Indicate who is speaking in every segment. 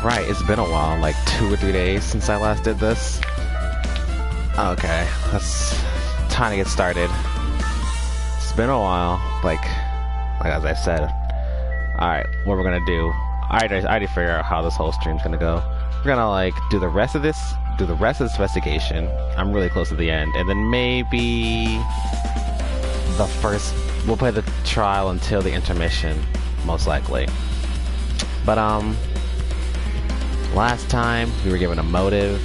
Speaker 1: Right, it's been a while, like 2 or 3 days since I last did this. Okay, that's time to get started. It's been a while, like as I said. Alright, what we're gonna do, I already figured out how this whole stream's gonna go. We're gonna like do the rest of this investigation. I'm really close to the end, and then maybe we'll play the trial until the intermission, most likely. But last time we were given a motive.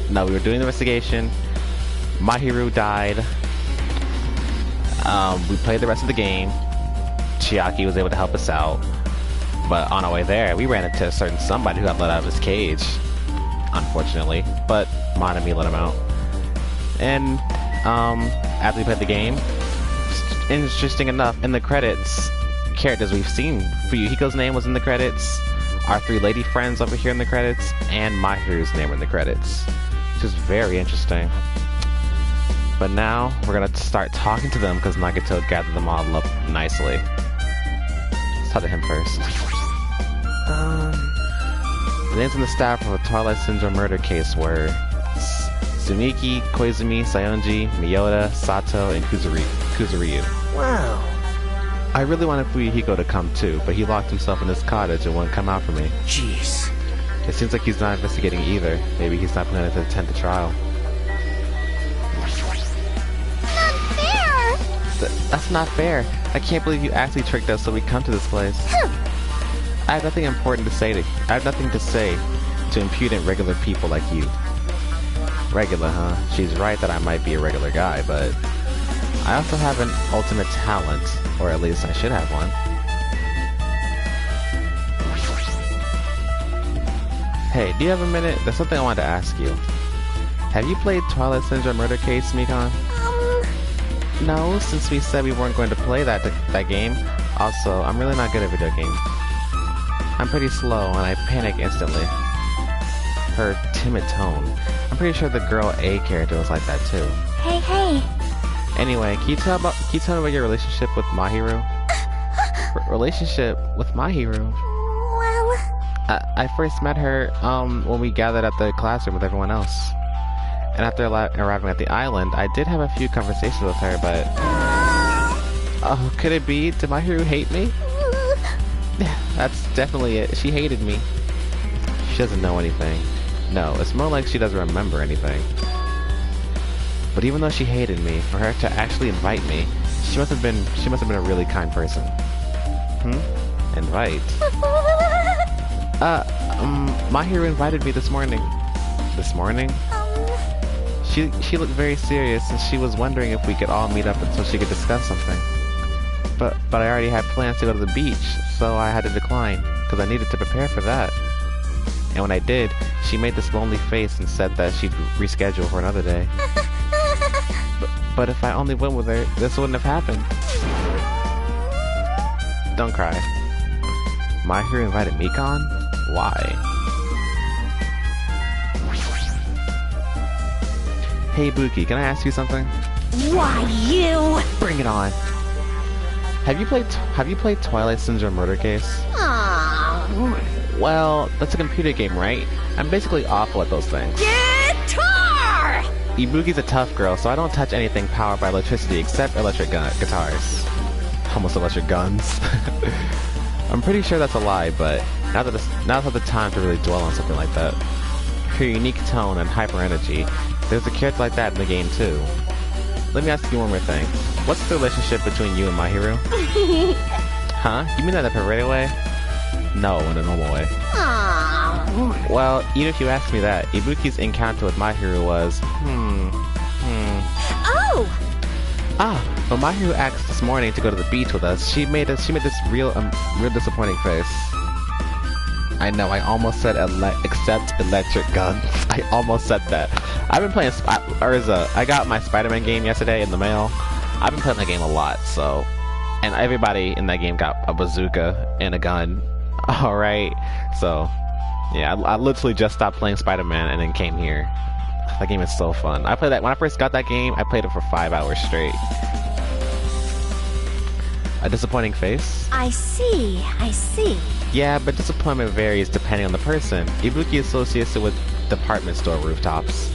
Speaker 1: No, we were doing the investigation. Mahiru died. We played the rest of the game. Chiaki was able to help us out. But on our way there, we ran into a certain somebody who got let out of his cage. Unfortunately. But Monami let him out. And after we played the game, interesting enough, in the credits, characters we've seen. Fuyuhiko's name was in the credits. Our 3 lady friends over here in the credits. And Mahiru's name were in the credits. Which is very interesting. But now, we're gonna start talking to them because Nagato gathered them all up nicely. Let's talk to him first. The names on the staff of the Twilight Syndrome murder case were Tsumiki, Koizumi, Sayonji, Miyota, Sato, and Kuzuryu.
Speaker 2: Wow.
Speaker 1: I really wanted Fuyuhiko to come too, but he locked himself in his cottage and wouldn't come out for me.
Speaker 2: Jeez.
Speaker 1: It seems like he's not investigating either. Maybe he's not planning to attend the trial. That's not fair. I can't believe you actually tricked us so we come to this place. I have nothing important to say to impudent regular people like you. Regular, huh? She's right that I might be a regular guy, but I also have an ultimate talent, or at least I should have one. Hey, do you have a minute? There's something I wanted to ask you. Have you played Twilight Syndrome Murder Case, Mikan? No, since we said we weren't going to play that game. Also, I'm really not good at video games. I'm pretty slow and I panic instantly. Her timid tone. I'm pretty sure the girl A character was like that too.
Speaker 3: Hey.
Speaker 1: Anyway, can you tell me about your relationship with Mahiru? Relationship with Mahiru?
Speaker 3: Well...
Speaker 1: I first met her when we gathered at the classroom with everyone else. And after arriving at the island, I did have a few conversations with her, but... Oh, could it be? Did Mahiru hate me? That's definitely it. She hated me. She doesn't know anything. No, it's more like she doesn't remember anything. But even though she hated me, for her to actually invite me, she must have been a really kind person. Invite? Mahiru invited me this morning. This morning? She looked very serious and she was wondering if we could all meet up until she could discuss something. But I already had plans to go to the beach, so I had to decline, because I needed to prepare for that. And when I did, she made this lonely face and said that she'd reschedule for another day. But if I only went with her, this wouldn't have happened. Don't cry. Mahiru invited Mikan? Why? Hey Buki, can I ask you something?
Speaker 3: Why you?
Speaker 1: Bring it on. Have you played Twilight Syndrome Murder Case? Well, that's a computer game, right? I'm basically awful at those things.
Speaker 3: Guitar!
Speaker 1: Ibuki's a tough girl, so I don't touch anything powered by electricity except electric guitars. Almost electric guns. I'm pretty sure that's a lie, but now's not the time to really dwell on something like that. Her unique tone and hyper energy. There's a character like that in the game too. Let me ask you one more thing. What's the relationship between you and Mahiru? Huh? You mean that in a perverted way? No, in a normal way. Well, even if you ask me that, Ibuki's encounter with Mahiru was...
Speaker 3: Oh!
Speaker 1: When Mahiru asked this morning to go to the beach with us, she made this real disappointing face. I know, I almost said except electric guns. I almost said that. I've been playing I got my Spider-Man game yesterday in the mail. I've been playing that game a lot, so... And everybody in that game got a bazooka and a gun. Alright, so... Yeah, I literally just stopped playing Spider-Man and then came here. That game is so fun. I played that when I first got that game. I played it for 5 hours straight. A disappointing face?
Speaker 3: I see, I see.
Speaker 1: Yeah, but disappointment varies depending on the person. Ibuki associates it with department store rooftops.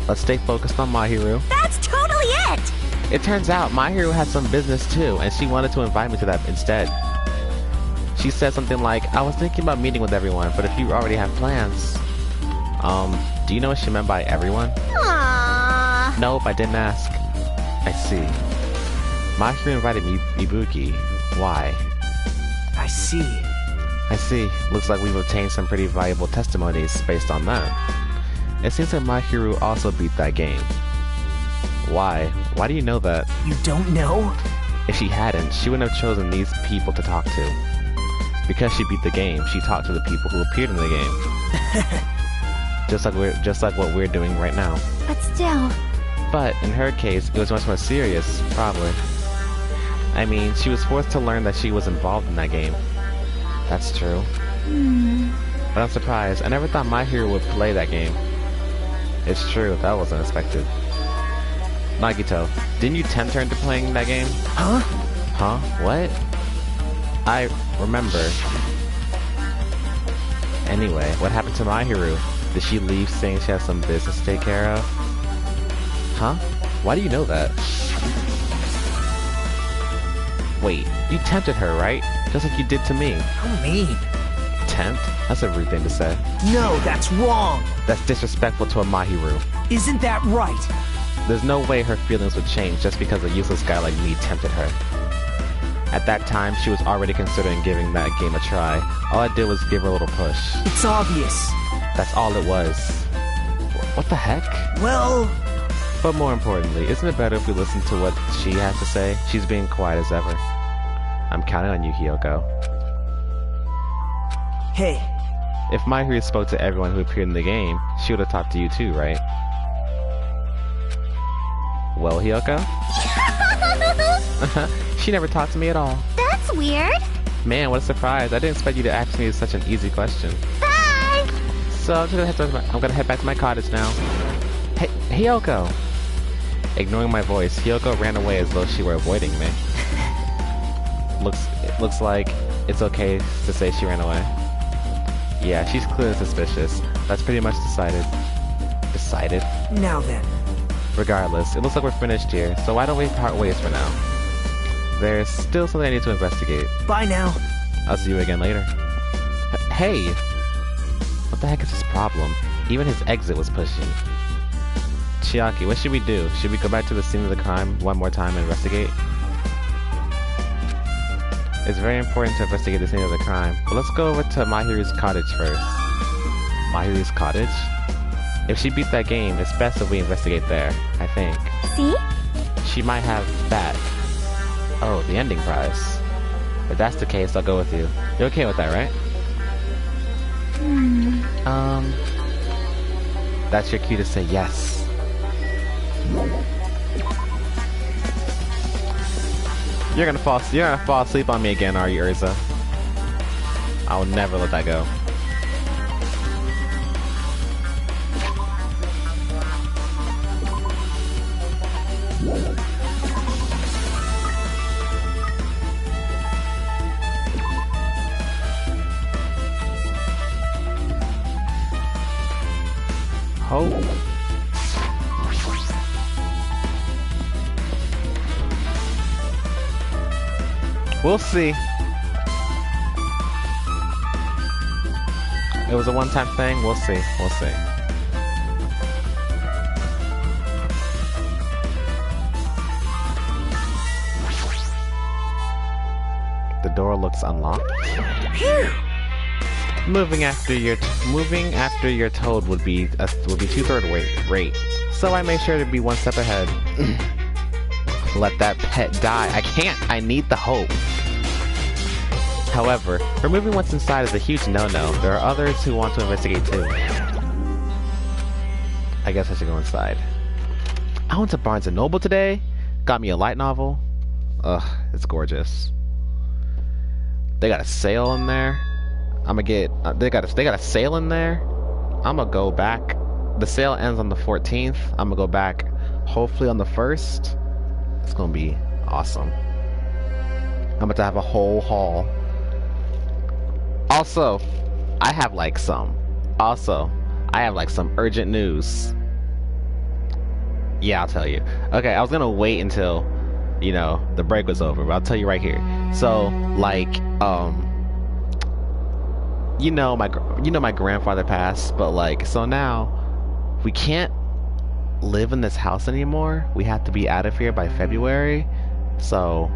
Speaker 1: Let's stay focused on Mahiru.
Speaker 3: That's totally it!
Speaker 1: It turns out Mahiru had some business too, and she wanted to invite me to that instead. She said something like, I was thinking about meeting with everyone, but if you already have plans... do you know what she meant by everyone?
Speaker 3: Aww.
Speaker 1: Nope, I didn't ask. I see. Mahiru invited me Ibuki. Why?
Speaker 2: I see.
Speaker 1: I see. Looks like we've obtained some pretty valuable testimonies based on that. It seems that Mahiru also beat that game. Why? Why do you know that?
Speaker 2: You don't know?
Speaker 1: If she hadn't, she wouldn't have chosen these people to talk to. Because she beat the game, she talked to the people who appeared in the game. just like what we're doing right now.
Speaker 3: But still...
Speaker 1: But in her case, it was much more serious, probably. I mean, she was forced to learn that she was involved in that game. That's true. But I'm surprised. I never thought Mahiru would play that game. It's true, that was unexpected. Nagito, didn't you tempt her into playing that game?
Speaker 2: Huh?
Speaker 1: Huh? What? I remember. Anyway, what happened to Mahiru? Did she leave saying she has some business to take care of? Huh? Why do you know that? Wait, you tempted her, right? Just like you did to me.
Speaker 2: How mean.
Speaker 1: Tempt? That's a rude thing to say.
Speaker 2: No, that's wrong.
Speaker 1: That's disrespectful to a Mahiru.
Speaker 2: Isn't that right?
Speaker 1: There's no way her feelings would change just because a useless guy like me tempted her. At that time, she was already considering giving that game a try. All I did was give her a little push.
Speaker 2: It's obvious.
Speaker 1: That's all it was. What the heck?
Speaker 2: Well...
Speaker 1: But more importantly, isn't it better if we listen to what she has to say? She's being quiet as ever. I'm counting on you, Hiyoko.
Speaker 2: Hey.
Speaker 1: If Mahiru spoke to everyone who appeared in the game, she would have talked to you too, right? Well, Hiyoko? She never talked to me at all.
Speaker 3: That's weird.
Speaker 1: Man, what a surprise. I didn't expect you to ask me such an easy question.
Speaker 3: Bye!
Speaker 1: So I'm gonna head back to my cottage now. Hey, Hiyoko! Ignoring my voice, Hiyoko ran away as though she were avoiding me. Looks like it's okay to say she ran away. Yeah, she's clearly suspicious. That's pretty much decided. Decided?
Speaker 2: Now then.
Speaker 1: Regardless, it looks like we're finished here, so why don't we part ways for now? There's still something I need to investigate.
Speaker 2: Bye now.
Speaker 1: I'll see you again later. Hey! What the heck is his problem? Even his exit was pushing. Chiaki, what should we do? Should we go back to the scene of the crime one more time and investigate? It's very important to investigate the scene of the crime, but let's go over to Mahiru's cottage first. Mahiru's cottage? If she beat that game, it's best if we investigate there, I think.
Speaker 3: See?
Speaker 1: She might have that. Oh, the ending prize. If that's the case, I'll go with you. You're okay with that, right? That's your cue to say yes. You're gonna fall asleep on me again, are you, Urza? I will never let that go. Oh. We'll see. It was a one-time thing. We'll see. We'll see. The door looks unlocked.
Speaker 2: Phew.
Speaker 1: Moving after you're told would be 2/3 rate. So I made sure to be one step ahead. Let that pet die. I can't. I need the hope. However, removing what's inside is a huge no-no. There are others who want to investigate too. I guess I should go inside. I went to Barnes & Noble today. Got me a light novel. Ugh, it's gorgeous. They got a sale in there. They got a sale in there. I'm gonna go back. The sale ends on the 14th. I'm gonna go back hopefully on the 1st. It's gonna be awesome. I'm about to have a whole haul. Also, I have like some urgent news. Yeah, I'll tell you. Okay, I was gonna wait until, you know, the break was over, but I'll tell you right here. So, like, my grandfather passed, but like, so now we can't live in this house anymore. We have to be out of here by February. So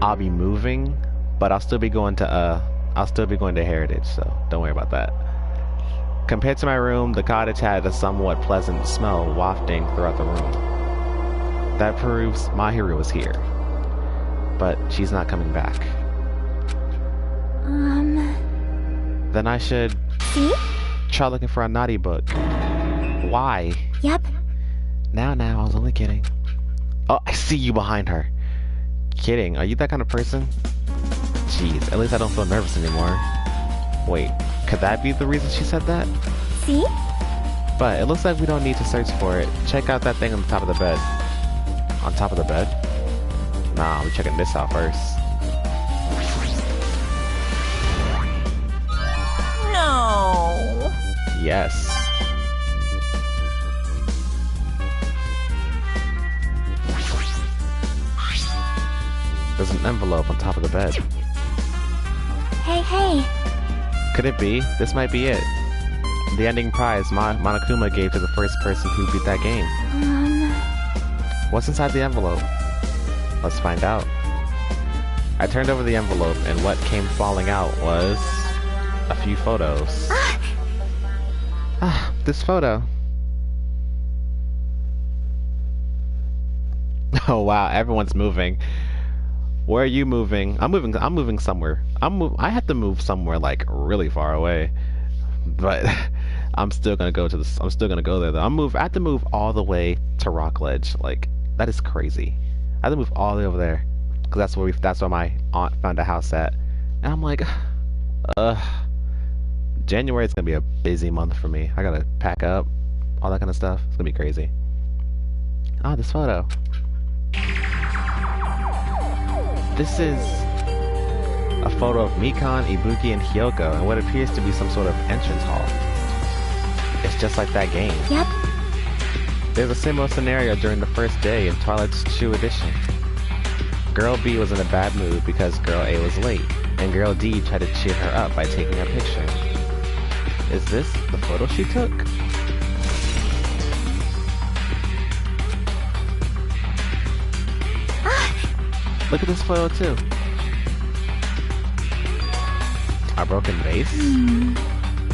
Speaker 1: I'll be moving, but I'll still be going to Heritage, so don't worry about that. Compared to my room, the cottage had a somewhat pleasant smell wafting throughout the room. That proves Mahiru was here. But she's not coming back. Then I should
Speaker 3: See?
Speaker 1: try looking for a naughty book. Why?
Speaker 3: Yep.
Speaker 1: Now, I was only kidding. Oh, I see you behind her. Kidding, are you that kind of person? Jeez, at least I don't feel nervous anymore. Wait, could that be the reason she said that?
Speaker 3: See?
Speaker 1: But it looks like we don't need to search for it. Check out that thing on the top of the bed. On top of the bed? Nah, we're checking this out first.
Speaker 3: No.
Speaker 1: Yes. There's an envelope on top of the bed.
Speaker 3: Hey.
Speaker 1: Could it be? This might be it. The ending prize Monokuma gave to the first person who beat that game. What's inside the envelope? Let's find out. I turned over the envelope, and what came falling out was a few photos. This photo. Oh wow, everyone's moving. Where are you moving? I'm moving somewhere. I have to move somewhere like really far away. But I'm still gonna go there though. I have to move all the way to Rockledge. Like, that is crazy. I have to move all the way over there. Cause that's where my aunt found a house at. And I'm like, January is gonna be a busy month for me. I gotta pack up, all that kind of stuff. It's gonna be crazy. Ah, this photo. This is a photo of Mikan, Ibuki, and Hyoko in what appears to be some sort of entrance hall. It's just like that game.
Speaker 3: Yep.
Speaker 1: There's a similar scenario during the first day in Twilight's True Edition. Girl B was in a bad mood because Girl A was late, and Girl D tried to cheer her up by taking her picture. Is this the photo she took? Look at this photo too. A broken vase?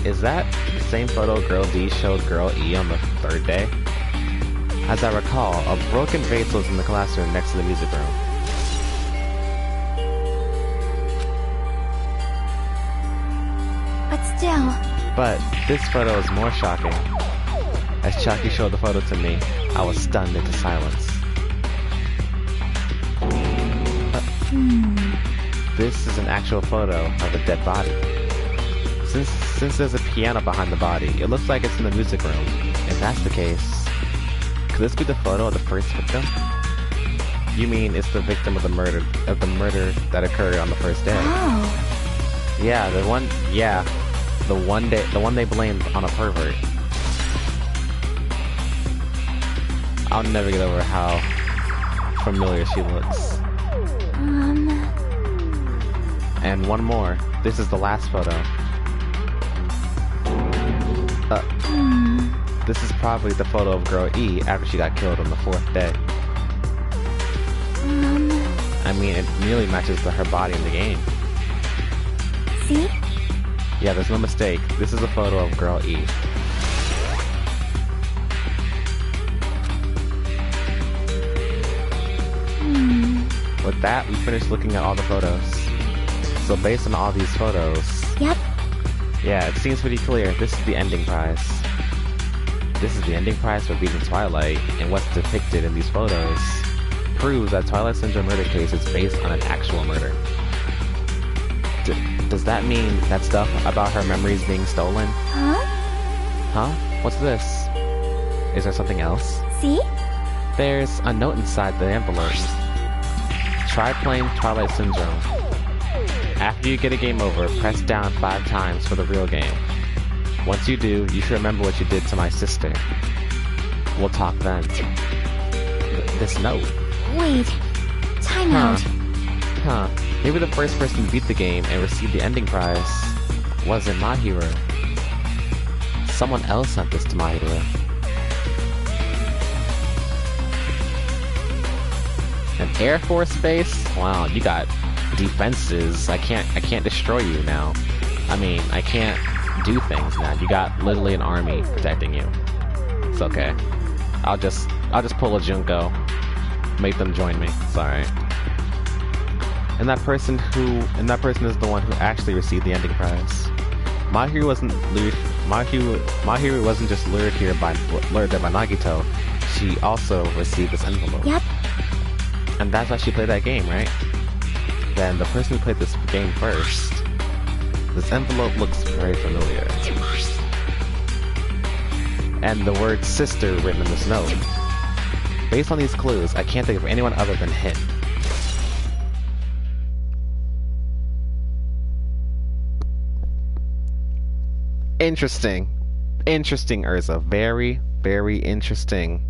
Speaker 1: Is that the same photo Girl D showed Girl E on the third day? As I recall, a broken vase was in the classroom next to the music room.
Speaker 3: But still.
Speaker 1: But this photo is more shocking. As Chucky showed the photo to me, I was stunned into silence. This is an actual photo of a dead body. Since there's a piano behind the body, it looks like it's in the music room. If that's the case, could this be the photo of the first victim? You mean it's the victim of the murder that occurred on the first day?
Speaker 3: Oh.
Speaker 1: Yeah, the one they blamed on a pervert. I'll never get over how familiar she looks. And one more. This is the last photo. This is probably the photo of Girl E after she got killed on the fourth day. I mean, it nearly matches her body in the game.
Speaker 3: See?
Speaker 1: Yeah, there's no mistake. This is a photo of Girl E. With that, we finished looking at all the photos. So based on all these photos...
Speaker 3: Yep.
Speaker 1: Yeah, it seems pretty clear. This is the ending prize. This is the ending prize for beating Twilight, and what's depicted in these photos proves that Twilight Syndrome murder case is based on an actual murder. Does that mean that stuff about her memories being stolen?
Speaker 3: Huh?
Speaker 1: Huh? What's this? Is there something else?
Speaker 3: See?
Speaker 1: There's a note inside the envelope. Try playing Twilight Syndrome. After you get a game over, press down 5 times for the real game. Once you do, you should remember what you did to my sister. We'll talk then. This note.
Speaker 3: Wait. Time out.
Speaker 1: Huh. Maybe the first person to beat the game and receive the ending prize wasn't my hero. Someone else sent this to my hero. An Air Force base? Wow, you got defenses. I can't destroy you now. I mean, I can't do things now. You got literally an army protecting you. It's okay. I'll just pull a Junko. Make them join me. It's alright. And that person is the one who actually received the ending prize. My hero wasn't lured. My hero wasn't just lured there by Nagito. She also received this envelope.
Speaker 3: Yep.
Speaker 1: And that's why she played that game, right? Then the person who played this game first. This envelope looks very familiar. And the word sister written in this note. Based on these clues, I can't think of anyone other than him. Interesting. Interesting, Urza. Very, very interesting.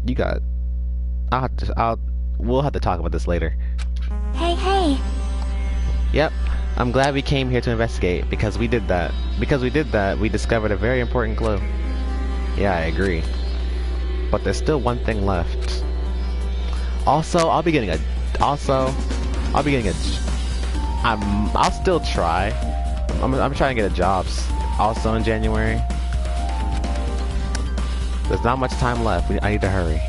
Speaker 1: You got... We'll have to talk about this later.
Speaker 3: Hey.
Speaker 1: Yep. I'm glad we came here to investigate, because we did that. Because we did that, we discovered a very important clue. Yeah, I agree. But there's still one thing left. Also, I'll still try. I'm trying to get a job also in January. There's not much time left. I need to hurry.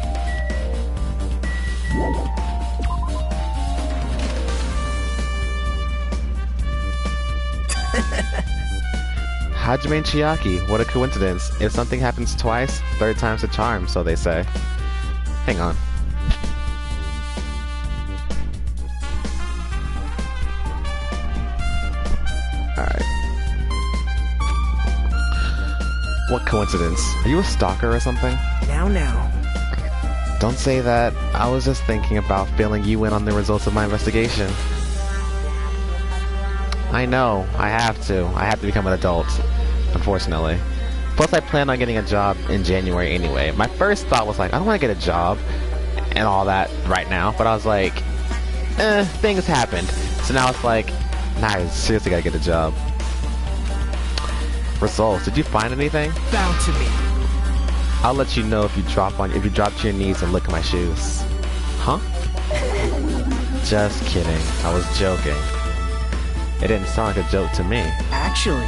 Speaker 1: Hajime and Chiaki, what a coincidence. If something happens twice, third time's a charm, so they say. Hang on. Alright. What coincidence? Are you a stalker or something?
Speaker 2: Now.
Speaker 1: Don't say that. I was just thinking about filling you in on the results of my investigation. I know. I have to. I have to become an adult. Unfortunately. Plus, I plan on getting a job in January anyway. My first thought was like, I don't want to get a job and all that right now. But I was like, things happened. So now it's like, nah, I seriously gotta get a job. Results. Did you find anything?
Speaker 2: Bow to me.
Speaker 1: I'll let you know if you drop to your knees and lick my shoes. Huh? Just kidding. I was joking. It didn't sound like a joke to me.
Speaker 2: Actually...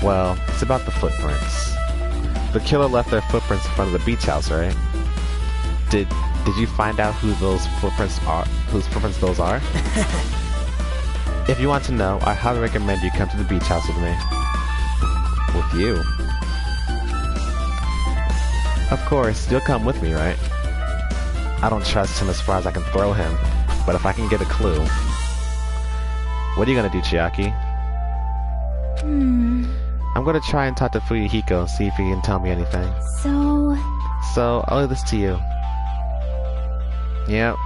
Speaker 1: Well, it's about the footprints. The killer left their footprints in front of the beach house, right? Did you find out who those footprints are? Whose footprints those are? If you want to know, I highly recommend you come to the beach house with me. With you. Of course, you'll come with me, right? I don't trust him as far as I can throw him, but if I can get a clue... What are you gonna do, Chiaki? I'm gonna try and talk to Fuyuhiko, see if he can tell me anything. So, I'll leave this to you. Yep.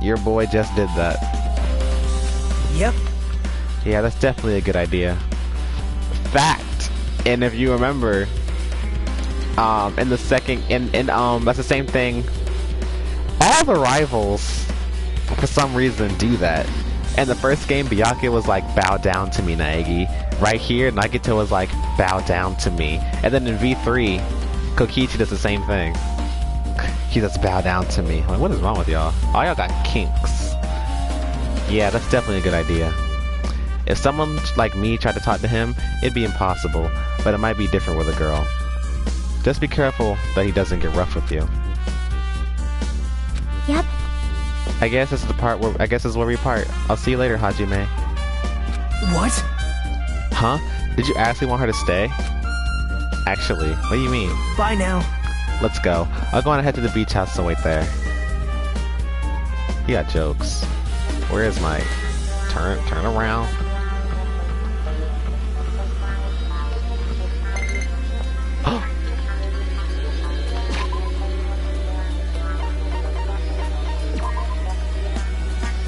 Speaker 1: Your boy just did that.
Speaker 2: Yep.
Speaker 1: Yeah, that's definitely a good idea. Fact! And if you remember, in the second, that's the same thing. All the rivals, for some reason, do that. In the first game, Byakuya was like, bow down to me, Naegi. Right here, Nagito was like, bow down to me. And then in V3, Kokichi does the same thing. He does bow down to me. I'm like, what is wrong with y'all? All y'all got kinks. Yeah, that's definitely a good idea. If someone like me tried to talk to him, it'd be impossible. But it might be different with a girl. Just be careful that he doesn't get rough with you.
Speaker 3: Yep.
Speaker 1: I guess this is where we part. I'll see you later, Hajime.
Speaker 2: What?
Speaker 1: Huh? Did you actually want her to stay? Actually, what do you mean?
Speaker 2: Bye now.
Speaker 1: Let's go. I'll go on ahead to the beach house and wait there. You got jokes. Where is my... Turn around.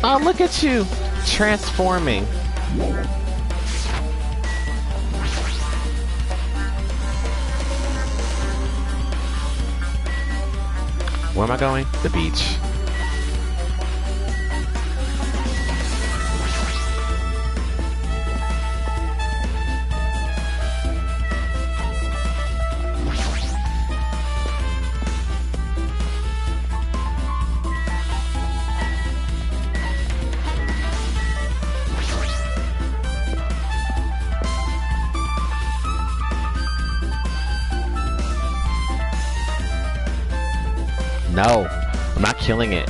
Speaker 1: Oh, look at you! Transforming. Where am I going? The beach. No, I'm not killing it.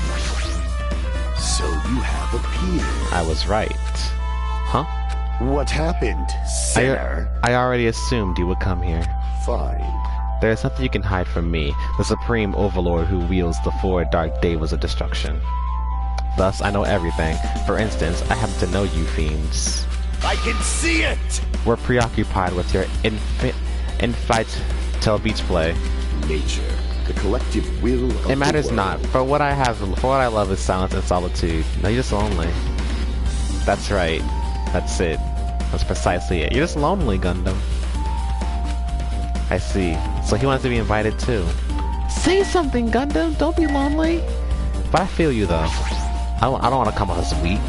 Speaker 4: So you have appeared.
Speaker 1: I was right. Huh?
Speaker 4: What happened, sinner?
Speaker 1: I already assumed you would come here.
Speaker 4: Fine.
Speaker 1: There is nothing you can hide from me, the supreme overlord who wields the four dark devas of destruction. Thus, I know everything. For instance, I happen to know you fiends.
Speaker 4: I can see it!
Speaker 1: We're preoccupied with your infantile beach play.
Speaker 4: Nature. The collective will of
Speaker 1: It matters
Speaker 4: the world.
Speaker 1: not. For what I love is silence and solitude. No, you're just lonely. That's right. That's it. That's precisely it. You're just lonely, Gundam. I see. So he wants to be invited too. Say something, Gundam. Don't be lonely. But I feel you though. I don't want to come off as weak.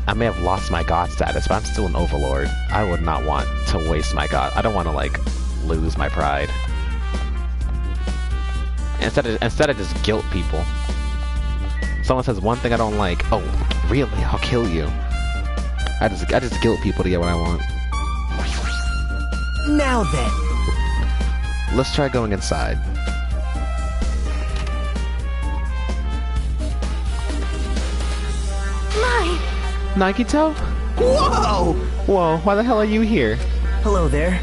Speaker 1: I may have lost my god status, but I'm still an overlord. I would not want to waste my god. I don't want to like lose my pride. Instead of just guilt people. Someone says one thing I don't like. Oh, really? I'll kill you. I just guilt people to get what I want.
Speaker 2: Now then.
Speaker 1: Let's try going inside.
Speaker 3: My!
Speaker 1: Nagito?
Speaker 2: Whoa!
Speaker 1: Whoa, why the hell are you here?
Speaker 2: Hello there.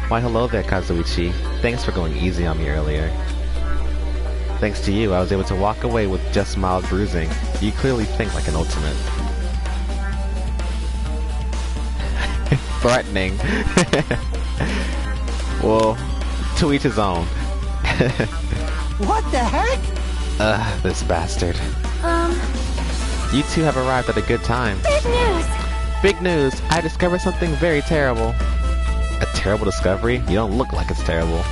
Speaker 1: Why hello there, Kazuichi. Thanks for going easy on me earlier. Thanks to you, I was able to walk away with just mild bruising. You clearly think like an ultimate. Threatening. Well, to each his own.
Speaker 2: What the heck?
Speaker 1: This bastard. You two have arrived at a good time.
Speaker 3: Big news!
Speaker 1: Big news! I discovered something very terrible. A terrible discovery? You don't look like it's terrible.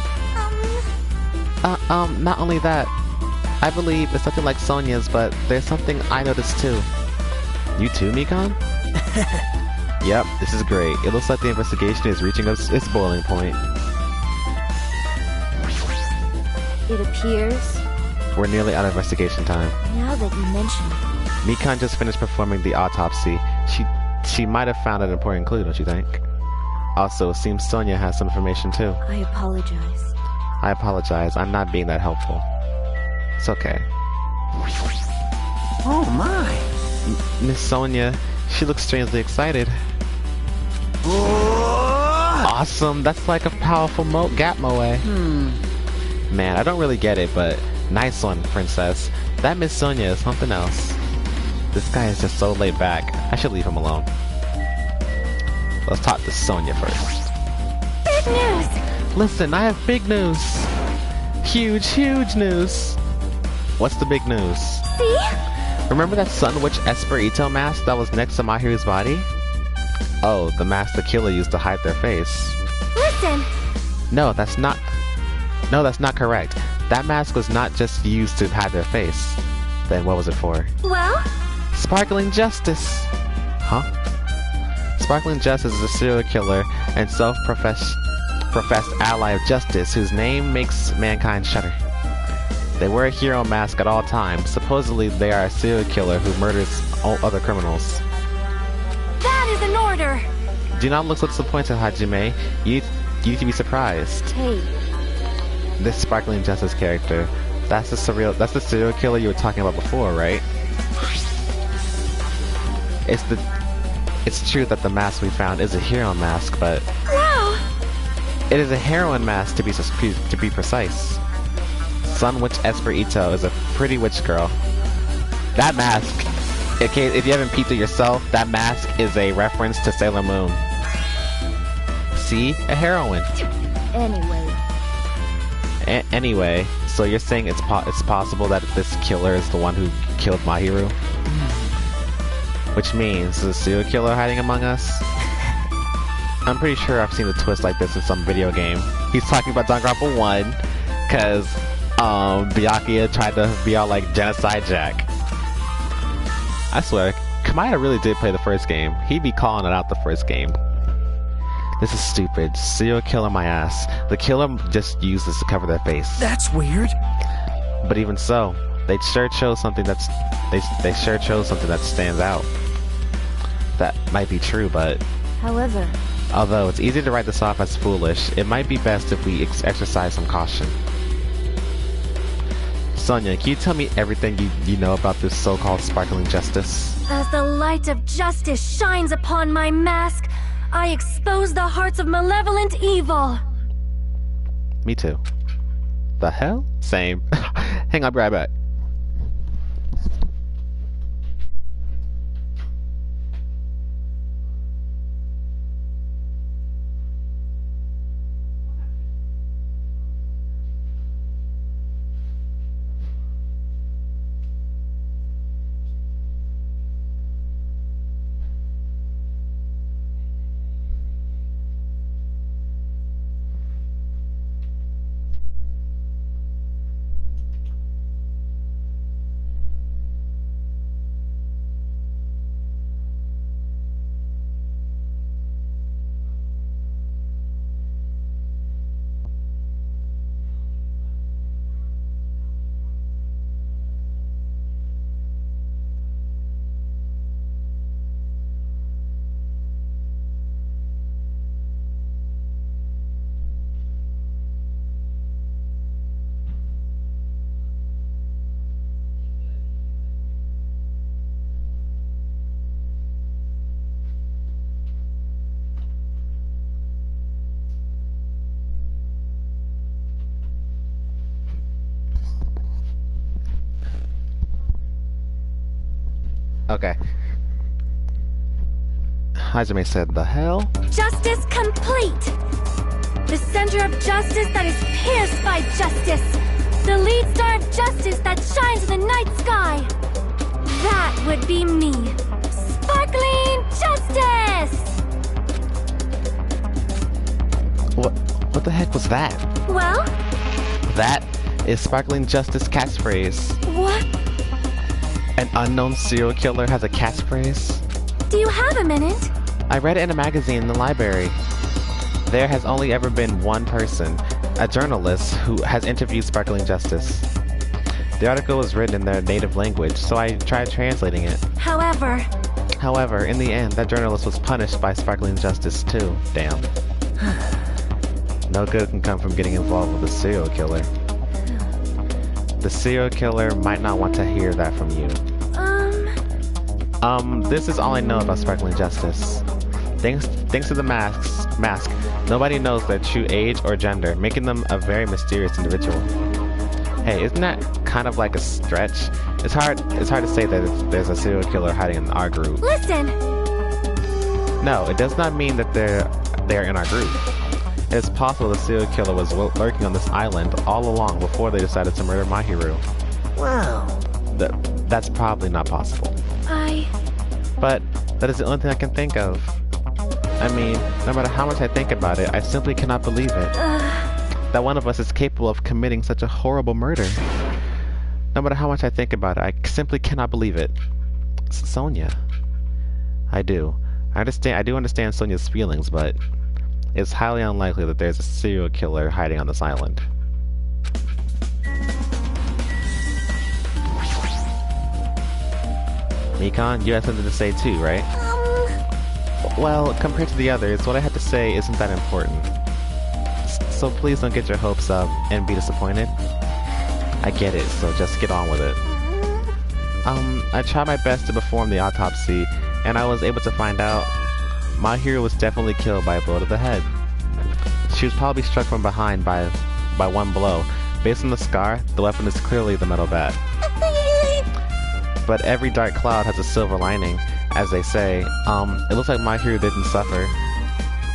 Speaker 1: Not only that, I believe it's something like Sonia's, but there's something I noticed too. You too, Mikan? Yep, this is great. It looks like the investigation is reaching its boiling point.
Speaker 3: It appears,
Speaker 1: We're nearly out of investigation time.
Speaker 3: now that you mention it,
Speaker 1: Mikan just finished performing the autopsy. She might have found an important clue, don't you think? Also, it seems Sonia has some information too.
Speaker 3: I apologize.
Speaker 1: I apologize, I'm not being that helpful. It's okay.
Speaker 2: Oh my.
Speaker 1: Miss Sonia, she looks strangely excited. Awesome, that's like a powerful gap moe. Man, I don't really get it, but nice one, princess. That Miss Sonia is something else. This guy is just so laid back. I should leave him alone. Let's talk to Sonia first.
Speaker 3: Big news!
Speaker 1: Listen, I have big news. Huge news. What's the big news?
Speaker 3: See?
Speaker 1: Remember that Sun Witch Esper Ito mask that was next to Mahiru's body? Oh, the mask the killer used to hide their face.
Speaker 3: Listen!
Speaker 1: No, that's not correct. That mask was not just used to hide their face. Then what was it for?
Speaker 3: Well?
Speaker 1: Sparkling Justice! Huh? Sparkling Justice is a serial killer and self-professed ally of justice whose name makes mankind shudder. They wear a hero mask at all times. Supposedly they are a serial killer who murders all other criminals.
Speaker 3: That is an order!
Speaker 1: Do not look so disappointed, Hajime. You need to be surprised.
Speaker 3: Hey,
Speaker 1: This Sparkling Justice character, that's the serial killer you were talking about before, right? It's true that the mask we found is a hero mask, but
Speaker 3: wow!
Speaker 1: it is a heroine mask to be precise. Sun Witch Esper Ito is a pretty witch girl. That mask, if you haven't peeped it yourself, that mask is a reference to Sailor Moon. See? A heroine.
Speaker 3: Anyway,
Speaker 1: Anyway, so you're saying it's possible that this killer is the one who killed Mahiru. Which means, is a serial killer hiding among us? I'm pretty sure I've seen a twist like this in some video game. He's talking about Danganronpa 1, because, Byakuya tried to be all like Genocide Jack. I swear, Kamaya really did play the first game. He'd be calling it out the first game. This is stupid. Serial killer my ass. The killer just used this to cover their face.
Speaker 2: That's weird.
Speaker 1: But even so, they sure chose something that stands out. That might be true, but
Speaker 3: However,
Speaker 1: although it's easy to write this off as foolish, it might be best if we exercise some caution. Sonia, can you tell me everything you know about this so-called sparkling justice?
Speaker 3: as the light of justice shines upon my mask, I expose the hearts of malevolent evil.
Speaker 1: Me too. The hell? Same. Hang on, I'll be right back. Okay. Hajime said, the hell?
Speaker 3: Justice complete! The center of justice that is pierced by justice! The lead star of justice that shines in the night sky! That would be me! Sparkling Justice!
Speaker 1: What the heck was that?
Speaker 3: Well?
Speaker 1: That is Sparkling Justice catchphrase.
Speaker 3: What?
Speaker 1: An unknown serial killer has a catchphrase?
Speaker 3: Do you have a minute?
Speaker 1: I read it in a magazine in the library. There has only ever been one person, a journalist, who has interviewed Sparkling Justice. The article was written in their native language, so I tried translating it. However, in the end, that journalist was punished by Sparkling Justice too. Damn. No good can come from getting involved with a serial killer. The serial killer might not want to hear that from you. This is all I know about Sparkling Justice. Thanks to the mask, nobody knows their true age or gender, making them a very mysterious individual. Hey, isn't that kind of like a stretch? It's hard to say that there's a serial killer hiding in our group.
Speaker 3: Listen!
Speaker 1: No, it does not mean that they're in our group. It's possible the serial killer was lurking on this island all along before they decided to murder Mahiru.
Speaker 2: Wow.
Speaker 1: That's probably not possible. But that is the only thing I can think of. I mean, no matter how much I think about it, I simply cannot believe it. That one of us is capable of committing such a horrible murder. No matter how much I think about it, I simply cannot believe it. Sonia. I do understand Sonia's feelings, but it's highly unlikely that there's a serial killer hiding on this island. Mikan, you have something to say too, right? Well, compared to the others, what I have to say isn't that important. So please don't get your hopes up and be disappointed. I get it, so just get on with it. I tried my best to perform the autopsy, and I was able to find out Mahiru was definitely killed by a blow to the head. She was probably struck from behind by one blow. Based on the scar, the weapon is clearly the metal bat. But every dark cloud has a silver lining, as they say. It looks like Mahiru didn't suffer.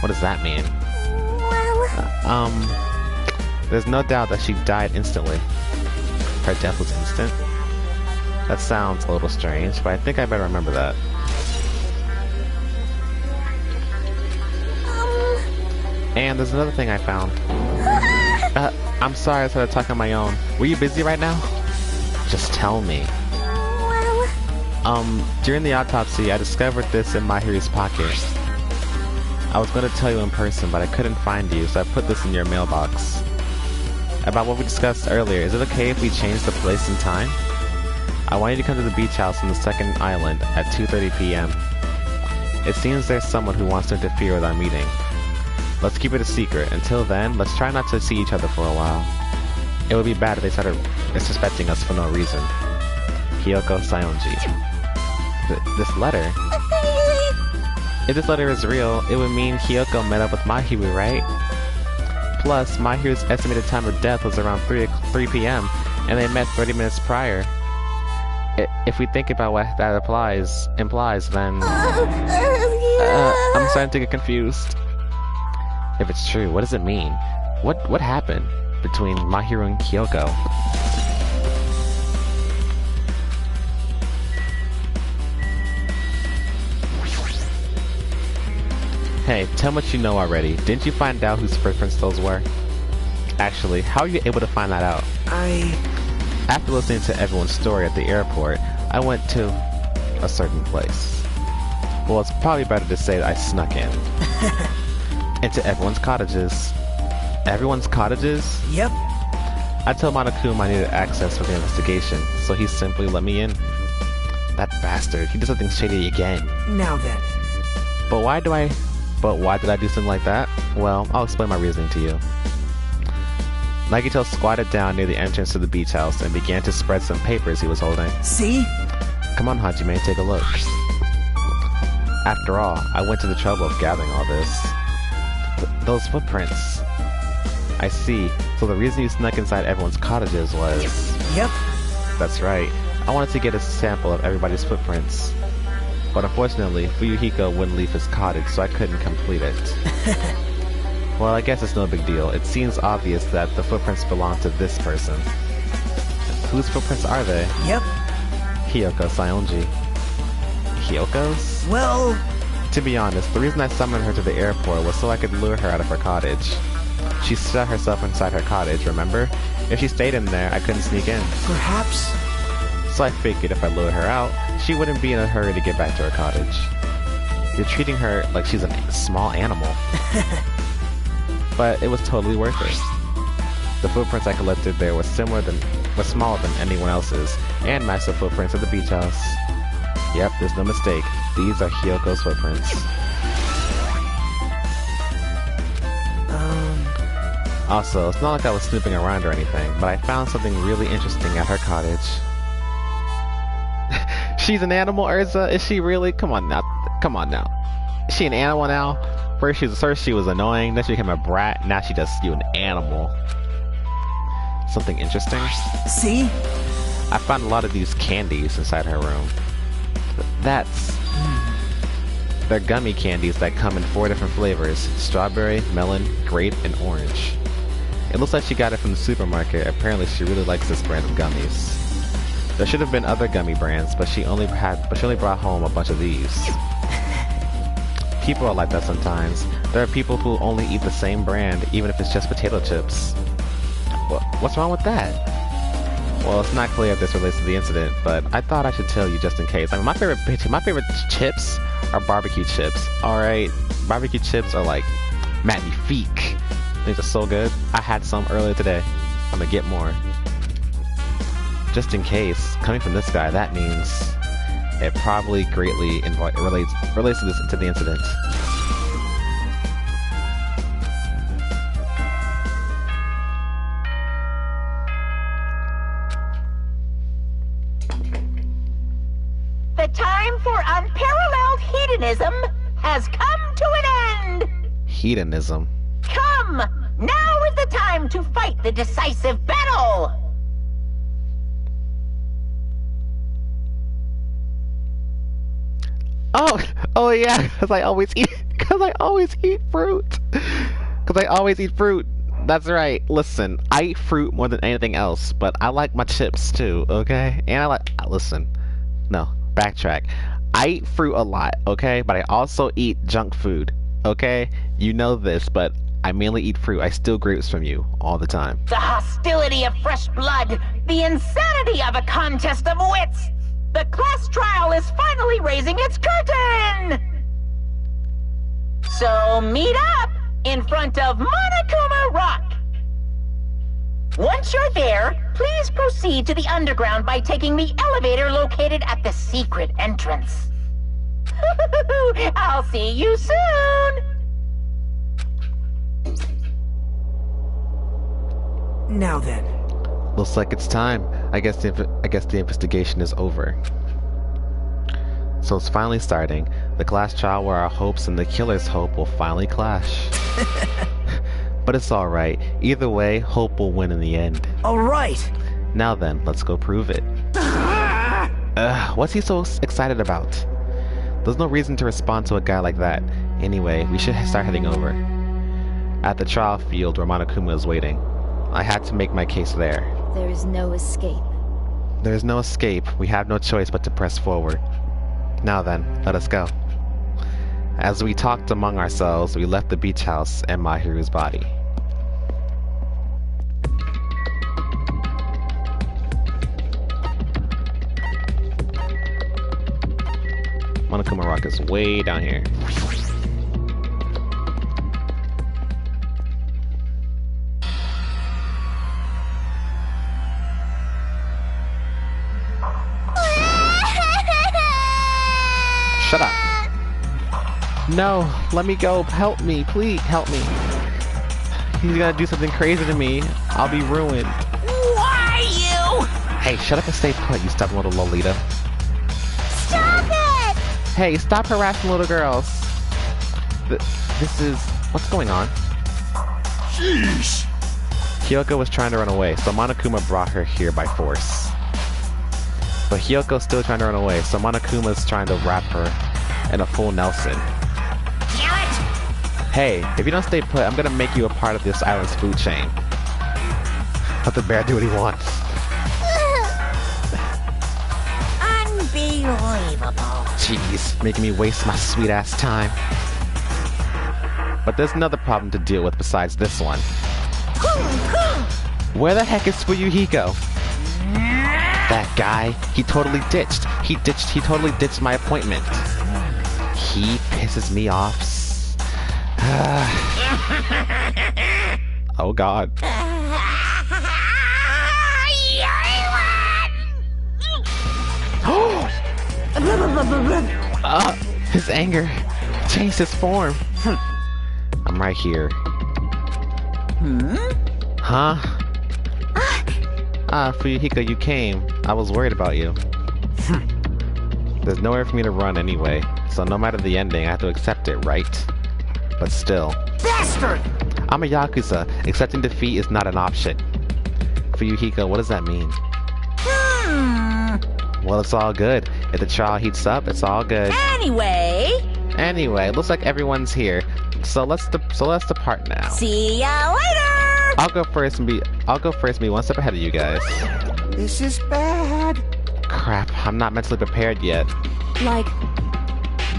Speaker 1: What does that mean? There's no doubt that she died instantly. Her death was instant. That sounds a little strange, but I think I better remember that. And there's another thing I found. I'm sorry I started talking on my own. Were you busy right now? Just tell me. During the autopsy, I discovered this in Mahiru's pocket. I was going to tell you in person, but I couldn't find you, so I put this in your mailbox. About what we discussed earlier, is it okay if we change the place and time? I want you to come to the beach house on the second island at 2:30 p.m. It seems there's someone who wants to interfere with our meeting. Let's keep it a secret. Until then, let's try not to see each other for a while. It would be bad if they started suspecting us for no reason. Hiyoko Sayonji. This letter? If this letter is real, it would mean Hiyoko met up with Mahiru, right? Plus, Mahiru's estimated time of death was around 3 p.m., and they met 30 minutes prior. If we think about what that implies, then... I'm starting to get confused. If it's true, what does it mean? What happened between Mahiru and Hiyoko? Hey, tell me what you know already. Didn't you find out whose footprints those were? Actually, how are you able to find that out? After listening to everyone's story at the airport, I went to a certain place. Well, it's probably better to say that I snuck in. Into everyone's cottages. Everyone's cottages?
Speaker 2: Yep.
Speaker 1: I told Monokuma I needed access for the investigation, so he simply let me in. That bastard, he did something shady again.
Speaker 2: Now then.
Speaker 1: But why did I do something like that? Well, I'll explain my reasoning to you. Nagito squatted down near the entrance to the beach house and began to spread some papers he was holding.
Speaker 2: See?
Speaker 1: Come on, Hajime, take a look. After all, I went to the trouble of gathering all this. Those footprints. I see. So the reason you snuck inside everyone's cottages was...
Speaker 2: Yep.
Speaker 1: That's right. I wanted to get a sample of everybody's footprints. But unfortunately, Fuyuhiko wouldn't leave his cottage, so I couldn't complete it. Well, I guess it's no big deal. It seems obvious that the footprints belong to this person. Whose footprints are they?
Speaker 2: Yep.
Speaker 1: Hiyoko Sayonji. Hiyoko's?
Speaker 2: Well...
Speaker 1: To be honest, the reason I summoned her to the airport was so I could lure her out of her cottage. She shut herself inside her cottage, remember? If she stayed in there, I couldn't sneak in.
Speaker 2: Perhaps...
Speaker 1: So I figured if I lured her out, she wouldn't be in a hurry to get back to her cottage. You're treating her like she's a small animal. But it was totally worth it. The footprints I collected there were smaller than anyone else's, and matched the footprints at the beach house. Yep, there's no mistake. These are Hiyoko's footprints. Also, it's not like I was snooping around or anything, but I found something really interesting at her cottage. She's an animal, Urza? Is she really? Come on now. Come on now. Is she an animal now? First she was annoying, then she became a brat, now she just you an animal. Something interesting?
Speaker 2: See?
Speaker 1: I found a lot of these candies inside her room. They're gummy candies that come in 4 different flavors: strawberry, melon, grape, and orange. It looks like she got it from the supermarket. Apparently she really likes this brand of gummies. There should have been other gummy brands, but she only brought home a bunch of these. People are like that sometimes. There are people who only eat the same brand, even if it's just potato chips. What's wrong with that? Well, it's not clear if this relates to the incident, but I thought I should tell you just in case. I mean, my favorite chips are barbecue chips. Alright, barbecue chips are like magnifique. These are so good. I had some earlier today. I'm gonna get more. Just in case, coming from this guy, that means it probably greatly relates to the incident.
Speaker 5: The time for unparalleled hedonism has come to an end!
Speaker 1: Hedonism?
Speaker 5: Come! Now is the time to fight the decisive battle!
Speaker 1: Oh yeah, because I always eat fruit. That's right. Listen, I eat fruit more than anything else, but I like my chips too, okay? And I like... Listen. No, backtrack. I eat fruit a lot, okay? But I also eat junk food, okay? You know this, but I mainly eat fruit. I steal grapes from you all the time.
Speaker 5: The hostility of fresh blood, the insanity of a contest of wits. The class trial is finally raising its curtain! So meet up in front of Monokuma Rock. Once you're there, please proceed to the underground by taking the elevator located at the secret entrance. I'll see you soon!
Speaker 2: Now then.
Speaker 1: Looks like it's time. I guess the investigation is over. So it's finally starting. The class trial where our hopes and the killer's hope will finally clash. But it's alright. Either way, hope will win in the end.
Speaker 2: Alright!
Speaker 1: Now then, let's go prove it. What's he so excited about? There's no reason to respond to a guy like that. Anyway, we should start heading over. At the trial field where Monokuma is waiting. I had to make my case there.
Speaker 3: There is no escape.
Speaker 1: There is no escape. We have no choice but to press forward. Now then, let us go. As we talked among ourselves, we left the beach house and Mahiru's body. Monokuma Rock is way down here. Shut up. No, let me go. Help me, please help me. He's gonna do something crazy to me. I'll be ruined.
Speaker 5: Why you?
Speaker 1: Hey, shut up and stay put, you stubborn little Lolita.
Speaker 3: Stop it!
Speaker 1: Hey, stop harassing little girls. This is... What's going on?
Speaker 4: Sheesh!
Speaker 1: Hyoko was trying to run away, so Monokuma brought her here by force. But Hyoko's still trying to run away, so Monokuma's trying to wrap her in a full Nelson.
Speaker 5: Damn it!
Speaker 1: Hey, if you don't stay put, I'm gonna make you a part of this island's food chain. Let the bear do what he wants.
Speaker 5: Unbelievable.
Speaker 1: Jeez, making me waste my sweet-ass time. But there's another problem to deal with besides this one. Where the heck is Fuyuhiko? That guy, he totally ditched. He totally ditched my appointment. He pisses me off. Oh God. His anger changed his form. I'm right here. Huh? Fuyuhiko, you came. I was worried about you. There's nowhere for me to run anyway, so no matter the ending, I have to accept it, right? But still.
Speaker 2: Bastard!
Speaker 1: I'm a Yakuza. Accepting defeat is not an option. Fuyuhiko, what does that mean? Well, it's all good. If the trial heats up, it's all good. Anyway, looks like everyone's here. So let's depart now.
Speaker 5: See ya later!
Speaker 1: I'll go first and be one step ahead of you guys.
Speaker 2: This is bad.
Speaker 1: Crap, I'm not mentally prepared yet.
Speaker 3: Like,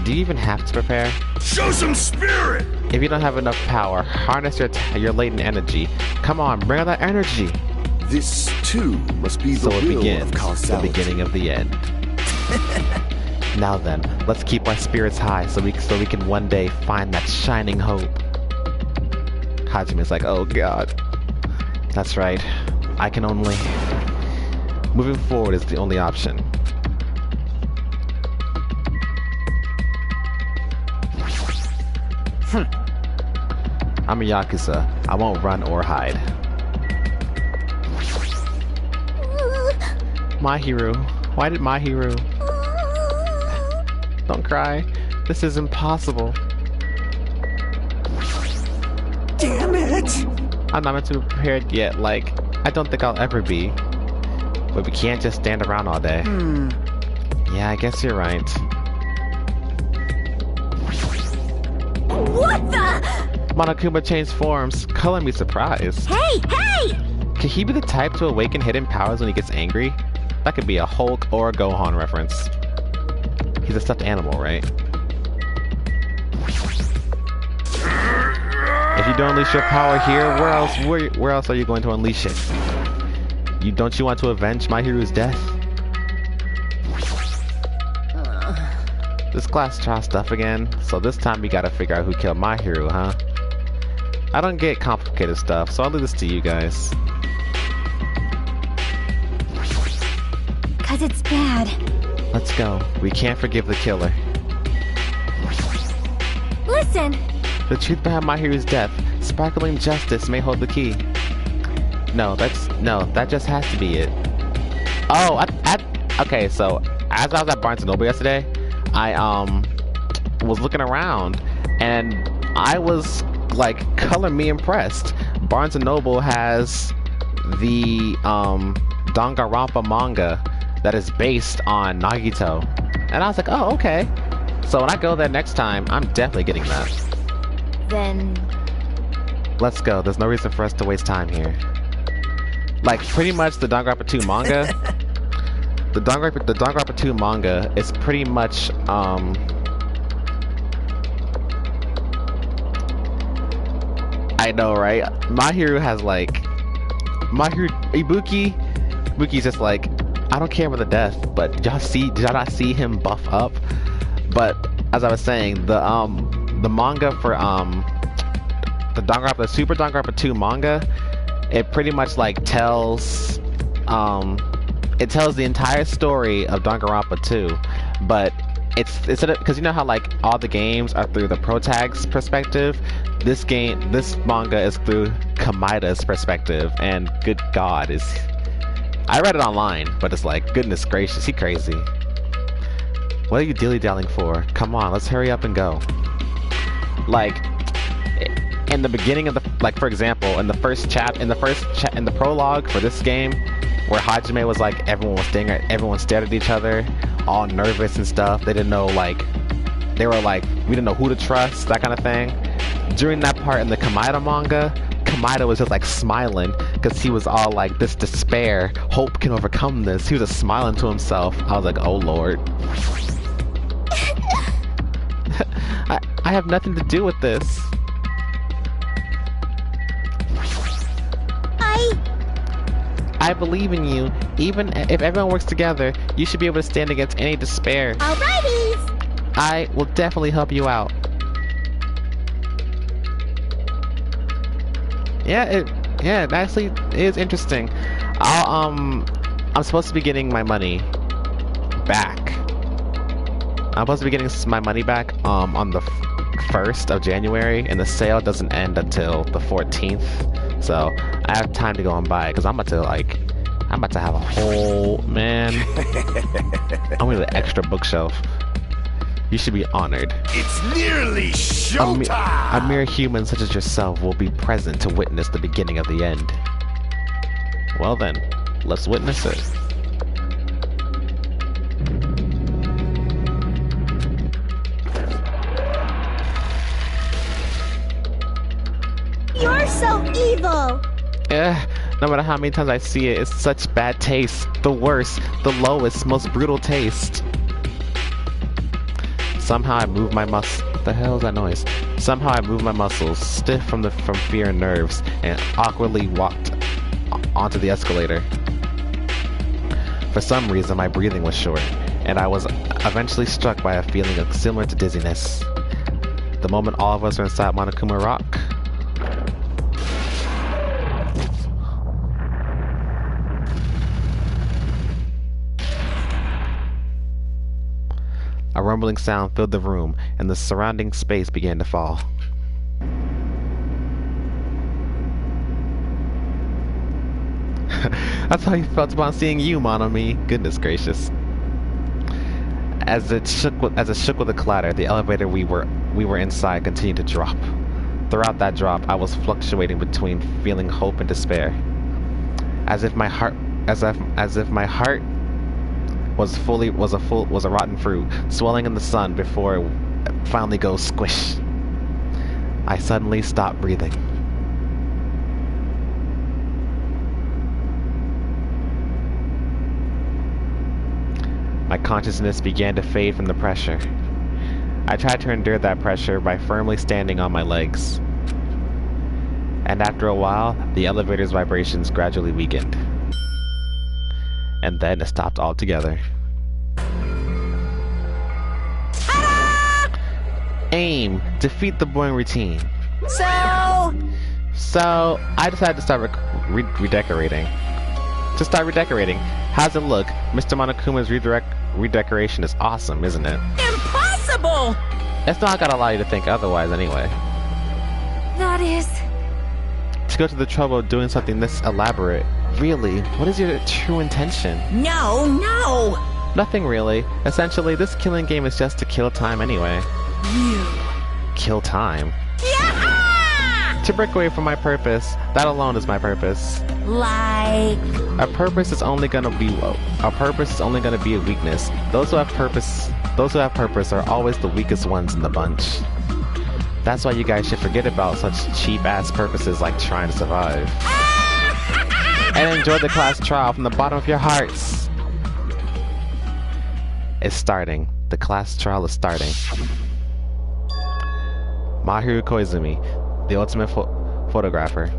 Speaker 1: Do you even have to prepare?
Speaker 4: Show some spirit!
Speaker 1: If you don't have enough power, harness your latent energy. Come on, bring out that energy.
Speaker 4: This, too, must be the
Speaker 1: So it
Speaker 4: will
Speaker 1: begins,
Speaker 4: of
Speaker 1: the
Speaker 4: causality.
Speaker 1: beginning of the end. Now then, let's keep our spirits high so we can one day find that shining hope. Hajime's like, oh God. That's right. I can only... Moving forward is the only option. I'm a Yakuza. I won't run or hide. Mahiru. Why did Mahiru? Don't cry. This is impossible.
Speaker 2: Damn it!
Speaker 1: I'm not meant to be prepared yet. Like, I don't think I'll ever be. But we can't just stand around all day. Yeah, I guess you're right.
Speaker 3: what the?
Speaker 1: Monokuma changed forms, color me surprised.
Speaker 3: Hey, hey!
Speaker 1: Could he be the type to awaken hidden powers when he gets angry? That could be a Hulk or a Gohan reference. He's a stuffed animal, right? If you don't unleash your power here, where else are you going to unleash it? Don't you want to avenge my hero's death? This class trial stuff again, so this time we gotta figure out who killed my hero, huh? I don't get complicated stuff, so I'll leave this to you guys.
Speaker 3: 'Cause it's bad.
Speaker 1: Let's go. We can't forgive the killer.
Speaker 3: Listen!
Speaker 1: The truth behind my hero's death, sparkling justice may hold the key. No, that just has to be it. Oh, okay, so as I was at Barnes & Noble yesterday, I was looking around and I was like color me impressed. Barnes & Noble has the Danganronpa manga that is based on Nagito. And I was like, oh, okay. So when I go there next time, I'm definitely getting that.
Speaker 3: Then...
Speaker 1: Let's go. There's no reason for us to waste time here. Like, pretty much the Danganronpa 2 manga... the Danganronpa 2 manga is pretty much, I know, right? My hero has, like... Ibuki's just like... I don't care about the death, but did y'all not see him buff up? But, as I was saying, the manga for, the Super Danganronpa 2 manga, it pretty much, like, tells, it tells the entire story of Danganronpa 2, but it's because you know how, like, all the games are through the protag's perspective, this manga is through Kamaida's perspective, and good God, I read it online, but it's like, goodness gracious, he crazy. What are you dilly-dallying for? Come on, let's hurry up and go. Like, in the beginning of the, like, for example, in the prologue for this game, where Hajime was like, everyone stared at each other, all nervous and stuff. They didn't know, like, they were like, we didn't know who to trust, that kind of thing. During that part in the Kamaida manga, Kamaida was just like smiling because he was all like, this despair, hope can overcome this. He was just smiling to himself. I was like, oh Lord. I have nothing to do with this. I believe in you. Even if everyone works together, you should be able to stand against any despair.
Speaker 3: Alrighties!
Speaker 1: I will definitely help you out. Yeah, it actually is interesting. I'm supposed to be getting my money back. I'm supposed to be getting my money back on the 1st of January, and the sale doesn't end until the 14th. So I have time to go and buy it because I'm about to have a whole, man. I'm gonna need an extra bookshelf. You should be honored.
Speaker 4: It's nearly showtime!
Speaker 1: A mere human such as yourself will be present to witness the beginning of the end. Well then, let's witness it.
Speaker 3: You're so evil!
Speaker 1: No matter how many times I see it, it's such bad taste. The worst, the lowest, most brutal taste. Somehow I move my what the hell is that noise? Somehow I moved my muscles, stiff from fear and nerves, and awkwardly walked onto the escalator. For some reason, my breathing was short, and I was eventually struck by a feeling similar to dizziness. The moment all of us were inside Monokuma Rock. A rumbling sound filled the room, and the surrounding space began to fall. That's how you felt upon seeing you, Monomi. Goodness gracious. As it shook with a clatter, the elevator we were inside continued to drop. Throughout that drop, I was fluctuating between feeling hope and despair, as if my heart was a rotten fruit, swelling in the sun before it finally goes squish. I suddenly stopped breathing. My consciousness began to fade from the pressure. I tried to endure that pressure by firmly standing on my legs. And after a while, the elevator's vibrations gradually weakened. And then it stopped altogether. Aim! Defeat the boring routine. So, I decided to start redecorating. To start redecorating. How's it look? Mr. Monokuma's redecoration is awesome, isn't it?
Speaker 5: Impossible!
Speaker 1: It's not gonna allow you to think otherwise anyway.
Speaker 3: That is...
Speaker 1: To go to the trouble of doing something this elaborate. Really, what is your true intention?
Speaker 5: No!
Speaker 1: Nothing really. Essentially, this killing game is just to kill time anyway.
Speaker 5: You...
Speaker 1: Kill time?
Speaker 5: Yeah!
Speaker 1: To break away from my purpose. That alone is my purpose.
Speaker 5: Like...
Speaker 1: A purpose is only gonna be a weakness. Those who have purpose are always the weakest ones in the bunch. That's why you guys should forget about such cheap-ass purposes like trying to survive. And enjoy the class trial from the bottom of your hearts. It's starting. The class trial is starting. Mahiru Koizumi, the ultimate photographer.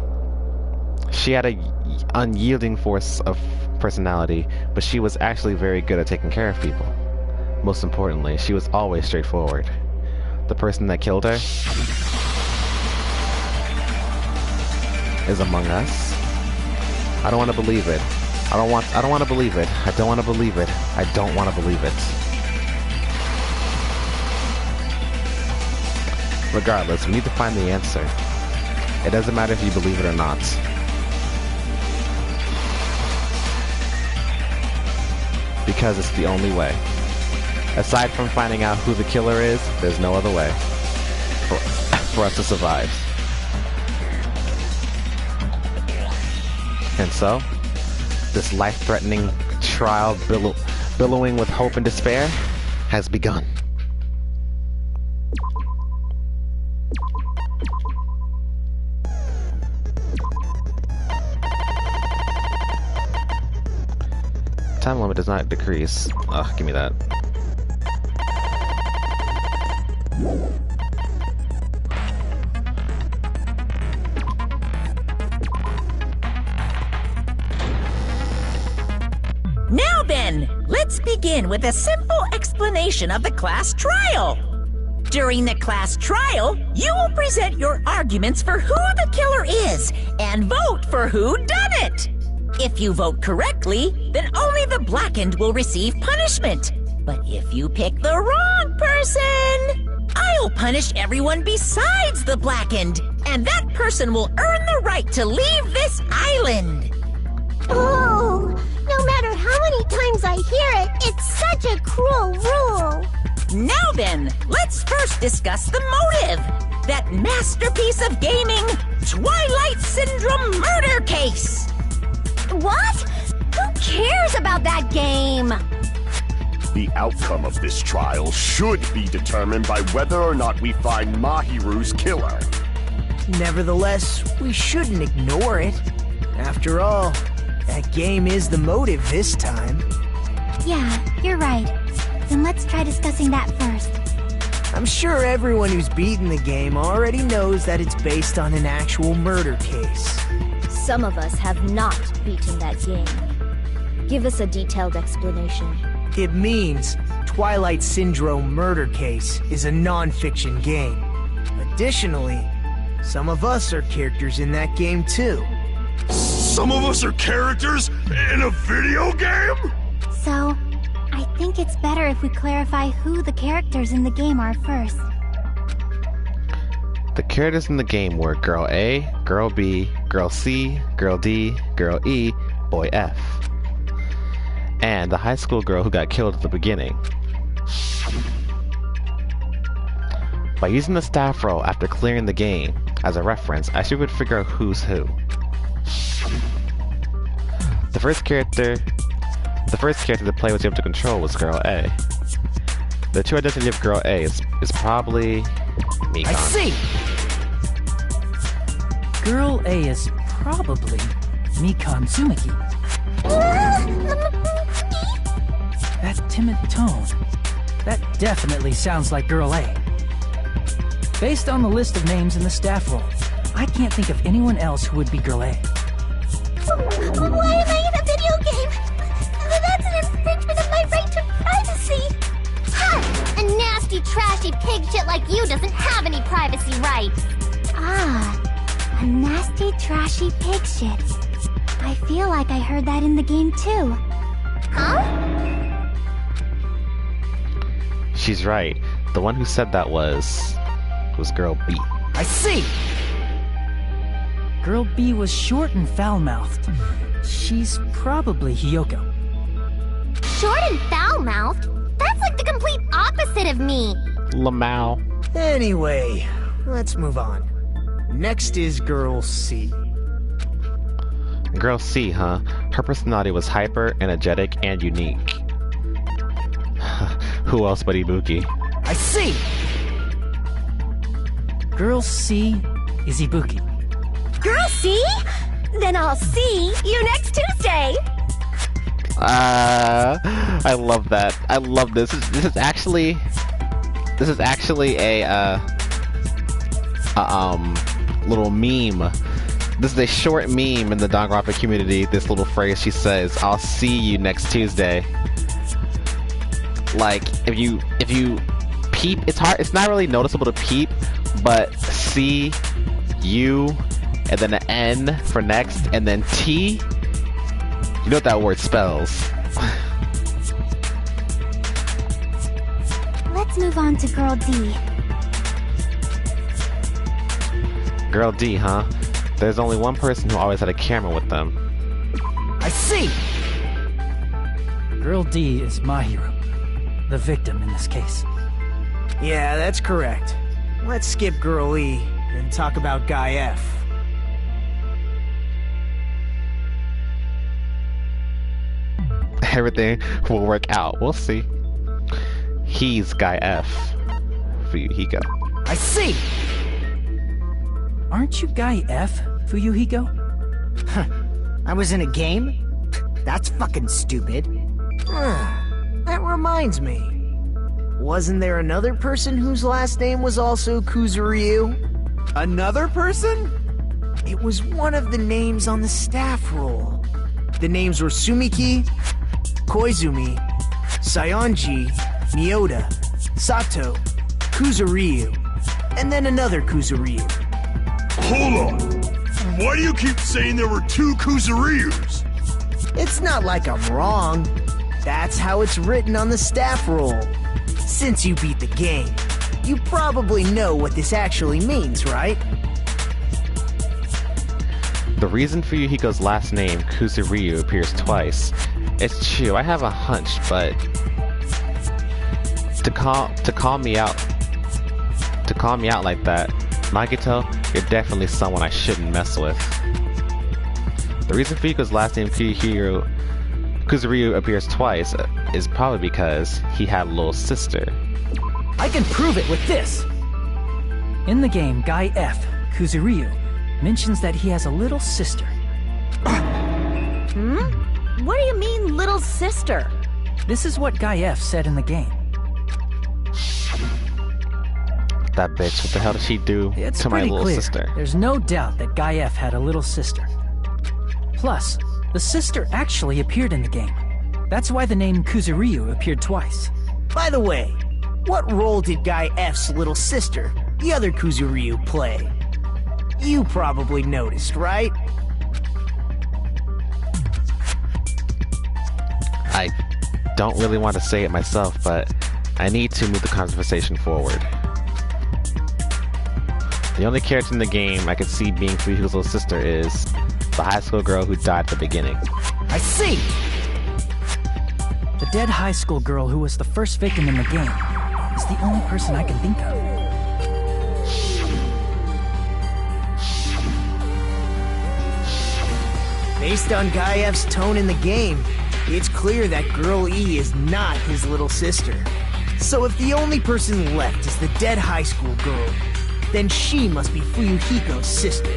Speaker 1: She had an unyielding force of personality, but she was actually very good at taking care of people. Most importantly, she was always straightforward. The person that killed her is among us. I don't want to believe it. I don't want to believe it. I don't want to believe it. I don't want to believe it. Regardless, we need to find the answer. It doesn't matter if you believe it or not. Because it's the only way. Aside from finding out who the killer is, there's no other way for us to survive. And so, this life-threatening trial billowing with hope and despair has begun. Time limit does not decrease. Ugh, give me that.
Speaker 5: Now then, let's begin with a simple explanation of the class trial. During the class trial, you will present your arguments for who the killer is and vote for who done it. If you vote correctly, then only the blackened will receive punishment. But if you pick the wrong person, I'll punish everyone besides the blackened, and that person will earn the right to leave this island.
Speaker 3: Oh, no matter how many times I hear it, it's such a cruel rule.
Speaker 5: Now then, let's first discuss the motive. That masterpiece of gaming, Twilight Syndrome murder case.
Speaker 3: What? Who cares about that game?
Speaker 4: The outcome of this trial should be determined by whether or not we find Mahiru's killer.
Speaker 2: Nevertheless, we shouldn't ignore it. After all, that game is the motive this time.
Speaker 3: Yeah, you're right. Then let's try discussing that first.
Speaker 2: I'm sure everyone who's beaten the game already knows that it's based on an actual murder case.
Speaker 3: Some of us have not beaten that game. Give us a detailed explanation.
Speaker 2: It means Twilight Syndrome Murder Case is a non-fiction game. Additionally, some of us are characters in that game too.
Speaker 4: Some of us are characters in a video game?
Speaker 3: So, I think it's better if we clarify who the characters in the game are first.
Speaker 1: The characters in the game were Girl A, Girl B, Girl C, Girl D, Girl E, Boy F. And the high school girl who got killed at the beginning. By using the staff roll after clearing the game as a reference, I should figure out who's who. The first character the player was able to control was Girl A. The true identity of Girl A is probably Mikan.
Speaker 2: I see!
Speaker 6: Girl A is probably Mikan Tsumiki. That timid tone. That definitely sounds like Girl A. Based on the list of names in the staff roll, I can't think of anyone else who would be Girl A.
Speaker 3: Why am I in a video game? That's an infringement of my right to privacy! Ha! A nasty, trashy pig shit like you doesn't have any privacy rights! Ah, a nasty, trashy pig shit. I feel like I heard that in the game too. Huh?
Speaker 1: She's right. The one who said that was Girl B.
Speaker 6: I see! Girl B was short and foul-mouthed. She's probably Hiyoko.
Speaker 3: Short and foul-mouthed? That's like the complete opposite of me!
Speaker 1: Lamau.
Speaker 2: Anyway, let's move on. Next is Girl C.
Speaker 1: Girl C, huh? Her personality was hyper, energetic, and unique. Who else but Ibuki?
Speaker 6: I see! Girl C is Ibuki.
Speaker 3: Girl C? Then I'll see you next Tuesday!
Speaker 1: I love that. I love this. This is actually a little meme. This is a short meme in the Danganronpa community. This little phrase she says, "I'll see you next Tuesday." Like if you peep, it's hard. It's not really noticeable to peep, but see you and then an N for next and then T. You know what that word spells.
Speaker 3: Let's move on to Girl D.
Speaker 1: Girl D, huh? There's only one person who always had a camera with them.
Speaker 6: I see! Girl D is my hero. The victim in this case.
Speaker 2: Yeah, that's correct. Let's skip Girl E and talk about Guy F.
Speaker 1: Everything will work out. We'll see. He's Guy F. Fuyuhiko.
Speaker 6: I see! Aren't you Guy F, Fuyuhiko?
Speaker 2: I was in a game? That's fucking stupid. That reminds me. Wasn't there another person whose last name was also Kuzuryu?
Speaker 7: Another person?
Speaker 2: It was one of the names on the staff roll. The names were Sumiki, Koizumi, Sayonji, Miyoda, Sato, Kuzuryu, and then another Kuzuryu.
Speaker 4: Hold on. Why do you keep saying there were two Kuzuryus?
Speaker 2: It's not like I'm wrong. That's how it's written on the staff roll. Since you beat the game, you probably know what this actually means, right?
Speaker 1: The reason Fuyuhiko's last name, Kuzuryu, appears twice. It's true, I have a hunch, but to call me out like that, Nagito, you're definitely someone I shouldn't mess with. The reason Fuyuhiko's last name, Kuzuryu, appears twice is probably because he had a little sister.
Speaker 6: I can prove it with this! In the game, Guy F, Kuzuryu, mentions that he has a little sister.
Speaker 5: What do you mean, little sister?
Speaker 6: This is what Guy F said in the game.
Speaker 1: That bitch, what the hell did she do
Speaker 6: It's
Speaker 1: to my
Speaker 6: pretty
Speaker 1: little
Speaker 6: clear.
Speaker 1: sister?
Speaker 6: There's no doubt that Guy F had a little sister. Plus, the sister actually appeared in the game. That's why the name Kuzuryu appeared twice.
Speaker 2: By the way, what role did Guy F's little sister, the other Kuzuryu, play? You probably noticed, right?
Speaker 1: I don't really want to say it myself, but I need to move the conversation forward. The only character in the game I could see being Fuyuhiko's little sister is the high school girl who died at the beginning.
Speaker 6: I see! The dead high school girl who was the first victim in the game is the only person I can think of.
Speaker 2: Based on Guy F's tone in the game, it's clear that Girl E is not his little sister. So if the only person left is the dead high school girl, then she must be Fuyuhiko's sister.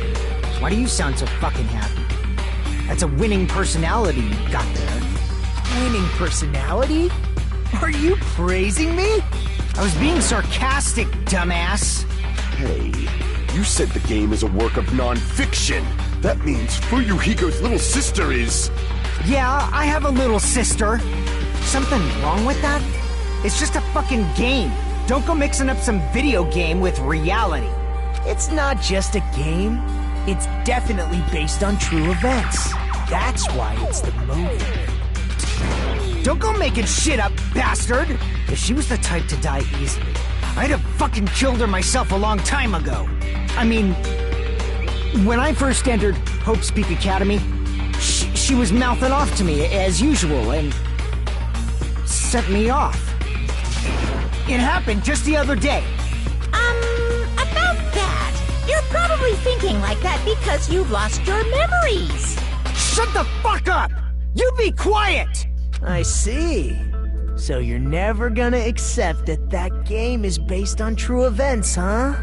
Speaker 2: Why do you sound so fucking happy? That's a winning personality you got there. Winning personality? Are you praising me? I was being sarcastic, dumbass.
Speaker 4: Hey, you said the game is a work of non-fiction. That means Fuyuhiko's little sister is...
Speaker 2: Yeah, I have a little sister. Something wrong with that? It's just a fucking game. Don't go mixing up some video game with reality. It's not just a game. It's definitely based on true events. That's why it's the movie. Don't go making shit up, bastard! If she was the type to die easily, I'd have fucking killed her myself a long time ago. I mean, when I first entered Hope's Peak Academy, she was mouthing off to me as usual and sent me off. It happened just the other day.
Speaker 5: About that, you're probably thinking like that because you've lost your memories.
Speaker 2: Shut the fuck up! You be quiet! I see. So you're never gonna accept that that game is based on true events, huh?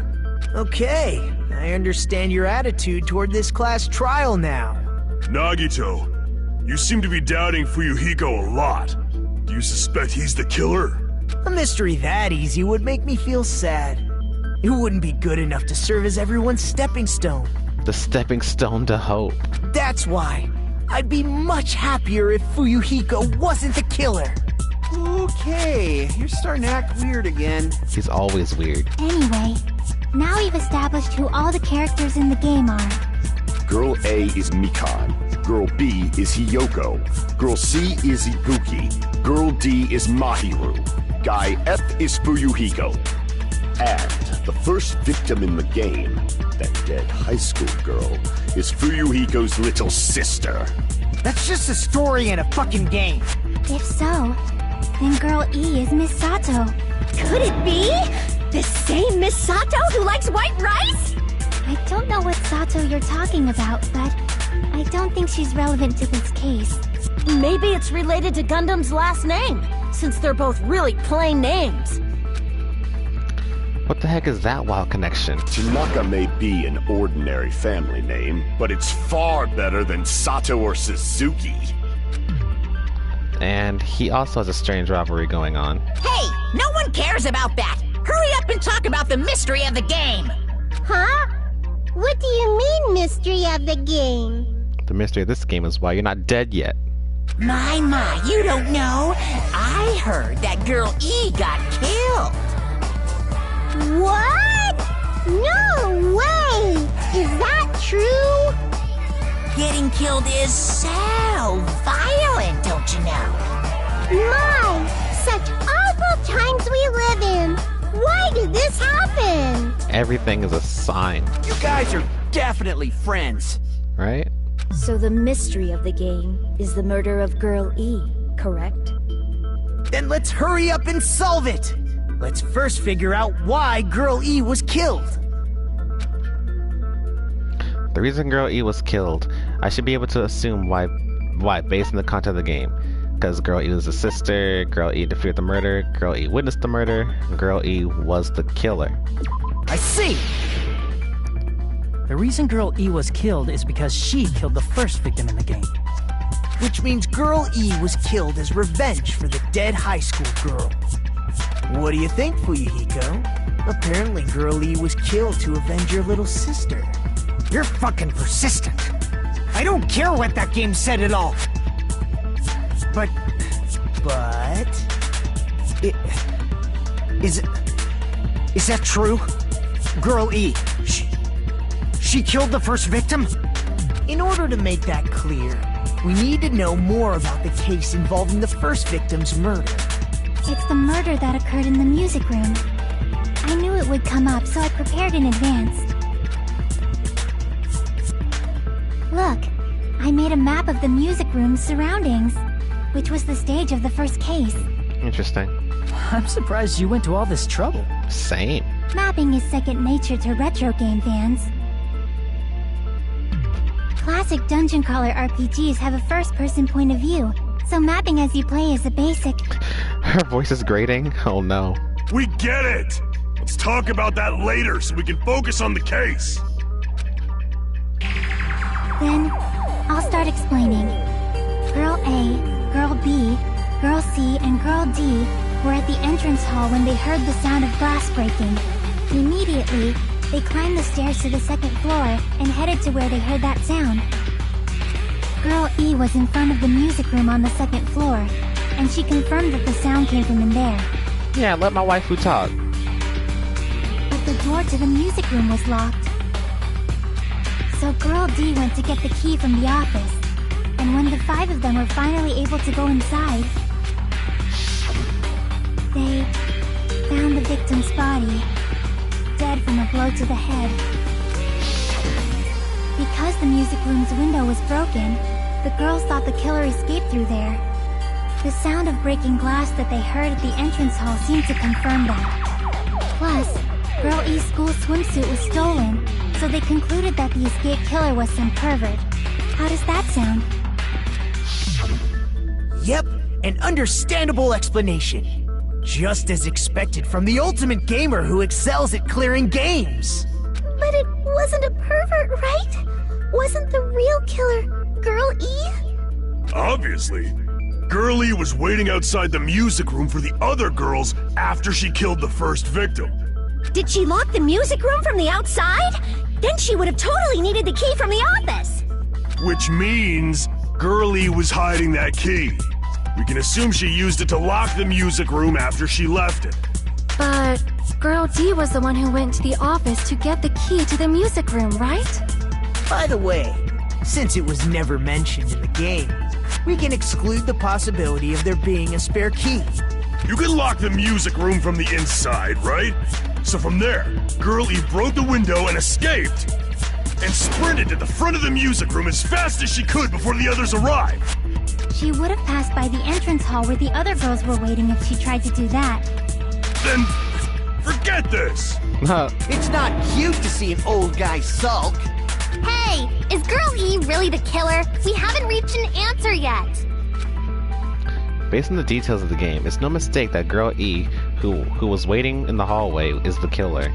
Speaker 2: Okay, I understand your attitude toward this class trial now.
Speaker 8: Nagito, you seem to be doubting Fuyuhiko a lot. Do you suspect he's the killer?
Speaker 2: A mystery that easy would make me feel sad. It wouldn't be good enough to serve as everyone's stepping stone.
Speaker 1: The stepping stone to hope.
Speaker 2: That's why. I'd be much happier if Fuyuhiko wasn't the killer.
Speaker 7: Okay, you're starting to act weird again.
Speaker 1: He's always weird.
Speaker 3: Anyway, now we've established who all the characters in the game are.
Speaker 4: Girl A is Mikan. Girl B is Hiyoko. Girl C is Ibuki. Girl D is Mahiru. Guy F is Fuyuhiko. And the first victim in the game, that dead high school girl, is Fuyuhiko's little sister.
Speaker 2: That's just a story in a fucking game.
Speaker 3: If so, then Girl E is Miss Sato.
Speaker 5: Could it be? The same Miss Sato who likes white rice?
Speaker 3: I don't know what Sato you're talking about, but I don't think she's relevant to this case.
Speaker 9: Maybe it's related to Gundam's last name, since they're both really plain names.
Speaker 1: What the heck is that wild connection?
Speaker 4: Tanaka may be an ordinary family name, but it's far better than Sato or Suzuki.
Speaker 1: And he also has a strange rivalry going on.
Speaker 5: Hey, no one cares about that. Hurry up and talk about the mystery of the game.
Speaker 3: Huh? What do you mean, mystery of the game?
Speaker 1: The mystery of this game is why you're not dead yet.
Speaker 5: My, you don't know. I heard that Girl E got killed.
Speaker 3: What? No way! Is that true?
Speaker 5: Getting killed is so violent, don't you know?
Speaker 3: My, such awful times we live in. Why did this happen?
Speaker 1: Everything is a sign,
Speaker 7: You guys are definitely friends.
Speaker 1: right?
Speaker 9: So the mystery of the game is the murder of Girl E, correct?
Speaker 2: Then let's hurry up and solve it. Let's first figure out why Girl E was killed.
Speaker 1: The reason Girl E was killed, I should be able to assume why based on the content of the game. Because Girl E was a sister, Girl E defeated the murder, Girl E witnessed the murder, Girl E was the killer.
Speaker 2: I see.
Speaker 6: The reason Girl E was killed is because she killed the first victim in the game.
Speaker 2: Which means Girl E was killed as revenge for the dead high school girl. What do you think, Fuyuhiko? Apparently Girl E was killed to avenge your little sister. You're fucking persistent. I don't care what that game said at all. But... Is that true? Girl E, she killed the first victim? In order to make that clear, we need to know more about the case involving the first victim's murder.
Speaker 3: It's the murder that occurred in the music room. I knew it would come up, so I prepared in advance. Look, I made a map of the music room's surroundings, which was the stage of the first case.
Speaker 1: Interesting.
Speaker 6: I'm surprised you went to all this trouble.
Speaker 1: Same.
Speaker 3: Mapping is second nature to retro game fans. Classic dungeon crawler RPGs have a first-person point of view, so mapping as you play is a basic.
Speaker 1: Her voice is grating? Oh no.
Speaker 8: We get it! Let's talk about that later so we can focus on the case.
Speaker 3: Then, I'll start explaining. Girl A, Girl B, Girl C, and Girl D were at the entrance hall when they heard the sound of glass breaking. Immediately, they climbed the stairs to the second floor and headed to where they heard that sound. Girl E was in front of the music room on the second floor, and she confirmed that the sound came from in there.
Speaker 1: Yeah, let my waifu talk.
Speaker 3: But the door to the music room was locked. So Girl D went to get the key from the office, and when the 5 of them were finally able to go inside, they found the victim's body, dead from a blow to the head. Because the music room's window was broken, the girls thought the killer escaped through there. The sound of breaking glass that they heard at the entrance hall seemed to confirm that. Plus, Girl E's school swimsuit was stolen, so they concluded that the escaped killer was some pervert. How does that sound?
Speaker 2: Yep, an understandable explanation. Just as expected from the ultimate gamer who excels at clearing games.
Speaker 9: But it wasn't a pervert, right? Wasn't the real killer Girl E?
Speaker 8: Obviously. Girl E was waiting outside the music room for the other girls after she killed the first victim.
Speaker 9: Did she lock the music room from the outside? Then she would have totally needed the key from the office.
Speaker 8: Which means Girl E was hiding that key. We can assume she used it to lock the music room after she left it.
Speaker 3: But Girl D was the one who went to the office to get the key to the music room, right?
Speaker 2: By the way, since it was never mentioned in the game, we can exclude the possibility of there being a spare key.
Speaker 8: You can lock the music room from the inside, right? So from there, Girl E broke the window and escaped, and sprinted to the front of the music room as fast as she could before the others arrived.
Speaker 3: She would have passed by the entrance hall where the other girls were waiting if she tried to do that.
Speaker 8: Then, forget this!
Speaker 2: It's not cute to see an old guy sulk.
Speaker 9: Hey, is Girl E really the killer? We haven't reached an answer yet.
Speaker 1: Based on the details of the game, it's no mistake that Girl E, who was waiting in the hallway, is the killer.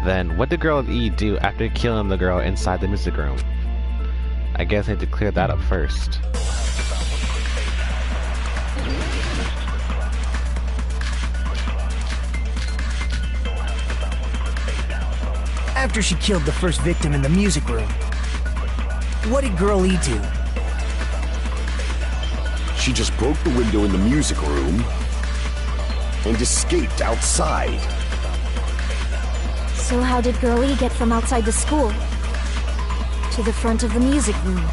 Speaker 1: Then, what did Girl E do after killing the girl inside the music room? I guess I had to clear that up first.
Speaker 2: After she killed the first victim in the music room, what did Girl E do?
Speaker 4: She just broke the window in the music room and escaped outside.
Speaker 9: So how did Girl E get from outside the school to the front of the music room?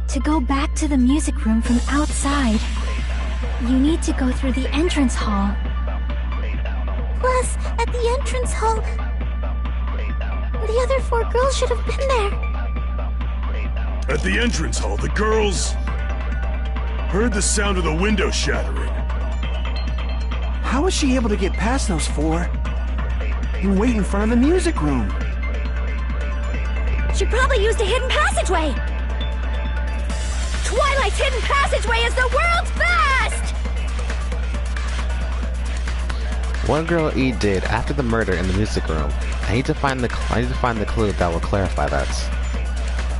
Speaker 3: To go back to the music room from outside, you need to go through the entrance hall.
Speaker 9: Plus, at the entrance hall, the other 4 girls should have been there.
Speaker 8: At the entrance hall, the girls heard the sound of the window shattering.
Speaker 7: How was she able to get past those 4 and wait in front of the music room?
Speaker 9: She probably used a hidden passageway. Twilight's hidden passageway is the world's best!
Speaker 1: What Girl E did after the murder in the music room. I need to find the clue that will clarify that.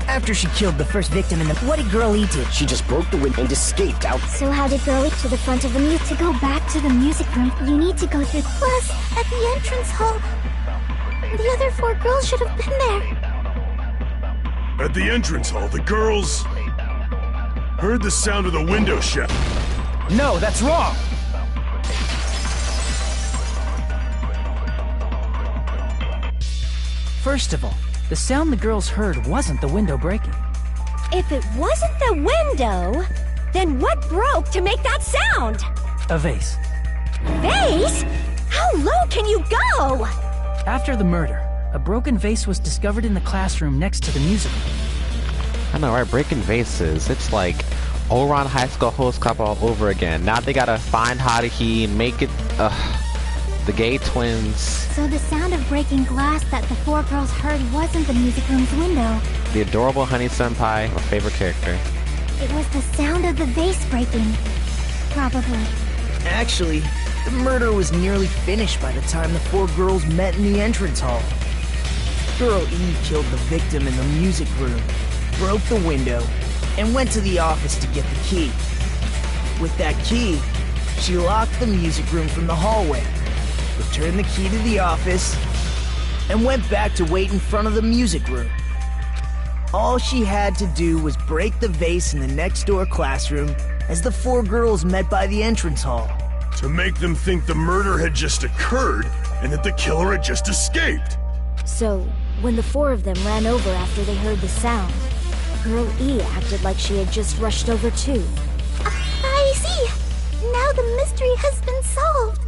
Speaker 2: After she killed the first victim in the... What did Girl E do?
Speaker 4: She just broke the window and escaped out.
Speaker 3: So how did Girl E to the front of the music? To go back to the music room, you need to go through...
Speaker 9: Plus, at the entrance hall, the other 4 girls should have been there.
Speaker 8: At the entrance hall, the girls heard the sound of the window shatter.
Speaker 2: No, that's wrong!
Speaker 6: First of all, the sound the girls heard wasn't the window breaking.
Speaker 9: If it wasn't the window, then what broke to make that sound?
Speaker 6: A vase.
Speaker 9: Vase? How low can you go?
Speaker 6: After the murder, a broken vase was discovered in the classroom next to the music room.
Speaker 1: I know, right? Breaking vases. It's like Oron High School Host Club all over again. Now they gotta find Haruhi and make it... the gay twins.
Speaker 3: So the sound of breaking glass that the 4 girls heard wasn't the music room's window.
Speaker 1: The adorable Honey Senpai, my favorite character.
Speaker 3: It was the sound of the vase breaking. Probably.
Speaker 2: Actually, the murder was nearly finished by the time the 4 girls met in the entrance hall. Girl E killed the victim in the music room, broke the window, and went to the office to get the key. With that key, she locked the music room from the hallway, returned the key to the office, and went back to wait in front of the music room. All she had to do was break the vase in the next door classroom as the four girls met by the entrance hall.
Speaker 8: To make them think the murder had just occurred and that the killer had just escaped.
Speaker 3: So, when the four of them ran over after they heard the sound, Girl E acted like she had just rushed over too.
Speaker 9: I see. Now the mystery has been solved.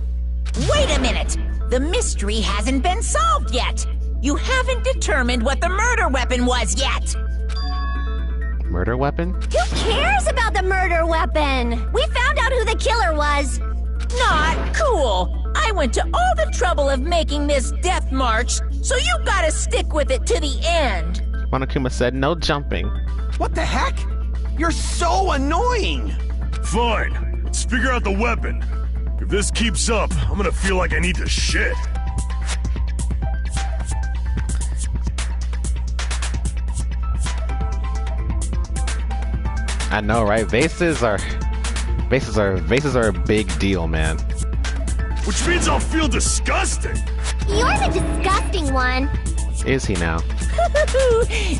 Speaker 5: Wait a minute! The mystery hasn't been solved yet! You haven't determined what the murder weapon was yet!
Speaker 1: Murder weapon?
Speaker 3: Who cares about the murder weapon? We found out who the killer was.
Speaker 5: Not cool! I went to all the trouble of making this death march, so you gotta stick with it to the end!
Speaker 1: Monokuma said no jumping.
Speaker 7: What the heck? You're so annoying!
Speaker 8: Fine, let's figure out the weapon. If this keeps up, I'm gonna feel like I need to shit.
Speaker 1: I know, right? Vases are a big deal, man.
Speaker 8: Which means I'll feel disgusting.
Speaker 9: You're the disgusting one.
Speaker 1: Is he now?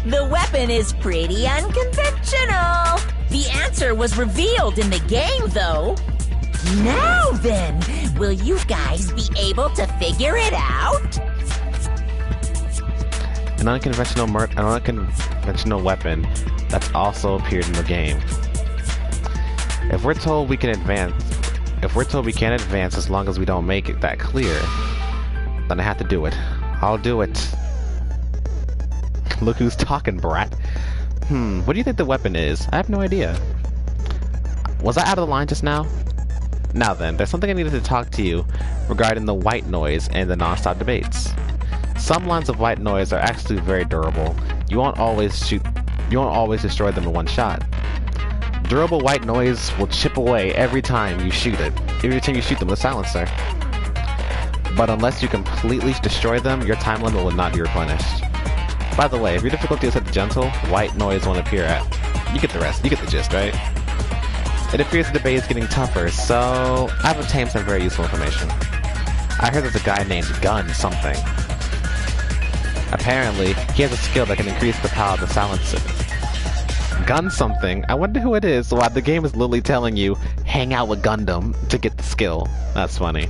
Speaker 5: The weapon is pretty unconventional. The answer was revealed in the game, though. Now then, will you guys be able to figure it out?
Speaker 1: An unconventional weapon that's also appeared in the game. If we're told we can't advance as long as we don't make it that clear, then I have to do it. I'll do it. Look who's talking, brat. What do you think the weapon is? I have no idea. Was I out of the line just now? Now then, there's something I needed to talk to you regarding the white noise and the non-stop debates. Some lines of white noise are actually very durable. You won't always destroy them in one shot. Durable white noise will chip away every time you shoot it. Every time you shoot them with a silencer. But unless you completely destroy them, your time limit will not be replenished. By the way, if your difficulty is set to gentle, white noise won't appear at... You get the rest. You get the gist, right? It appears the debate is getting tougher, so I've obtained some very useful information. I heard there's a guy named Gun something. Apparently, he has a skill that can increase the power of the silencer. Gun something? I wonder who it is, while the game is literally telling you, hang out with Gundam to get the skill. That's funny.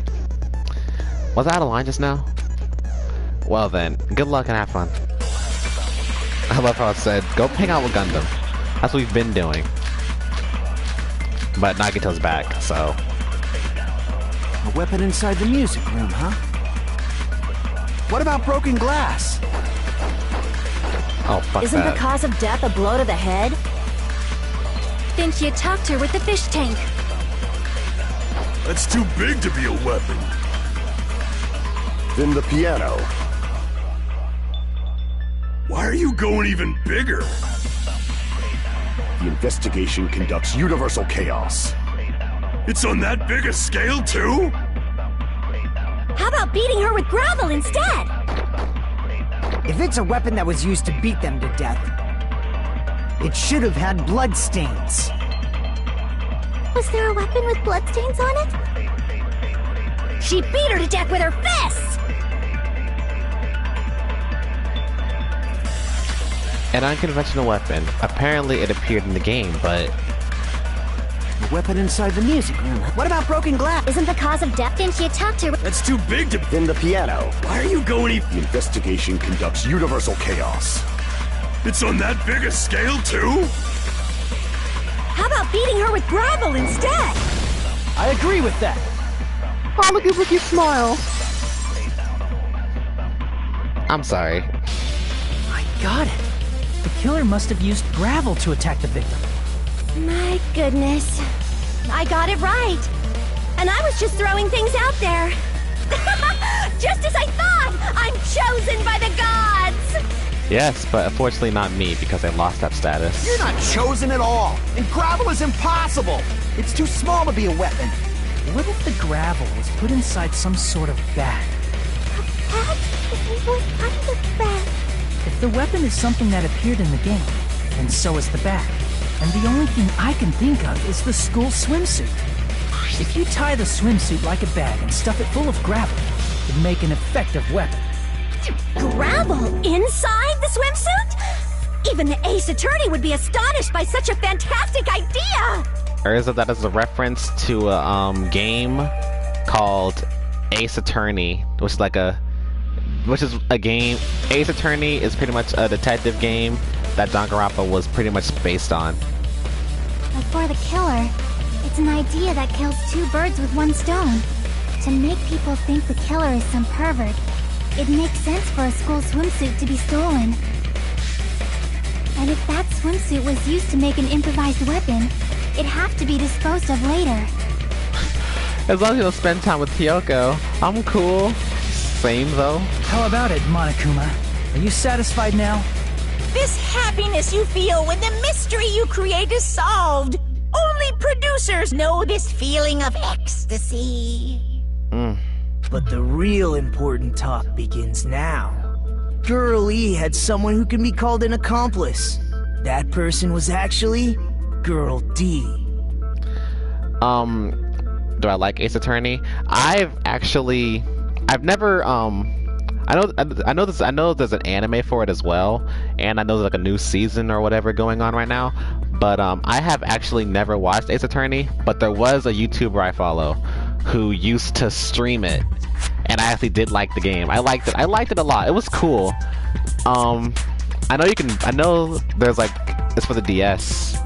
Speaker 1: Was I out of line just now? Well then, good luck and have fun. I love how it said, go hang out with Gundam. That's what we've been doing. But Nagito's back, so...
Speaker 7: A weapon inside the music room, huh? What about broken glass?
Speaker 1: Oh, fuck
Speaker 3: Isn't
Speaker 1: that.
Speaker 3: the cause of death a blow to the head? Then she attacked her with the fish tank.
Speaker 8: That's too big to be a weapon.
Speaker 4: Then the piano.
Speaker 8: Why are you going even bigger?
Speaker 4: The investigation conducts universal chaos.
Speaker 8: It's on that big a scale, too?
Speaker 3: How about beating her with gravel instead?
Speaker 2: If it's a weapon that was used to beat them to death, it should have had bloodstains.
Speaker 9: Was there a weapon with bloodstains on it?
Speaker 3: She beat her to death with her fists!
Speaker 1: An unconventional weapon. Apparently it appeared in the game, but...
Speaker 2: A weapon inside the music room. What about broken glass?
Speaker 3: Isn't the cause of death? Then she attacked her with...
Speaker 8: That's too big to...
Speaker 4: Then the piano.
Speaker 8: Why are you going even...
Speaker 4: The investigation conducts universal chaos.
Speaker 8: It's on that big a scale, too?
Speaker 3: How about beating her with gravel instead?
Speaker 6: I agree with that.
Speaker 1: Oh, look at Ricky's smile. I'm sorry.
Speaker 6: I got it. The killer must have used gravel to attack the victim.
Speaker 3: My goodness. I got it right. And I was just throwing things out there. Just as I thought! I'm chosen by the gods!
Speaker 1: Yes, but unfortunately not me, because I lost that status.
Speaker 7: You're not chosen at all, and gravel is impossible. It's too small to be a weapon.
Speaker 6: What if the gravel was put inside some sort of bag?
Speaker 9: Bag? What kind of bag?
Speaker 6: If the weapon is something that appeared in the game, then so is the bag. And the only thing I can think of is the school swimsuit. If you tie the swimsuit like a bag and stuff it full of gravel, it'd make an effective weapon.
Speaker 3: Gravel inside the swimsuit? Even the Ace Attorney would be astonished by such a fantastic idea!
Speaker 1: Or is it that as a reference to a game called Ace Attorney, which is a game. Ace Attorney is pretty much a detective game that Danganronpa was pretty much based on.
Speaker 9: But for the killer, it's an idea that kills two birds with one stone. To make people think the killer is some pervert, it makes sense for a school swimsuit to be stolen. And if that swimsuit was used to make an improvised weapon, it'd have to be disposed of later.
Speaker 1: As long as you don't spend time with Kyoko, I'm cool. Same though.
Speaker 6: How about it, Monokuma? Are you satisfied now?
Speaker 5: This happiness you feel when the mystery you create is solved. Only producers know this feeling of ecstasy.
Speaker 2: But the real important talk begins now. Girl E had someone who can be called an accomplice. That person was actually Girl D.
Speaker 1: Do I like Ace Attorney? I've never I know there's an anime for it as well, and I know there's like a new season or whatever going on right now, but I have actually never watched Ace Attorney, but there was a YouTuber I follow who used to stream it, and I actually did like the game. I liked it a lot. It was cool. I know there's like, it's for the DS.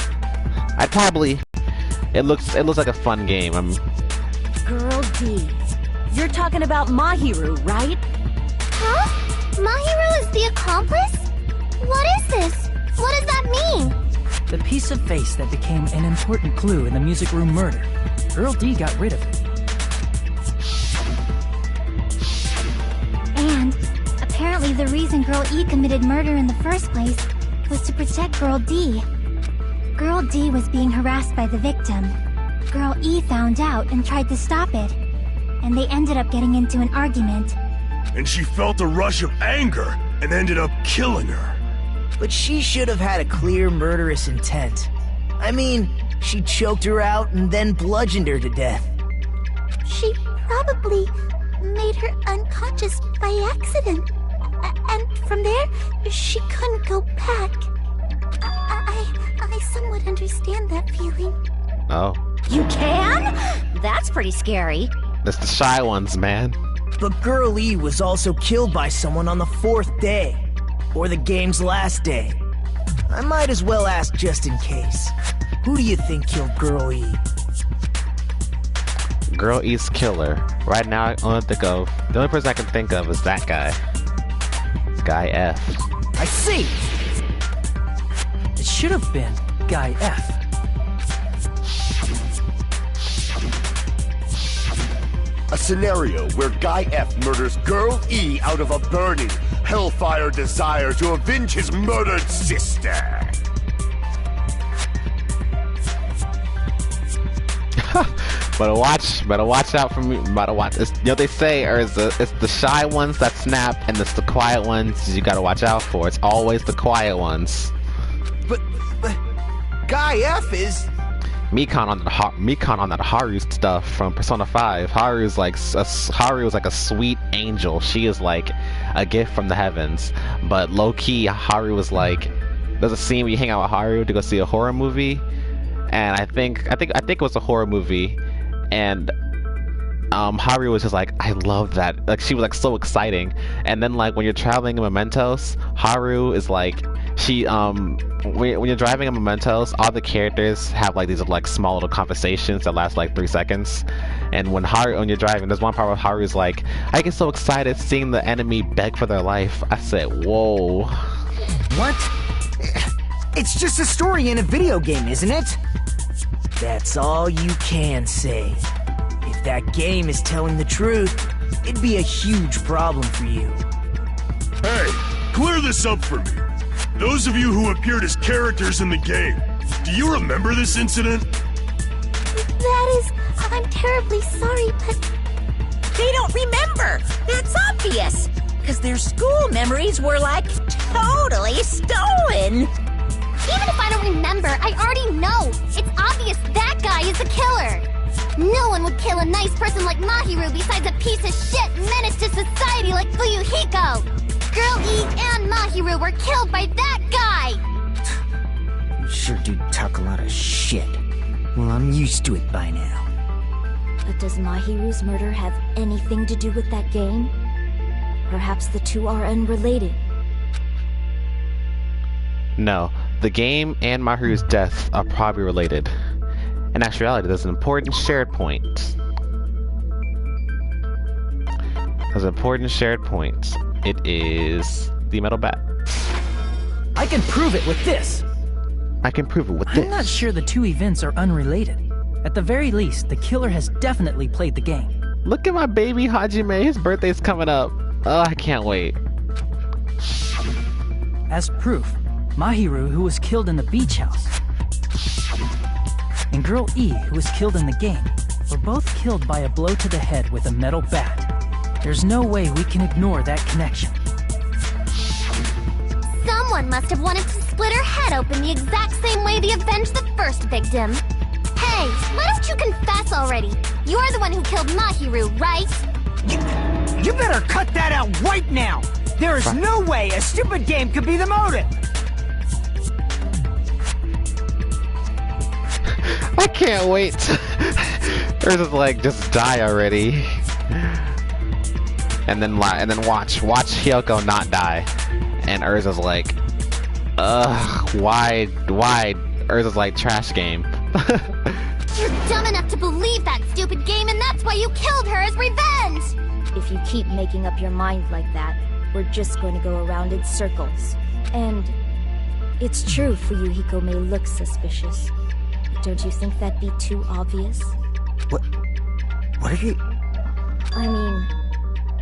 Speaker 1: It looks like a fun game.
Speaker 3: Girl D. You're talking about Mahiru, right?
Speaker 9: Huh? Mahiru is the accomplice? What is this? What does that mean?
Speaker 6: The piece of face that became an important clue in the music room murder. Girl D got rid of it.
Speaker 9: And apparently the reason Girl E committed murder in the first place was to protect Girl D. Girl D was being harassed by the victim. Girl E found out and tried to stop it, and they ended up getting into an argument.
Speaker 8: And she felt a rush of anger and ended up killing her.
Speaker 2: But she should have had a clear murderous intent. I mean, she choked her out and then bludgeoned her to death.
Speaker 9: She probably made her unconscious by accident. And from there, she couldn't go back. I somewhat understand that feeling.
Speaker 1: Oh.
Speaker 3: You can? That's pretty scary.
Speaker 1: That's the shy ones, man.
Speaker 2: But Girl E was also killed by someone on the 4th day, or the game's last day. I might as well ask just in case. Who do you think killed Girl E?
Speaker 1: Girl E's killer. Right now, the only person I can think of is that guy. Guy F.
Speaker 2: I see!
Speaker 6: It should have been Guy F.
Speaker 4: A scenario where Guy F murders Girl E out of a burning, hellfire desire to avenge his murdered sister.
Speaker 1: Better watch out for me. They say, it's the shy ones that snap, and it's the quiet ones you gotta watch out for. It's always the quiet ones.
Speaker 2: But Guy F is...
Speaker 1: Mikan on that Haru stuff from Persona 5. Haru is like a sweet angel. She is like a gift from the heavens. But low key, Haru was like, there's a scene where you hang out with Haru to go see a horror movie, and I think it was a horror movie, and Haru was just like, I love that. Like, she was like so exciting. And then like when you're traveling in Mementos, Haru is like, when you're driving in Mementos, all the characters have like these like small little conversations that last like 3 seconds. And when you're driving, there's one part where Haru's like, I get so excited seeing the enemy beg for their life. I said, whoa.
Speaker 2: What? It's just a story in a video game, isn't it? That's all you can say. If that game is telling the truth, it'd be a huge problem for you.
Speaker 8: Hey, clear this up for me. Those of you who appeared as characters in the game, do you remember this incident?
Speaker 9: I'm terribly sorry, but...
Speaker 5: They don't remember! That's obvious! Because their school memories were like totally stolen!
Speaker 9: Even if I don't remember, I already know! It's obvious that guy is the killer! No one would kill a nice person like Mahiru besides a piece of shit menace to society like Fuyuhiko! Girl E and Mahiru were killed by that guy!
Speaker 2: You sure do talk a lot of shit. Well, I'm used to it by now.
Speaker 3: But does Mahiru's murder have anything to do with that game? Perhaps the two are unrelated.
Speaker 1: No, the game and Mahiru's death are probably related. In actuality, there's an important shared point. It is the metal bat.
Speaker 6: I can prove it with this! I'm not sure the two events are unrelated. At the very least, the killer has definitely played the game.
Speaker 1: Look at my baby Hajime, his birthday's coming up. Oh, I can't wait.
Speaker 6: As proof, Mahiru, who was killed in the beach house, and Girl E, who was killed in the game, were both killed by a blow to the head with a metal bat. There's no way we can ignore that connection.
Speaker 9: Someone must have wanted to split her head open the exact same way they avenged the first victim. Hey, why don't you confess already? You're the one who killed Mahiru, right?
Speaker 2: You better cut that out right now! There is no way a stupid game could be the motive!
Speaker 1: I can't wait. Urza's like, just die already. And then watch Hyoko not die. And Urza's like, why? Urza's like, trash game.
Speaker 9: You're dumb enough to believe that stupid game, and that's why you killed her as revenge!
Speaker 3: If you keep making up your mind like that, we're just going to go around in circles. And it's true Fuyuhiko may look suspicious. Don't you think that'd be too obvious?
Speaker 2: What are you...
Speaker 3: I mean,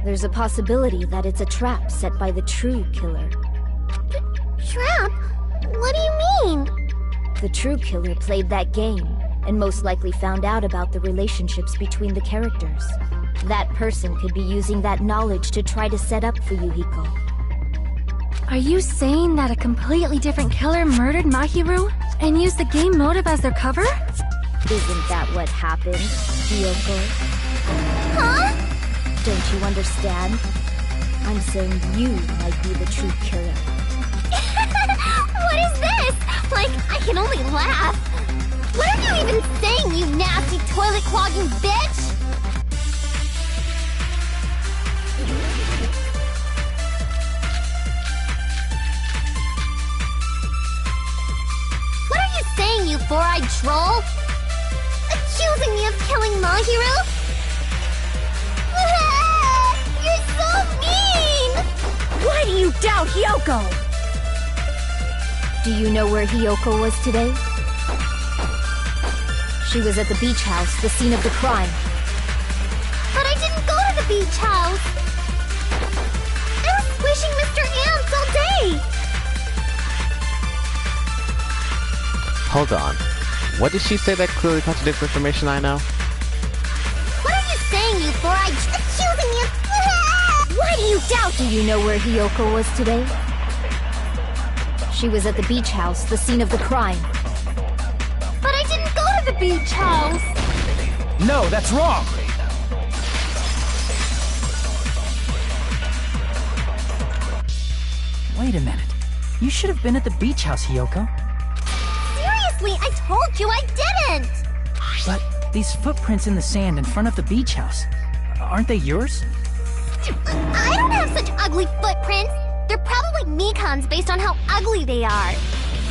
Speaker 3: there's a possibility that it's a trap set by the true killer.
Speaker 9: Trap? What do you mean?
Speaker 3: The true killer played that game, and most likely found out about the relationships between the characters. That person could be using that knowledge to try to set up Fuyuhiko.
Speaker 10: Are you saying that a completely different killer murdered Mahiru and used the game motive as their cover?
Speaker 3: Isn't that what happened, Hyoko?
Speaker 9: Huh?
Speaker 3: Don't you understand? I'm saying you might be the true killer.
Speaker 9: What is this? Like, I can only laugh. What are you even saying, you nasty toilet-clogging bitch? What are you saying, you four-eyed troll? Accusing me of killing Mahiru? You're so mean!
Speaker 3: Why do you doubt Hyoko? Do you know where Hyoko was today? She was at the beach house, the scene of the crime.
Speaker 9: But I didn't go to the beach house! I was squishing Mr. Ants all day!
Speaker 1: Hold on. What did she say that clearly contradicts information I know?
Speaker 9: What are you saying, you four-eyed accusing me of...
Speaker 3: Why do you doubt? Do you know where Hyoko was today? She was at the beach house, the scene of the crime.
Speaker 9: But I didn't go to the beach house!
Speaker 6: No, that's wrong! Wait a minute. You should have been at the beach house, Hyoko.
Speaker 9: Seriously, I told you I didn't!
Speaker 6: But these footprints in the sand in front of the beach house, aren't they yours?
Speaker 9: I don't have such ugly footprints! They're probably Mikan's based on how ugly they are.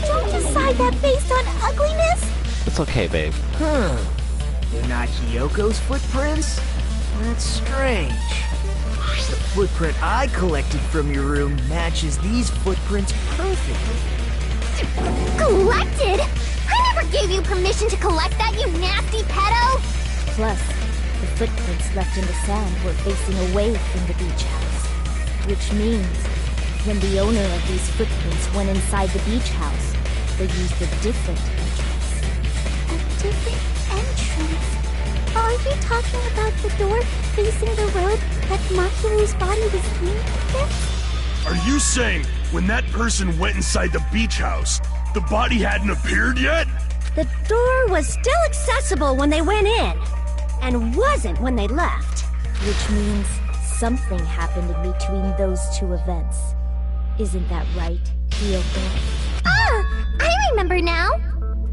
Speaker 9: Don't decide that based on ugliness!
Speaker 1: It's okay, babe.
Speaker 2: Not Hyoko's footprints? That's strange. The footprint I collected from your room matches these footprints perfectly.
Speaker 9: Collected? I never gave you permission to collect that, you nasty pedo!
Speaker 3: Plus, the footprints left in the sand were facing away from the beach house. Which means, when the owner of these footprints went inside the beach house, they used a different entrance.
Speaker 9: A different entrance? Are you talking about the door facing the road that Mahiru's body was in?
Speaker 8: Are you saying when that person went inside the beach house, the body hadn't appeared yet?
Speaker 3: The door was still accessible when they went in, and wasn't when they left.
Speaker 11: Which means something happened in between those two events. Isn't that right, Kyoko?
Speaker 9: Ah! I remember now!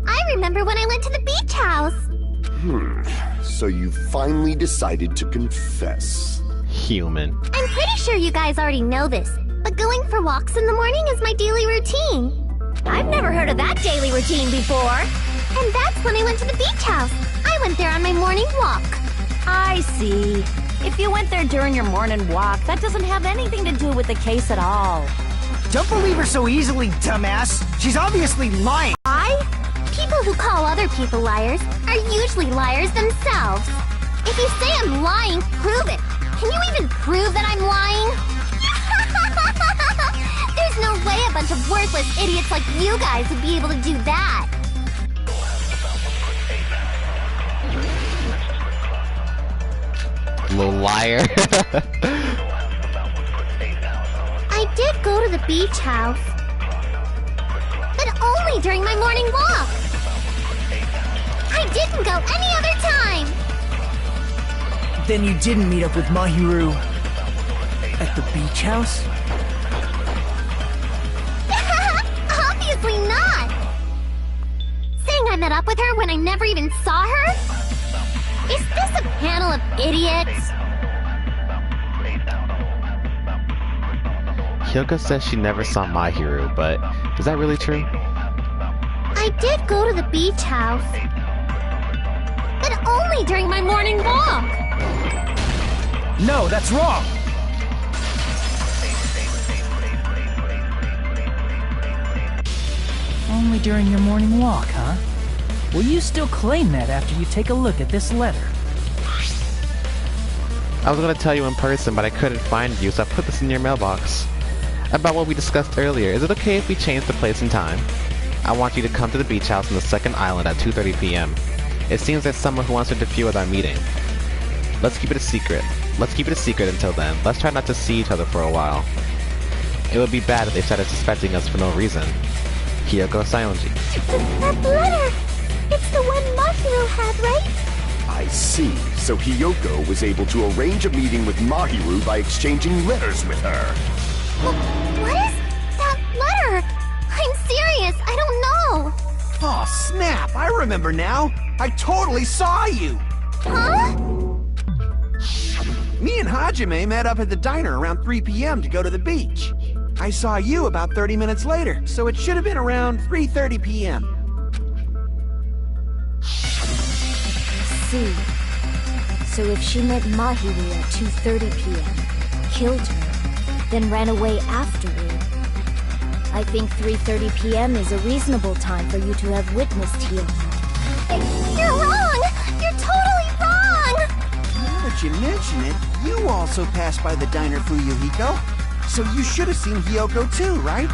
Speaker 9: I remember when I went to the beach house!
Speaker 4: So you finally decided to confess.
Speaker 1: Human.
Speaker 9: I'm pretty sure you guys already know this, but going for walks in the morning is my daily routine.
Speaker 3: I've never heard of that daily routine before.
Speaker 9: And that's when I went to the beach house. I went there on my morning walk.
Speaker 11: I see. If you went there during your morning walk, that doesn't have anything to do with the case at all.
Speaker 2: Don't believe her so easily, dumbass. She's obviously lying.
Speaker 9: People who call other people liars are usually liars themselves. If you say I'm lying, prove it. Can you even prove that I'm lying? There's no way a bunch of worthless idiots like you guys would be able to do that.
Speaker 1: Little liar.
Speaker 9: I did go to the beach house, but only during my morning walk. I didn't go any other time.
Speaker 2: Then you didn't meet up with Mahiru at the beach house?
Speaker 9: Obviously not. Saying I met up with her when I never even saw her? Is this a panel of idiots?
Speaker 1: Hyuga says she never saw Mahiru, but is that really true?
Speaker 9: I did go to the beach house, but only during my morning walk.
Speaker 2: No, that's wrong.
Speaker 6: Only during your morning walk, huh? Will you still claim that after you take a look at this letter?
Speaker 1: I was gonna tell you in person, but I couldn't find you, so I put this in your mailbox. About what we discussed earlier, is it okay if we change the place and time? I want you to come to the beach house on the second island at 2:30 p.m. It seems there's someone who wants to interfere with our meeting. Let's keep it a secret. Let's keep it a secret until then. Let's try not to see each other for a while. It would be bad if they started suspecting us for no reason. Kyoko Sayonji.
Speaker 9: That letter! It's the one Mahiru had, right?
Speaker 4: I see. So Hiyoko was able to arrange a meeting with Mahiru by exchanging letters with her.
Speaker 9: What is that letter? I'm serious, I don't know.
Speaker 7: Oh, snap! I remember now. I totally saw you.
Speaker 9: Huh?
Speaker 7: Me and Hajime met up at the diner around 3 p.m. to go to the beach. I saw you about 30 minutes later, so it should have been around 3:30 p.m.
Speaker 11: See. So if she met Mahiru at 2:30 p.m., killed her, then ran away afterward, I think 3:30 p.m. is a reasonable time for you to have witnessed Hiyoko.
Speaker 9: You're wrong! You're totally wrong!
Speaker 7: Now that you mention it, you also passed by the diner, Fuyuhiko. So you should have seen Hiyoko too, right?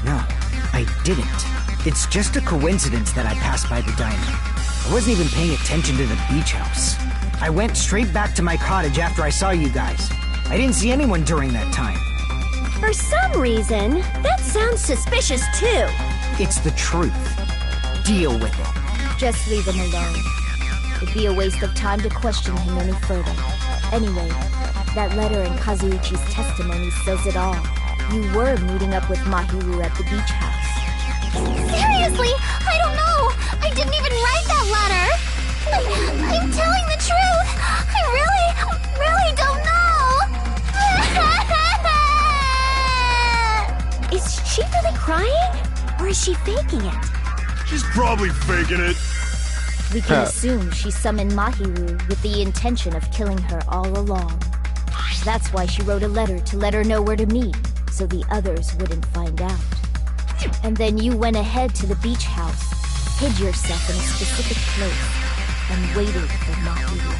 Speaker 2: No, I didn't. It's just a coincidence that I passed by the diner. I wasn't even paying attention to the beach house. I went straight back to my cottage after I saw you guys. I didn't see anyone during that time.
Speaker 3: For some reason, that sounds suspicious too.
Speaker 2: It's the truth. Deal with it.
Speaker 11: Just leave him alone. It'd be a waste of time to question him any further. Anyway, that letter in Kazuichi's testimony says it all. You were meeting up with Mahiru at the beach house.
Speaker 9: Seriously, I don't know. I didn't even write that letter. I'm telling the truth. I really don't know.
Speaker 3: Is she really crying? Or is she faking it?
Speaker 8: She's probably faking it.
Speaker 11: We can assume she summoned Mahiru with the intention of killing her all along. That's why she wrote a letter to let her know where to meet, so the others wouldn't find out. And then you went ahead to the beach house, hid yourself in a specific place, and waited for Mahiru.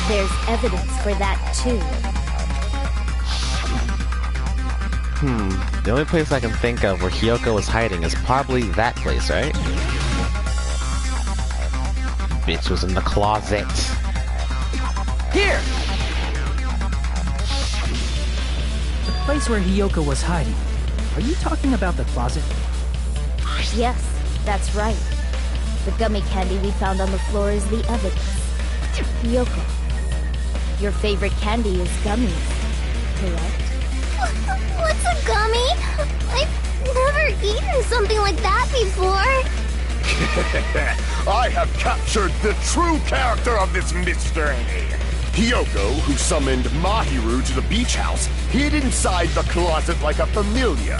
Speaker 11: There's evidence for that too.
Speaker 1: The only place I can think of where Hiyoko was hiding is probably that place, right? Bitch was in the closet.
Speaker 2: Here!
Speaker 6: The place where Hiyoko was hiding. Are you talking about the closet?
Speaker 11: Yes, that's right. The gummy candy we found on the floor is the evidence. Hiyoko, your favorite candy is gummies, correct?
Speaker 9: What's a gummy? I've never eaten something like that before.
Speaker 4: I have captured the true character of this mystery. Hiyoko, who summoned Mahiru to the beach house, hid inside the closet like a familiar.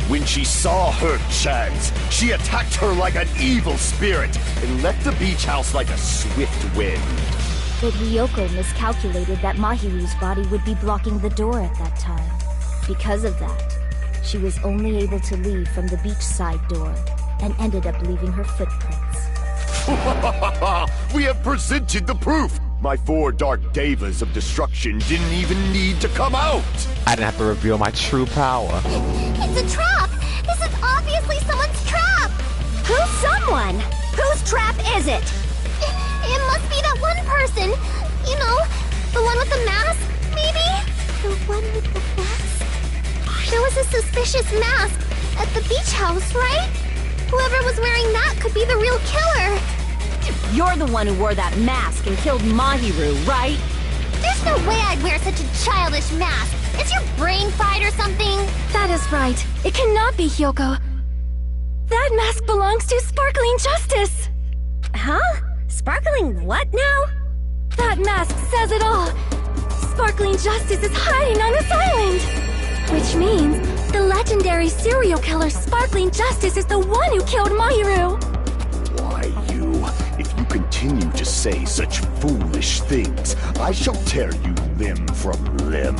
Speaker 4: When she saw her chance, she attacked her like an evil spirit and left the beach house like a swift wind.
Speaker 11: But Hiyoko miscalculated that Mahiru's body would be blocking the door at that time. Because of that, she was only able to leave from the beachside door and ended up leaving her footprints.
Speaker 4: We have presented the proof! My 4 dark devas of destruction didn't even need to come out!
Speaker 1: I didn't have to reveal my true power.
Speaker 9: It's a trap! This is obviously someone's trap!
Speaker 3: Who's someone? Whose trap is it?
Speaker 9: It must be that one person. You know, the one with the mask, maybe? The one with the mask? There was a suspicious mask at the beach house, right? Whoever was wearing that could be the real killer.
Speaker 3: You're the one who wore that mask and killed Mahiru, right?
Speaker 9: There's no way I'd wear such a childish mask. Is your brain fried or something?
Speaker 10: That is right. It cannot be Hiyoko. That mask belongs to Sparkling Justice.
Speaker 3: Huh? Sparkling what now?
Speaker 10: That mask says it all. Sparkling Justice is hiding on this island. Which means the legendary serial killer Sparkling Justice is the one who killed Mahiru.
Speaker 4: Why, you? If you continue to say such foolish things, I shall tear you limb from limb.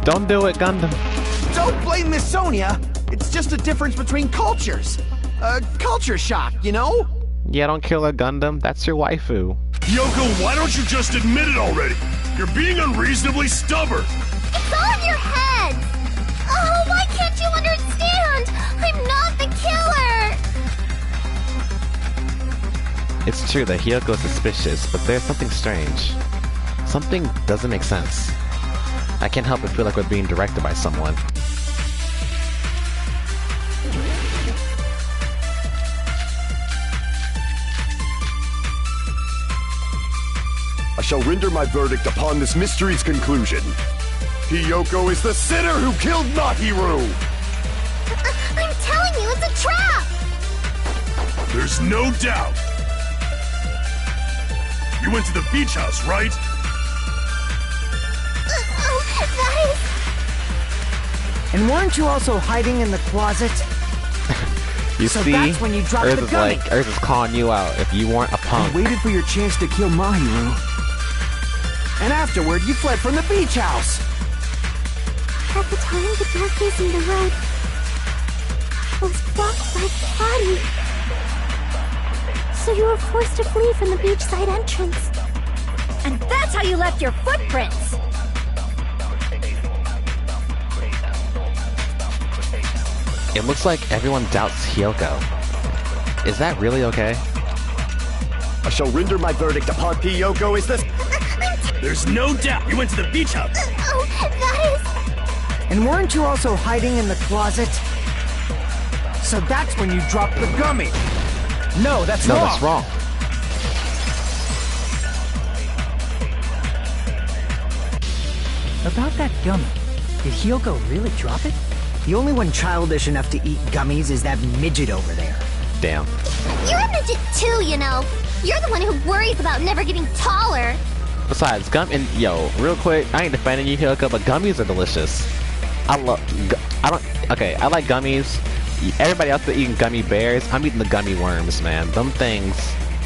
Speaker 1: Don't do it, Gundam.
Speaker 7: Don't blame Miss Sonia. It's just a difference between cultures. Culture shock, you know?
Speaker 1: Yeah, don't kill a Gundam. That's your waifu.
Speaker 8: Yoko, why don't you just admit it already? You're being unreasonably stubborn.
Speaker 9: It's all in your head. Oh, why can't you understand? I'm not the killer.
Speaker 1: It's true that Hiyoko is suspicious, but there's something strange. Something doesn't make sense. I can't help but feel like we're being directed by someone.
Speaker 4: I shall render my verdict upon this mystery's conclusion. Hiyoko is the sinner who killed Mahiru!
Speaker 9: I'm telling you, it's a trap!
Speaker 8: There's no doubt. You went to the beach house, right?
Speaker 9: That is...
Speaker 2: And weren't you also hiding in the closet?
Speaker 1: You
Speaker 2: So
Speaker 1: see,
Speaker 2: that's when you dropped
Speaker 1: Earth
Speaker 2: the
Speaker 1: is
Speaker 2: gummy.
Speaker 1: like, Earth is calling you out if you weren't a
Speaker 2: You
Speaker 1: punk.
Speaker 2: waited for your chance to kill Mahiru. And afterward, you fled from the beach house.
Speaker 9: At the time, the darkness in the road was blocked by the body. So you were forced to flee from the beachside entrance.
Speaker 3: And that's how you left your footprints!
Speaker 1: It looks like everyone doubts Hiyoko. Is that really okay?
Speaker 4: I shall render my verdict upon Hiyoko as the...
Speaker 8: There's no doubt you went to the beach house.
Speaker 9: Oh, that is...
Speaker 2: And weren't you also hiding in the closet? So that's when you dropped the gummy. No, that's
Speaker 1: No,
Speaker 2: wrong.
Speaker 1: that's wrong.
Speaker 6: About that gummy, did Hiyoko really drop it?
Speaker 2: The only one childish enough to eat gummies is that midget over there.
Speaker 1: Damn.
Speaker 9: You're a midget too, you know. You're the one who worries about never getting taller.
Speaker 1: Besides, yo, real quick, I ain't defending you, Hiyoko, but gummies are delicious. I like gummies. Everybody else is eating gummy bears. I'm eating the gummy worms, man. Them things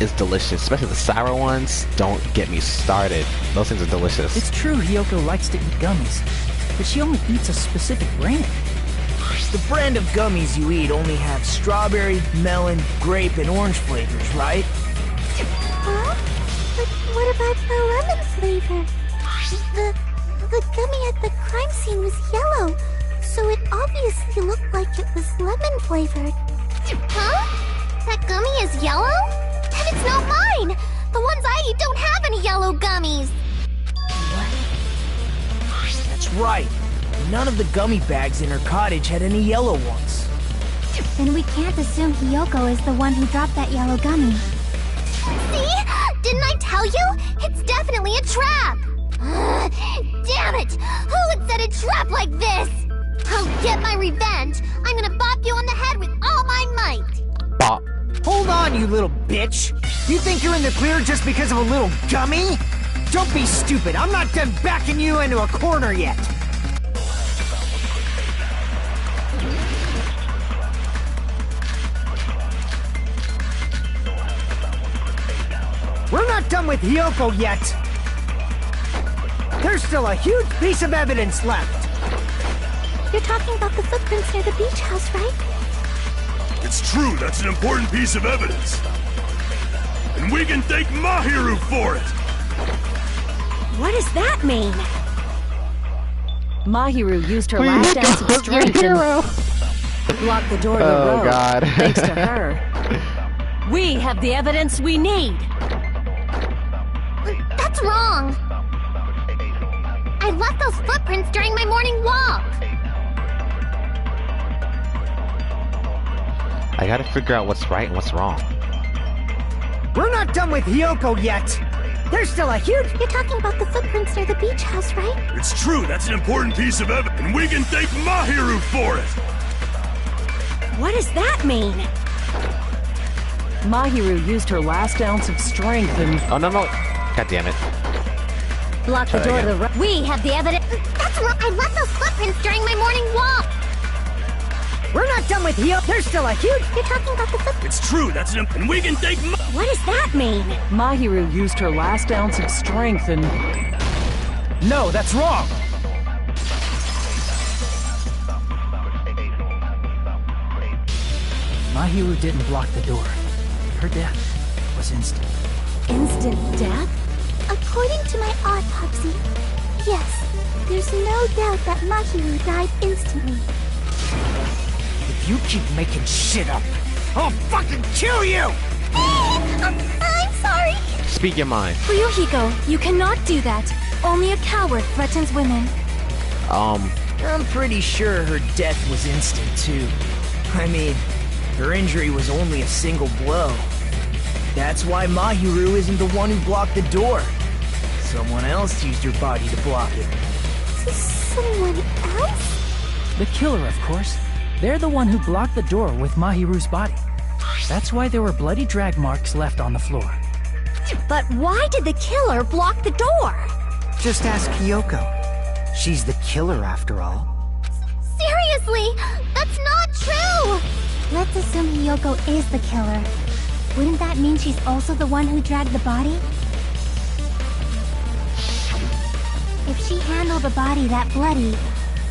Speaker 1: is delicious, especially the sour ones. Don't get me started. Those things are delicious.
Speaker 6: It's true Hiyoko likes to eat gummies, but she only eats a specific brand.
Speaker 2: The brand of gummies you eat only have strawberry, melon, grape, and orange flavors, right?
Speaker 9: Huh? But what about the lemon flavor? The gummy at the crime scene was yellow, so it obviously looked like it was lemon flavored. Huh? That gummy is yellow? Then it's not mine! The ones I eat don't have any yellow gummies!
Speaker 2: That's right. none of the gummy bags in her cottage had any yellow ones.
Speaker 9: Then we can't assume Hiyoko is the one who dropped that yellow gummy.
Speaker 3: See? Didn't I tell you? It's definitely a trap! Damn it! Who would set a trap like this? I'll get my revenge! I'm gonna bop you on the head with all my might!
Speaker 1: Bop.
Speaker 2: Hold on, you little bitch! You think you're in the clear just because of a little gummy? Don't be stupid, I'm not done backing you into a corner yet! We're not done with Hiyoko yet! There's still a huge piece of evidence left!
Speaker 9: You're talking about the footprints near the beach house, right?
Speaker 8: It's true, that's an important piece of evidence. And we can thank Mahiru for it!
Speaker 10: What does that mean? Mahiru used her last ounce of strength and blocked the door to the road.
Speaker 1: God.
Speaker 10: Thanks to her. We have the evidence we need.
Speaker 3: That's wrong! I left those footprints during my morning walk!
Speaker 1: I gotta figure out what's right and what's wrong.
Speaker 2: We're not done with Hiyoko yet! There's still a huge...
Speaker 9: You're talking about the footprints near the beach house, right?
Speaker 8: It's true, that's an important piece of evidence, and we can thank Mahiru for it!
Speaker 10: What does that mean? Mahiru used her last ounce of strength and...
Speaker 1: Oh, no. God damn it.
Speaker 10: blocked the door to the road.
Speaker 3: We have the evidence. That's wrong. I left those footprints during my morning walk.
Speaker 2: We're not done with Hiyoko. There's still a huge...
Speaker 3: You're talking about the footprints.
Speaker 8: It's true, that's an... And we can thank
Speaker 10: What does that mean? Mahiru used her last ounce of strength and...
Speaker 6: No, that's wrong! Mahiru didn't block the door. Her death was instant.
Speaker 10: Instant death?
Speaker 9: According to my autopsy, yes, there's no doubt that Mahiru died instantly.
Speaker 2: If you keep making shit up, I'll fucking kill you!
Speaker 3: I'm sorry.
Speaker 1: Speak your mind.
Speaker 10: Ryuhiko, you cannot do that. Only a coward threatens women.
Speaker 2: I'm pretty sure her death was instant, too. I mean, her injury was only a single blow. That's why Mahiru isn't the one who blocked the door. Someone else used her body to block it.
Speaker 9: Someone else?
Speaker 6: The killer, of course. They're the one who blocked the door with Mahiru's body. That's why there were bloody drag marks left on the floor.
Speaker 10: But why did the killer block the door?
Speaker 2: Just ask Hiyoko. She's the killer, after all.
Speaker 3: Seriously, that's not true.
Speaker 9: Let's assume Hiyoko is the killer. Wouldn't that mean she's also the one who dragged the body? If she handled a body that bloody,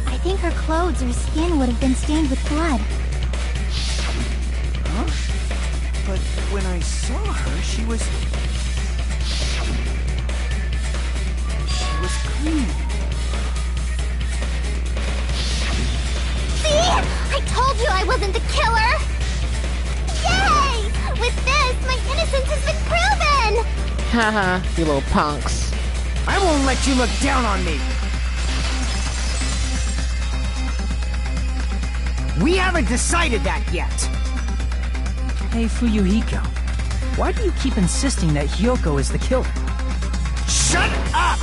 Speaker 9: I think her clothes or skin would have been stained with blood.
Speaker 2: Huh? But when I saw her, she was clean.
Speaker 3: See? I told you I wasn't the killer. Yay! With this, my innocence has been proven.
Speaker 1: Haha, you little punks.
Speaker 2: I won't let you look down on me! We haven't decided that yet!
Speaker 6: Hey, Fuyuhiko, why do you keep insisting that Hiyoko is the killer?
Speaker 2: Shut up!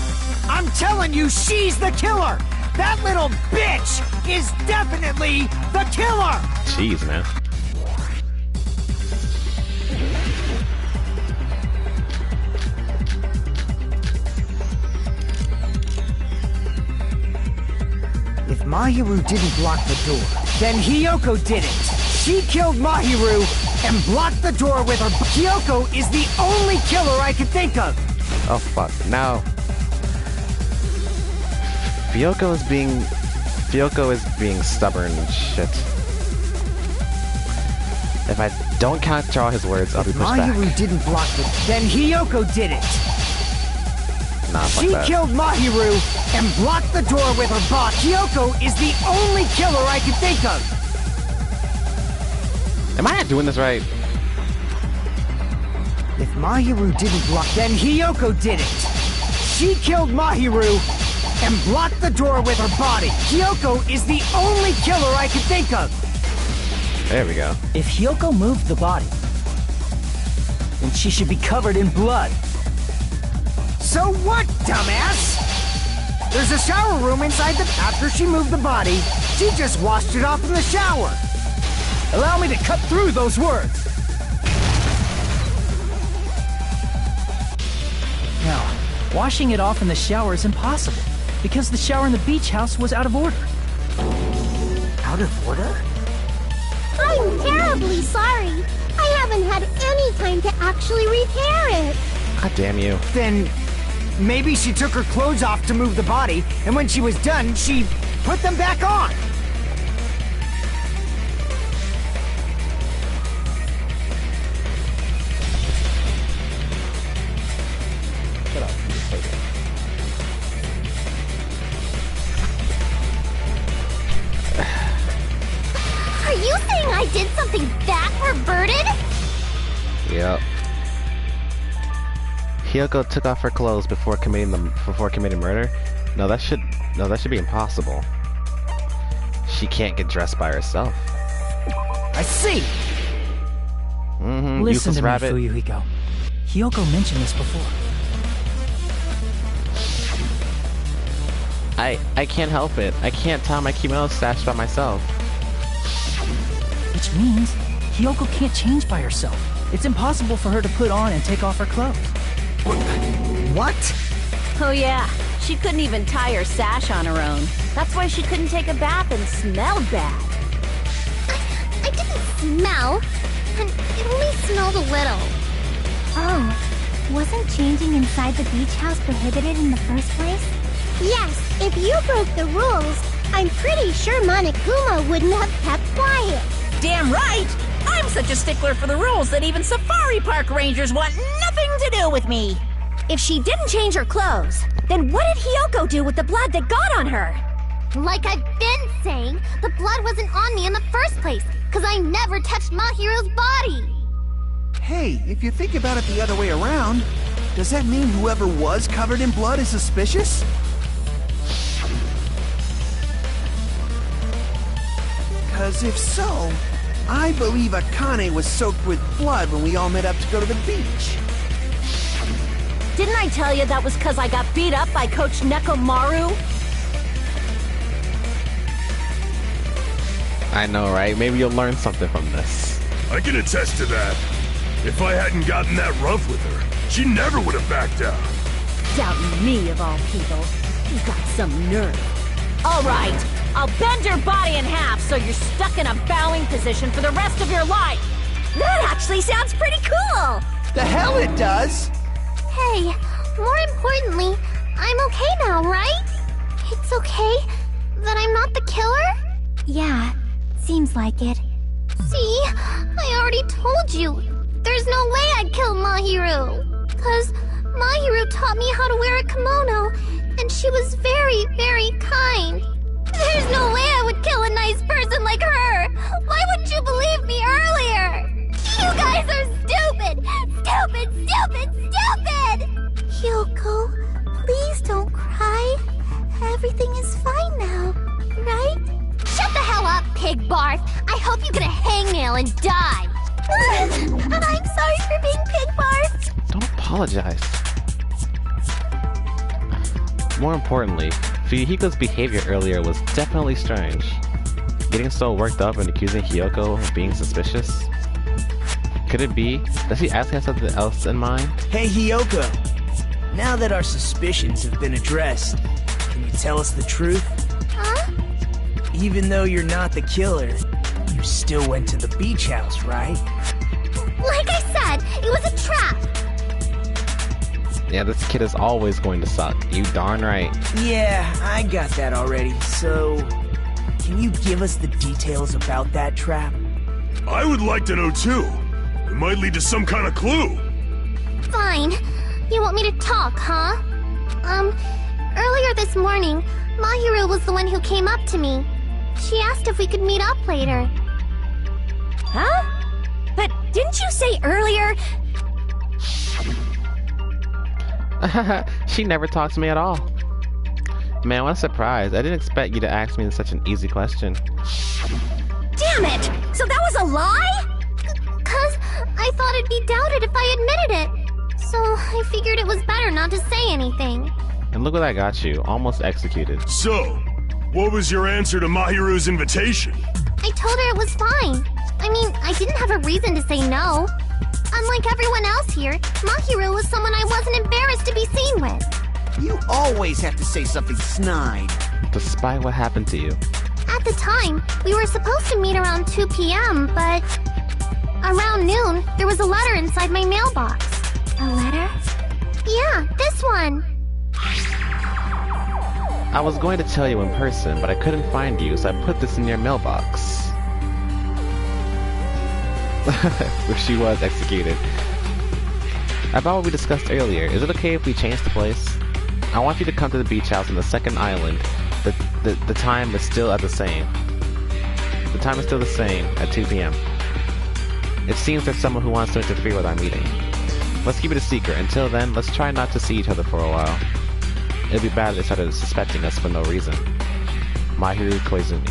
Speaker 2: I'm telling you, she's the killer! That little bitch is definitely the killer!
Speaker 1: Jeez, man.
Speaker 2: If Mahiru didn't block the door, then Hiyoko did it! She killed Mahiru and blocked the door with her. Hiyoko is the only killer I can think of!
Speaker 1: Oh fuck, no. Hiyoko is being stubborn and shit. If I don't catch all his words, I'll be pushed back.
Speaker 2: Mahiru didn't block the... Then Hiyoko did it!
Speaker 1: Nah, fuck
Speaker 2: She
Speaker 1: that.
Speaker 2: killed Mahiru and blocked the door with her bot. Hiyoko is the only killer I can think of!
Speaker 1: Am I not doing this right?
Speaker 2: If Mahiru didn't block, then Hiyoko did it! She killed Mahiru and blocked the door with her body. Hiyoko is the only killer I can think of.
Speaker 1: There we go.
Speaker 6: If Hiyoko moved the body, then she should be covered in blood.
Speaker 2: So what, dumbass? There's a shower room inside the... After she moved the body, she just washed it off in the shower.
Speaker 6: Allow me to cut through those words. Now, washing it off in the shower is impossible, because the shower in the beach house was out of order.
Speaker 2: Out of order?
Speaker 9: I'm terribly sorry. I haven't had any time to actually repair it.
Speaker 1: God damn you.
Speaker 2: Then maybe she took her clothes off to move the body, and when she was done, she put them back on.
Speaker 9: Are you saying I did something that perverted?
Speaker 1: Yep. Hiyoko took off her clothes before committing murder? No, that should be impossible. She can't get dressed by herself.
Speaker 2: I see.
Speaker 6: Listen to me,
Speaker 1: rabbit.
Speaker 6: Fuyuhiko. Hiyoko mentioned this before.
Speaker 1: I can't help it. I can't tie my kimono stash by myself.
Speaker 6: Which means Hiyoko can't change by herself. It's impossible for her to put on and take off her clothes.
Speaker 2: What?
Speaker 12: Oh yeah, she couldn't even tie her sash on her own. That's why she couldn't take a bath and smelled bad.
Speaker 9: I didn't smell, and it only smelled a little. Oh, wasn't changing inside the beach house prohibited in the first place? Yes, if you broke the rules, I'm pretty sure Monokuma wouldn't have kept quiet.
Speaker 5: Damn right! I'm such a stickler for the rules that even safari park rangers want nothing to do with me.
Speaker 10: If she didn't change her clothes, then what did Hiyoko do with the blood that got on her?
Speaker 9: Like I've been saying, the blood wasn't on me in the first place, because I never touched Mahiro's body.
Speaker 7: Hey, if you think about it the other way around, does that mean whoever was covered in blood is suspicious? Because if so, I believe Akane was soaked with blood when we all met up to go to the beach.
Speaker 10: Didn't I tell you that was because I got beat up by Coach Nekomaru?
Speaker 1: I know, right? Maybe you'll learn something from this.
Speaker 8: I can attest to that. If I hadn't gotten that rough with her, she never would have backed down.
Speaker 10: Doubting me, of all people. You got some nerve. All right, I'll bend your body in half so you're stuck in a bowing position for the rest of your life. That actually sounds pretty cool.
Speaker 7: The hell it does!
Speaker 9: Hey, more importantly, I'm okay now, right? It's okay that I'm not the killer?
Speaker 3: Yeah, seems like it.
Speaker 9: See, I already told you. There's no way I'd kill Mahiru. 'Cause Mahiru taught me how to wear a kimono, and she was very, very kind. There's no way I would kill a nice person like her. Why wouldn't you believe me earlier? You guys are stupid! Stupid, stupid, stupid! Hyoko, please don't cry. Everything is fine now, right? Shut the hell up, pig barf! I hope you get a hangnail and die! I'm sorry for being pig barf!
Speaker 1: Don't apologize. More importantly, Fuyuhiko's behavior earlier was definitely strange. Getting so worked up and accusing Hiyoko of being suspicious. Could it be? Does he actually have something else in mind?
Speaker 2: Hey, Hiyoko. Now that our suspicions have been addressed, can you tell us the truth?
Speaker 9: Huh?
Speaker 2: Even though you're not the killer, you still went to the beach house, right?
Speaker 9: Like I said, it was a trap!
Speaker 1: Yeah, this kid is always going to suck. You darn right.
Speaker 2: Yeah, I got that already. So, can you give us the details about that trap?
Speaker 8: I would like to know too. It might lead to some kind of clue.
Speaker 9: Fine. You want me to talk, huh? Earlier this morning, Mahiru was the one who came up to me. She asked if we could meet up later.
Speaker 10: Huh? But didn't you say earlier?
Speaker 1: She never talks to me at all. Man, what a surprise. I didn't expect you to ask me such an easy question.
Speaker 12: Damn it! So that was a lie?
Speaker 9: 'Cause I thought it'd be doubted if I admitted it. So I figured it was better not to say anything.
Speaker 1: And look what I got you. Almost executed.
Speaker 8: So, what was your answer to Mahiru's invitation?
Speaker 9: I told her it was fine. I mean, I didn't have a reason to say no. Unlike everyone else here, Mahiru was someone I wasn't embarrassed to be seen with.
Speaker 7: You always have to say something snide.
Speaker 1: Despite what happened to you.
Speaker 9: At the time, we were supposed to meet around 2 p.m., but around noon, there was a letter inside my mailbox.
Speaker 10: A letter?
Speaker 9: Yeah, this one.
Speaker 1: I was going to tell you in person, but I couldn't find you, so I put this in your mailbox. Where she was executed. About what we discussed earlier, is it okay if we change the place? I want you to come to the beach house on the second island. The time is still at the same. The time is still the same at 2 p.m. It seems there's someone who wants to interfere with our meeting. Let's keep it a secret. Until then, let's try not to see each other for a while. It'd be bad if they started suspecting us for no reason. Mahiru Koizumi.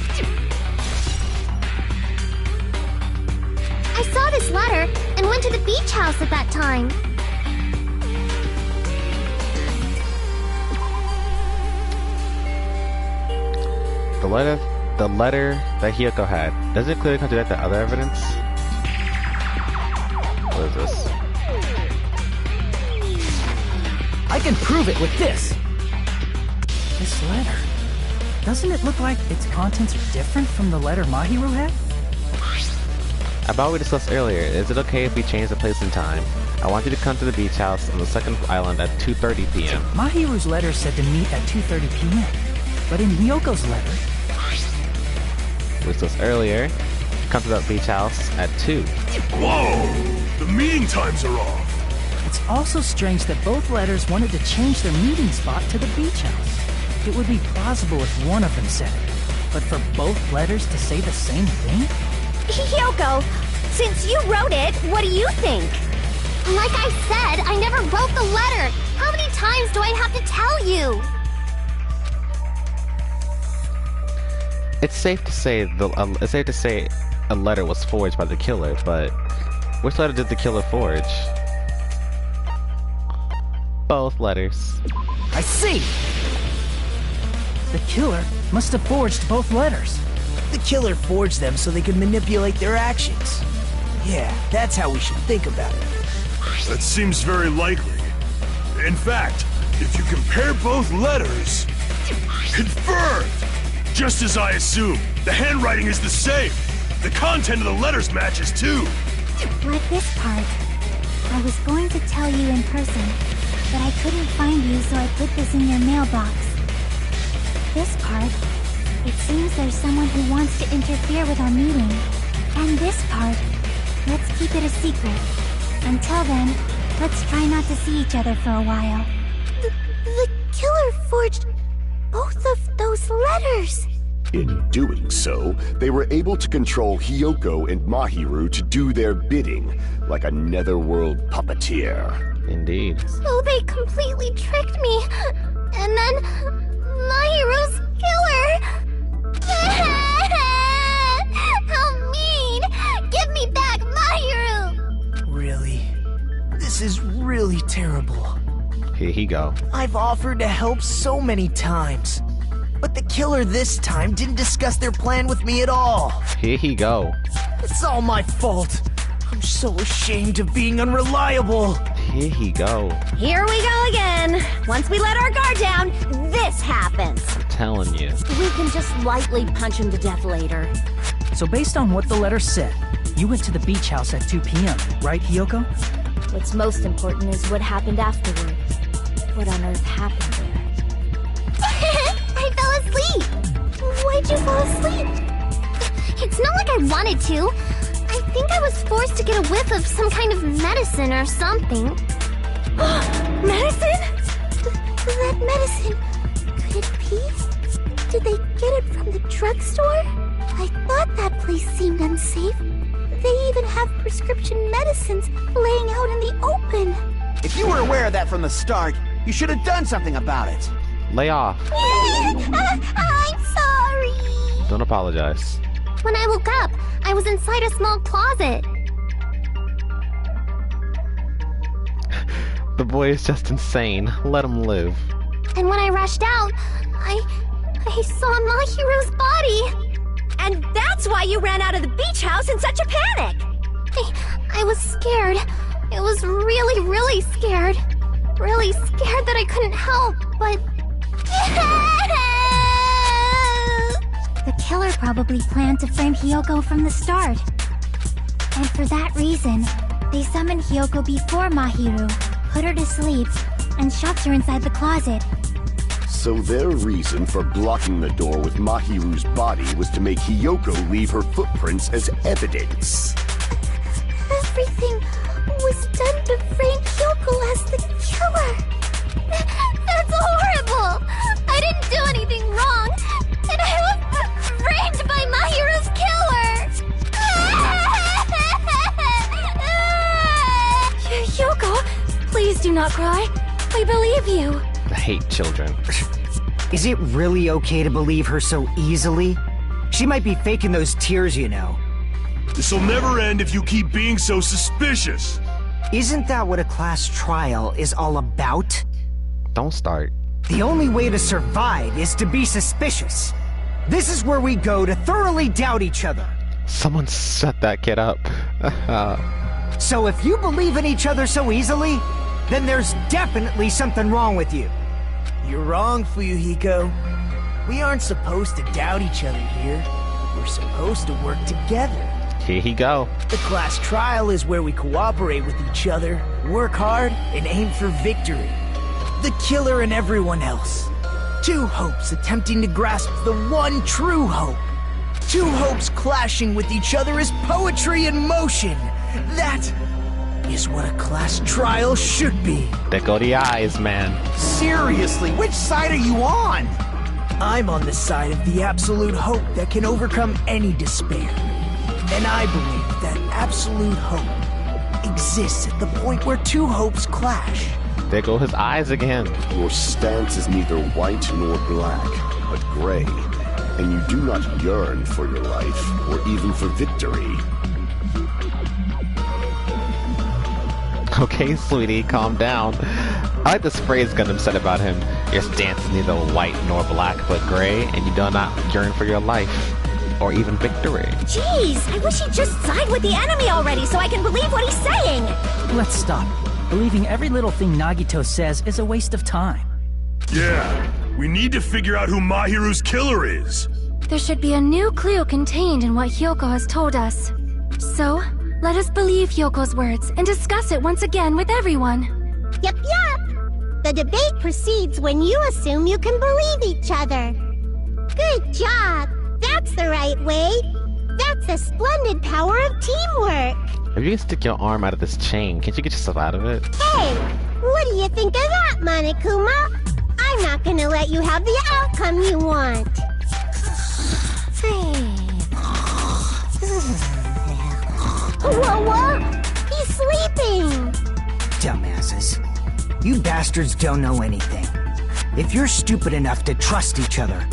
Speaker 9: I saw this letter and went to the beach house at that time.
Speaker 1: The letter that Hiyoko had, does it clearly contradict the other evidence? What is this?
Speaker 6: I can prove it with this! This letter. Doesn't it look like its contents are different from the letter Mahiru had?
Speaker 1: About what we discussed earlier, is it okay if we change the place and time? I want you to come to the beach house on the second island at 2:30 p.m.
Speaker 6: Mahiru's letter said to meet at 2:30 p.m. But in Hyoko's letter...
Speaker 1: We discussed earlier, come to the beach house at 2.
Speaker 8: Whoa! The meeting times are off!
Speaker 6: It's also strange that both letters wanted to change their meeting spot to the beach house. It would be plausible if one of them said it, but for both letters to say the same thing?
Speaker 12: Hiyoko, since you wrote it, what do you think?
Speaker 9: Like I said, I never wrote the letter. How many times do I have to tell you?
Speaker 1: It's safe to say a letter was forged by the killer, but which letter did the killer forge? Both letters.
Speaker 6: I see! The killer must have forged both letters.
Speaker 2: The killer forged them so they could manipulate their actions. Yeah, that's how we should think about it.
Speaker 8: That seems very likely. In fact, if you compare both letters... Confirmed! Just as I assumed, the handwriting is the same. The content of the letters matches too.
Speaker 9: Like this part. I was going to tell you in person, but I couldn't find you, so I put this in your mailbox. This part. It seems there's someone who wants to interfere with our meeting. And this part. Let's keep it a secret. Until then, let's try not to see each other for a while. The killer forged both of those letters.
Speaker 4: In doing so, they were able to control Hiyoko and Mahiru to do their bidding, like a netherworld puppeteer.
Speaker 1: Indeed.
Speaker 9: So they completely tricked me. And then Mahiru's killer. How mean! Give me back Mahiru!
Speaker 2: Really? This is really terrible.
Speaker 1: Here he go.
Speaker 2: I've offered to help so many times. But the killer this time didn't discuss their plan with me at all.
Speaker 1: Here he go.
Speaker 2: It's all my fault. I'm so ashamed of being unreliable.
Speaker 1: Here he go.
Speaker 12: Here we go again. Once we let our guard down, this happens.
Speaker 1: I'm telling you.
Speaker 12: We can just lightly punch him to death later.
Speaker 6: So based on what the letter said, you went to the beach house at 2 p.m., right, Hiyoko?
Speaker 11: What's most important is what happened afterward. What on earth happened there?
Speaker 9: I fell asleep. Why'd you fall asleep? It's not like I wanted to. I think I was forced to get a whiff of some kind of medicine or something.
Speaker 12: Medicine?
Speaker 9: That medicine. Could it be? Did they get it from the drugstore? I thought that place seemed unsafe. They even have prescription medicines laying out in the open.
Speaker 7: If you were aware of that from the start, you should have done something about it.
Speaker 1: Lay off.
Speaker 9: I'm sorry.
Speaker 1: Don't apologize.
Speaker 9: When I woke up, I was inside a small closet.
Speaker 1: The boy is just insane. Let him live.
Speaker 9: And when I rushed out, I saw Mahiru's body.
Speaker 12: And that's why you ran out of the beach house in such a panic!
Speaker 9: I was scared. I was really, really scared. Really scared that I couldn't help, but... The killer probably planned to frame Hiyoko from the start. And for that reason, they summoned Hiyoko before Mahiru, put her to sleep, and shoved her inside the closet.
Speaker 4: So their reason for blocking the door with Mahiru's body was to make Hiyoko leave her footprints as evidence.
Speaker 9: Everything was done to frame Hiyoko as the killer. That's horrible! I didn't do anything wrong, and I was framed by Mahiru's killer!
Speaker 10: Hiyoko, please do not cry. We believe you.
Speaker 1: I hate children.
Speaker 2: Is it really okay to believe her so easily? She might be faking those tears, you know.
Speaker 8: This'll never end if you keep being so suspicious.
Speaker 2: Isn't that what a class trial is all about?
Speaker 1: Don't start.
Speaker 2: The only way to survive is to be suspicious. This is where we go to thoroughly doubt each other.
Speaker 1: Someone set that kid up.
Speaker 2: So if you believe in each other so easily, then there's definitely something wrong with you.
Speaker 7: You're wrong, Fuyuhiko. We aren't supposed to doubt each other here. We're supposed to work together.
Speaker 1: Here he go.
Speaker 7: The class trial is where we cooperate with each other, work hard, and aim for victory. The killer and everyone else. Two hopes attempting to grasp the one true hope. Two hopes clashing with each other is poetry in motion. That is what a class trial should be.
Speaker 1: There go the eyes, man.
Speaker 7: Seriously, which side are you on? I'm on the side of the absolute hope that can overcome any despair. And I believe that absolute hope exists at the point where two hopes clash.
Speaker 1: There go his eyes again.
Speaker 4: Your stance is neither white nor black, but gray. And you do not yearn for your life, or even for victory.
Speaker 1: Okay, sweetie, calm down. I like this phrase Gundam said about him. Your stance is neither white nor black, but gray, and you do not yearn for your life, or even victory.
Speaker 12: Jeez, I wish he'd just side with the enemy already so I can believe what he's saying!
Speaker 6: Let's stop. Believing every little thing Nagito says is a waste of time.
Speaker 8: Yeah, we need to figure out who Mahiru's killer is.
Speaker 10: There should be a new clue contained in what Hiyoko has told us. So, let us believe Hyoko's words and discuss it once again with everyone.
Speaker 9: Yup, yup! The debate proceeds when you assume you can believe each other. Good job! That's the right way! That's the splendid power of teamwork!
Speaker 1: If you can stick your arm out of this chain, can't you get yourself out of it?
Speaker 9: Hey! What do you think of that, Monokuma? I'm not gonna let you have the outcome you want! Whoa! He's sleeping!
Speaker 2: Dumbasses. You bastards don't know anything. If you're stupid enough to trust each other,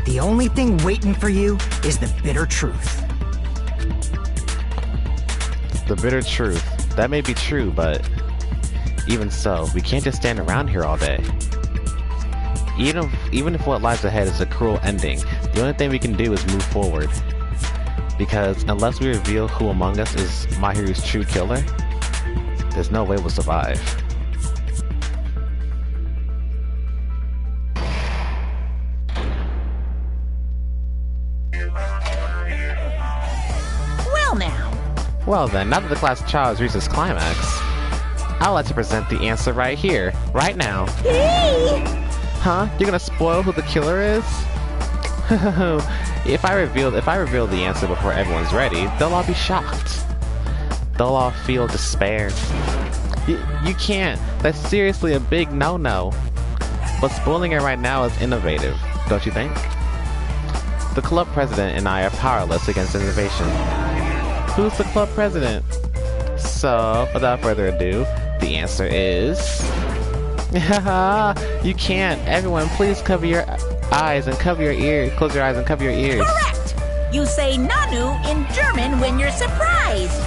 Speaker 2: the only thing waiting for you is the bitter truth.
Speaker 1: The bitter truth. That may be true, but even so, we can't just stand around here all day. Even if what lies ahead is a cruel ending, the only thing we can do is move forward. Because unless we reveal who among us is Mahiru's true killer, there's no way we'll survive. Well then, now that the class trial has reached its climax, I'd like to present the answer right here, right now.
Speaker 9: Hey!
Speaker 1: Huh? You're gonna spoil who the killer is? If I reveal the answer before everyone's ready, they'll all be shocked. They'll all feel despair. You can't. That's seriously a big no-no. But spoiling it right now is innovative, don't you think? The club president and I are powerless against innovation. Who's the club president? So, without further ado, the answer is... You can't. Everyone, please cover your eyes and cover your ears. Close your eyes and cover your ears.
Speaker 5: Correct! You say Nanu in German when you're surprised.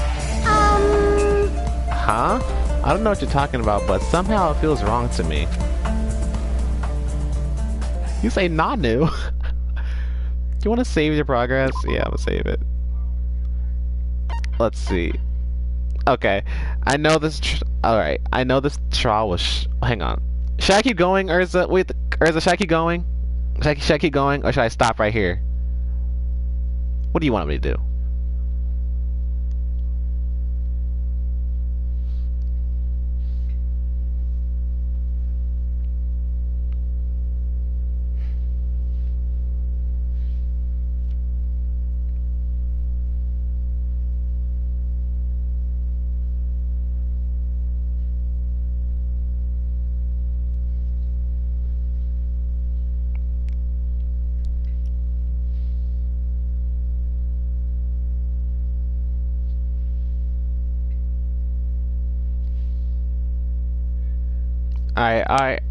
Speaker 1: Huh? I don't know what you're talking about, but somehow it feels wrong to me. You say Nanu? Do you want to save your progress? Yeah, I'm gonna save it. Let's see. Okay, I know this. Alright, I know this trial was. Hang on. Should I keep going, Urza? Wait, Urza, should I keep going? Should I keep going, or should I stop right here? What do you want me to do?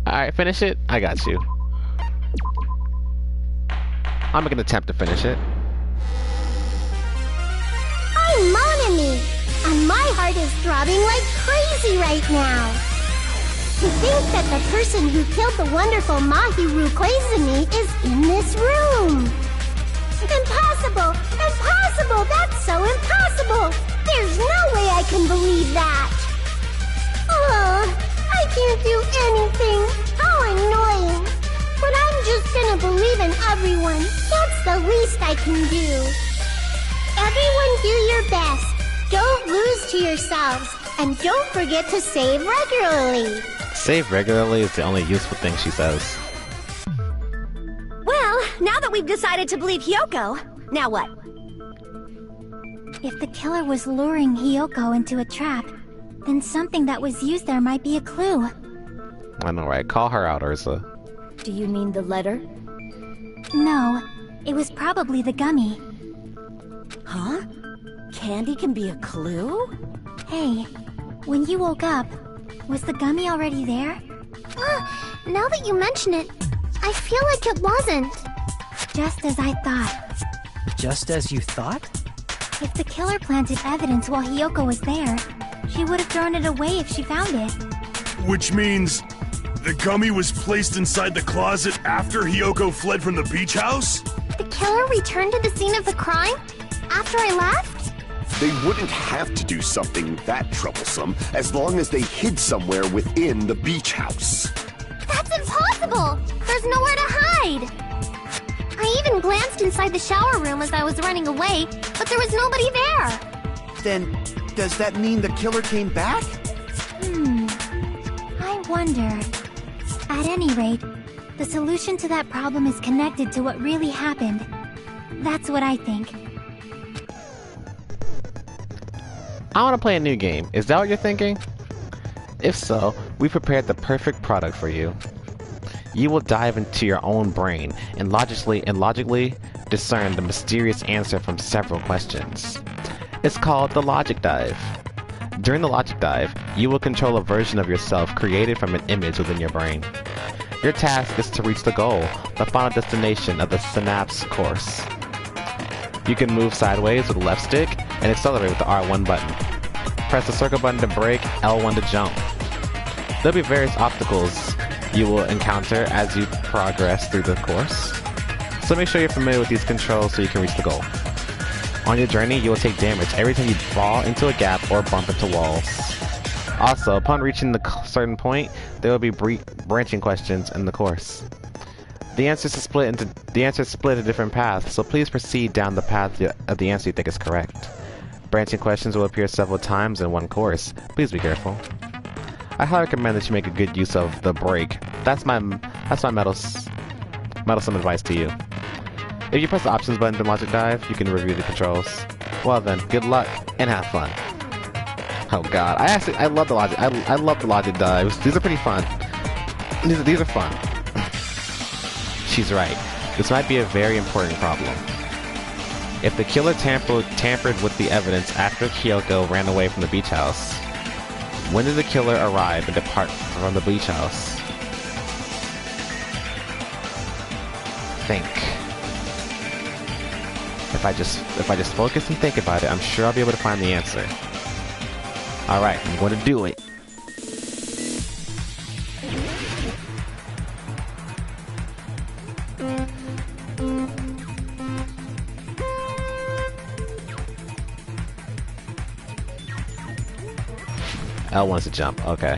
Speaker 1: Alright, finish it? I got you. I'm gonna attempt to finish it.
Speaker 9: I'm Monami, and my heart is throbbing like crazy right now. To think that the person who killed the wonderful Mahiru Koizumi is in this room. Impossible! Impossible! That's so impossible! There's no way I can believe that! I can't do anything! How annoying! But I'm just gonna believe in everyone. That's the least I can do. Everyone do your best. Don't lose to yourselves. And don't forget to save regularly.
Speaker 1: Save regularly is the only useful thing she says.
Speaker 10: Well, now that we've decided to believe Hyoko, now what?
Speaker 9: If the killer was luring Hyoko into a trap, then something that was used there might be a clue.
Speaker 1: I know, right? Call her out, Ursa.
Speaker 11: Do you mean the letter?
Speaker 9: No, it was probably the gummy.
Speaker 12: Huh? Candy can be a clue?
Speaker 9: Hey, when you woke up, was the gummy already there?
Speaker 10: Now that you mention it, I feel like it wasn't.
Speaker 9: Just as I thought.
Speaker 6: Just as you thought?
Speaker 9: If the killer planted evidence while Hyoko was there, she would have thrown it away if she found it.
Speaker 8: Which means the gummy was placed inside the closet after Hyoko fled from the beach house?
Speaker 10: The killer returned to the scene of the crime after I left?
Speaker 4: They wouldn't have to do something that troublesome as long as they hid somewhere within the beach house.
Speaker 10: That's impossible! There's nowhere to hide! I even glanced inside the shower room as I was running away, but there was nobody there!
Speaker 2: Then, does that mean the killer came back?
Speaker 9: I wonder. At any rate, the solution to that problem is connected to what really happened. That's what I think.
Speaker 1: I want to play a new game. Is that what you're thinking? If so, we prepared the perfect product for you. You will dive into your own brain and logically discern the mysterious answer from several questions. It's called the Logic Dive. During the Logic Dive, you will control a version of yourself created from an image within your brain. Your task is to reach the goal, the final destination of the Synapse course. You can move sideways with the left stick and accelerate with the R1 button. Press the circle button to brake, L1 to jump. There'll be various obstacles you will encounter as you progress through the course, so make sure you're familiar with these controls so you can reach the goal. On your journey, you will take damage every time you fall into a gap or bump into walls. Also, upon reaching the certain point, there will be branching questions in the course. The answers are split into different paths, so please proceed down the path of the answer you think is correct. Branching questions will appear several times in one course. Please be careful. I highly recommend that you make a good use of the brake. That's my meddlesome advice to you. If you press the options button in Logic Dive, you can review the controls. Well then, good luck and have fun. Oh god, I love the Logic. I love the Logic Dives. These are pretty fun. These are fun. She's right. This might be a very important problem. If the killer tampered with the evidence after Kyoko ran away from the beach house, when did the killer arrive and depart from the beach house? think. If I just focus and think about it, I'm sure I'll be able to find the answer. Alright, I'm going to do it. L wants to jump, okay.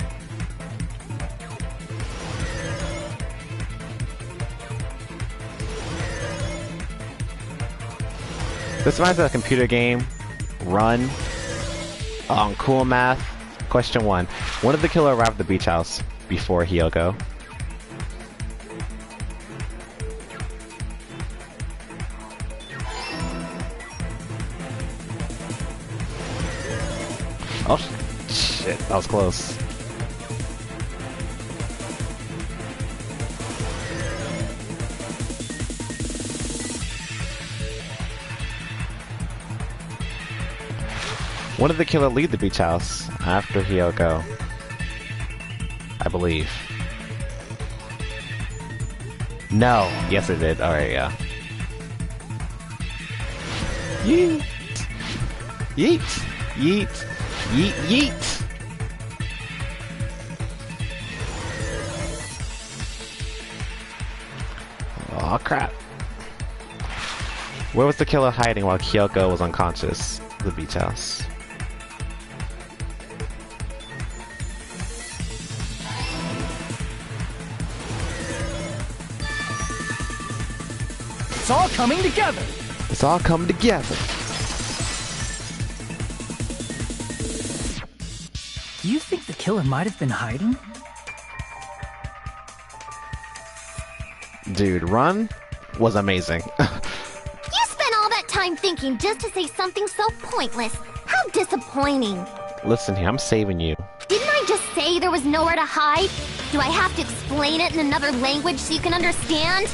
Speaker 1: This reminds me of a computer game, Run, on Cool Math. Question 1. When did the killer arrive at the beach house before Hyoko? Oh, shit, that was close. When did the killer leave the beach house? After Hyoko, I believe. No. Yes, it did. Alright, yeah. Yeet. Yeet. Yeet. Yeet. Yeet. Oh crap. Where was the killer hiding while Hyoko was unconscious? The beach house.
Speaker 6: It's all coming together!
Speaker 1: It's all coming together.
Speaker 6: Do you think the killer might have been hiding?
Speaker 1: Dude, Run was amazing.
Speaker 9: You spent all that time thinking just to say something so pointless. How disappointing.
Speaker 1: Listen here, I'm saving you.
Speaker 9: Didn't I just say there was nowhere to hide? Do I have to explain it in another language so you can understand?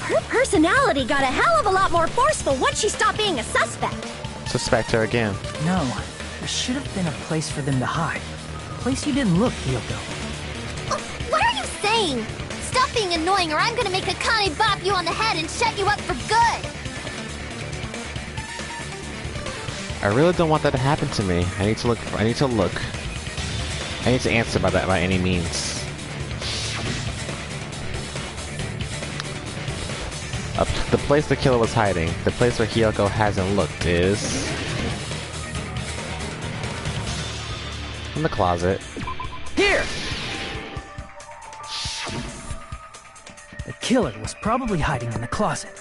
Speaker 12: Her personality got a hell of a lot more forceful once she stopped being a suspect.
Speaker 1: Suspect her again.
Speaker 6: No, there should have been a place for them to hide. A place you didn't look, Hyoko.
Speaker 9: Oh, what are you saying? Stop being annoying or I'm gonna make Akane bop you on the head and shut you up for good!
Speaker 1: I really don't want that to happen to me. I need to look. I need to answer by that by any means. The place the killer was hiding, the place where Hyoko hasn't looked is... in the closet.
Speaker 6: Here! The killer was probably hiding in the closet.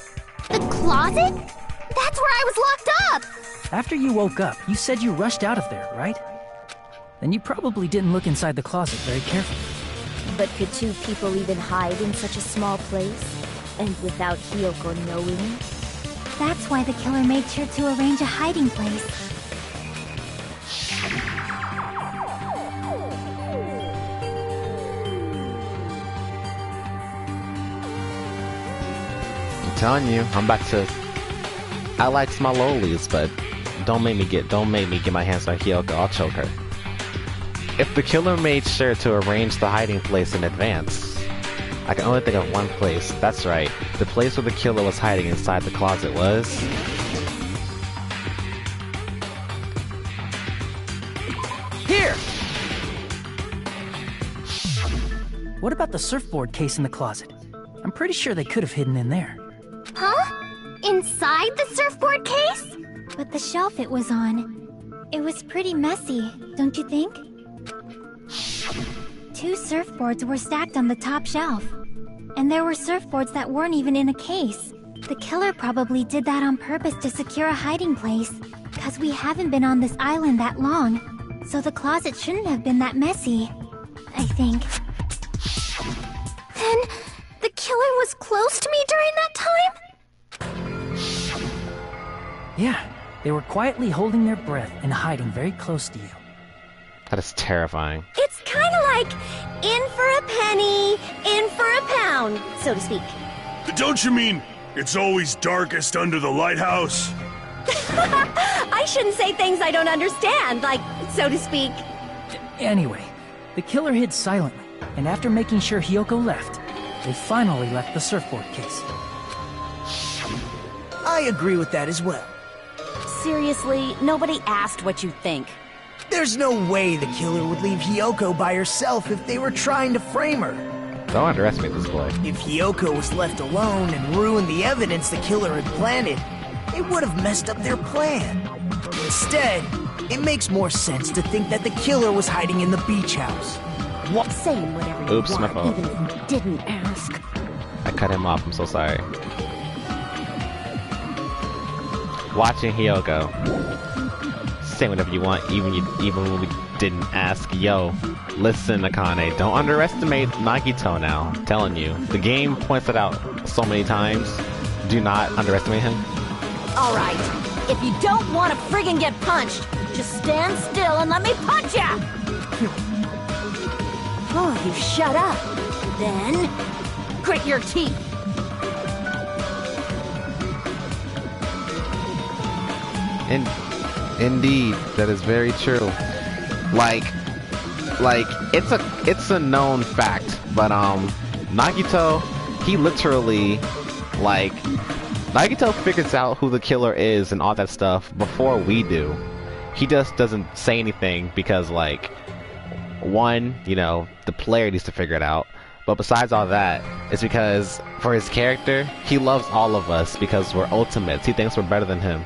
Speaker 9: The closet? That's where I was locked up!
Speaker 6: After you woke up, you said you rushed out of there, right? Then you probably didn't look inside the closet very carefully.
Speaker 11: But could two people even hide in such a small place? And without Hyoko knowing?
Speaker 9: That's why the killer made sure to arrange a hiding place.
Speaker 1: I'm telling you, I'm about to... I like small lolies, but don't make me get my hands on Hyoko, I'll choke her. If the killer made sure to arrange the hiding place in advance, I can only think of one place. That's right. The place where the killer was hiding inside the closet was...
Speaker 6: here! What about the surfboard case in the closet? I'm pretty sure they could have hidden in there.
Speaker 9: Huh? Inside the surfboard case? But the shelf it was on, it was pretty messy, don't you think? 2 surfboards were stacked on the top shelf. And there were surfboards that weren't even in a case. The killer probably did that on purpose to secure a hiding place. 'Cause we haven't been on this island that long. So the closet shouldn't have been that messy, I think. Then, the killer was close to me during that time?
Speaker 6: Yeah, they were quietly holding their breath and hiding very close to you.
Speaker 1: That is terrifying.
Speaker 12: It's kind of like in for a penny, in for a pound, so to speak.
Speaker 8: Don't you mean it's always darkest under the lighthouse?
Speaker 12: I shouldn't say things I don't understand, like, so to speak.
Speaker 6: Anyway, the killer hid silently, and after making sure Hyoko left, they finally left the surfboard case.
Speaker 2: I agree with that as well.
Speaker 12: Seriously, nobody asked what you think.
Speaker 2: There's no way the killer would leave Hiyoko by herself if they were trying to frame her.
Speaker 1: Don't underestimate this boy.
Speaker 2: If Hiyoko was left alone and ruined the evidence the killer had planted, it would have messed up their plan. Instead, it makes more sense to think that the killer was hiding in the beach house.
Speaker 12: Saying whatever you
Speaker 1: Oops, my
Speaker 12: want,
Speaker 1: fault.
Speaker 12: even if you didn't ask.
Speaker 1: I cut him off, I'm so sorry. Watching Hiyoko. Say whatever you want, even when we didn't ask. Yo, listen, Akane, don't underestimate Nagito now. I'm telling you. The game points it out so many times. Do not underestimate him.
Speaker 12: Alright, if you don't want to friggin' get punched, just stand still and let me punch ya! Oh, you shut up. Then, grit your teeth.
Speaker 1: Indeed, that is very true. Like it's a known fact, but Nagito, he literally Nagito figures out who the killer is and all that stuff before we do. He just doesn't say anything because one, the player needs to figure it out. But besides all that, it's because for his character, he loves all of us because we're ultimates. He thinks we're better than him.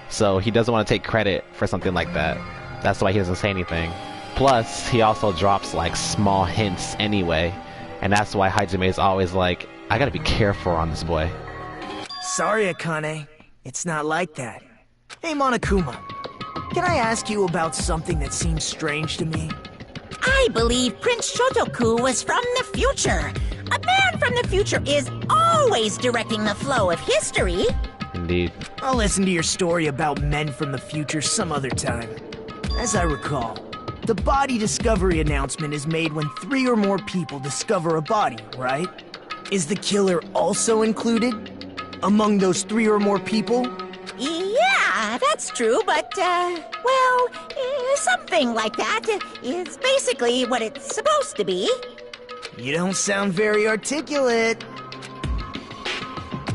Speaker 1: So he doesn't want to take credit for something like that. That's why he doesn't say anything. Plus, he also drops small hints anyway. And that's why Hajime is always I gotta be careful on this boy.
Speaker 2: Sorry, Akane. It's not like that. Hey, Monokuma. Can I ask you about something that seems strange to me?
Speaker 5: I believe Prince Shotoku was from the future. A man from the future is always directing the flow of history.
Speaker 1: Indeed.
Speaker 2: I'll listen to your story about men from the future some other time. As I recall, the body discovery announcement is made when 3 or more people discover a body, right? Is the killer also included among those 3 or more people?
Speaker 5: Yeah, that's true, but, something like that is basically what it's supposed to be.
Speaker 2: You don't sound very articulate.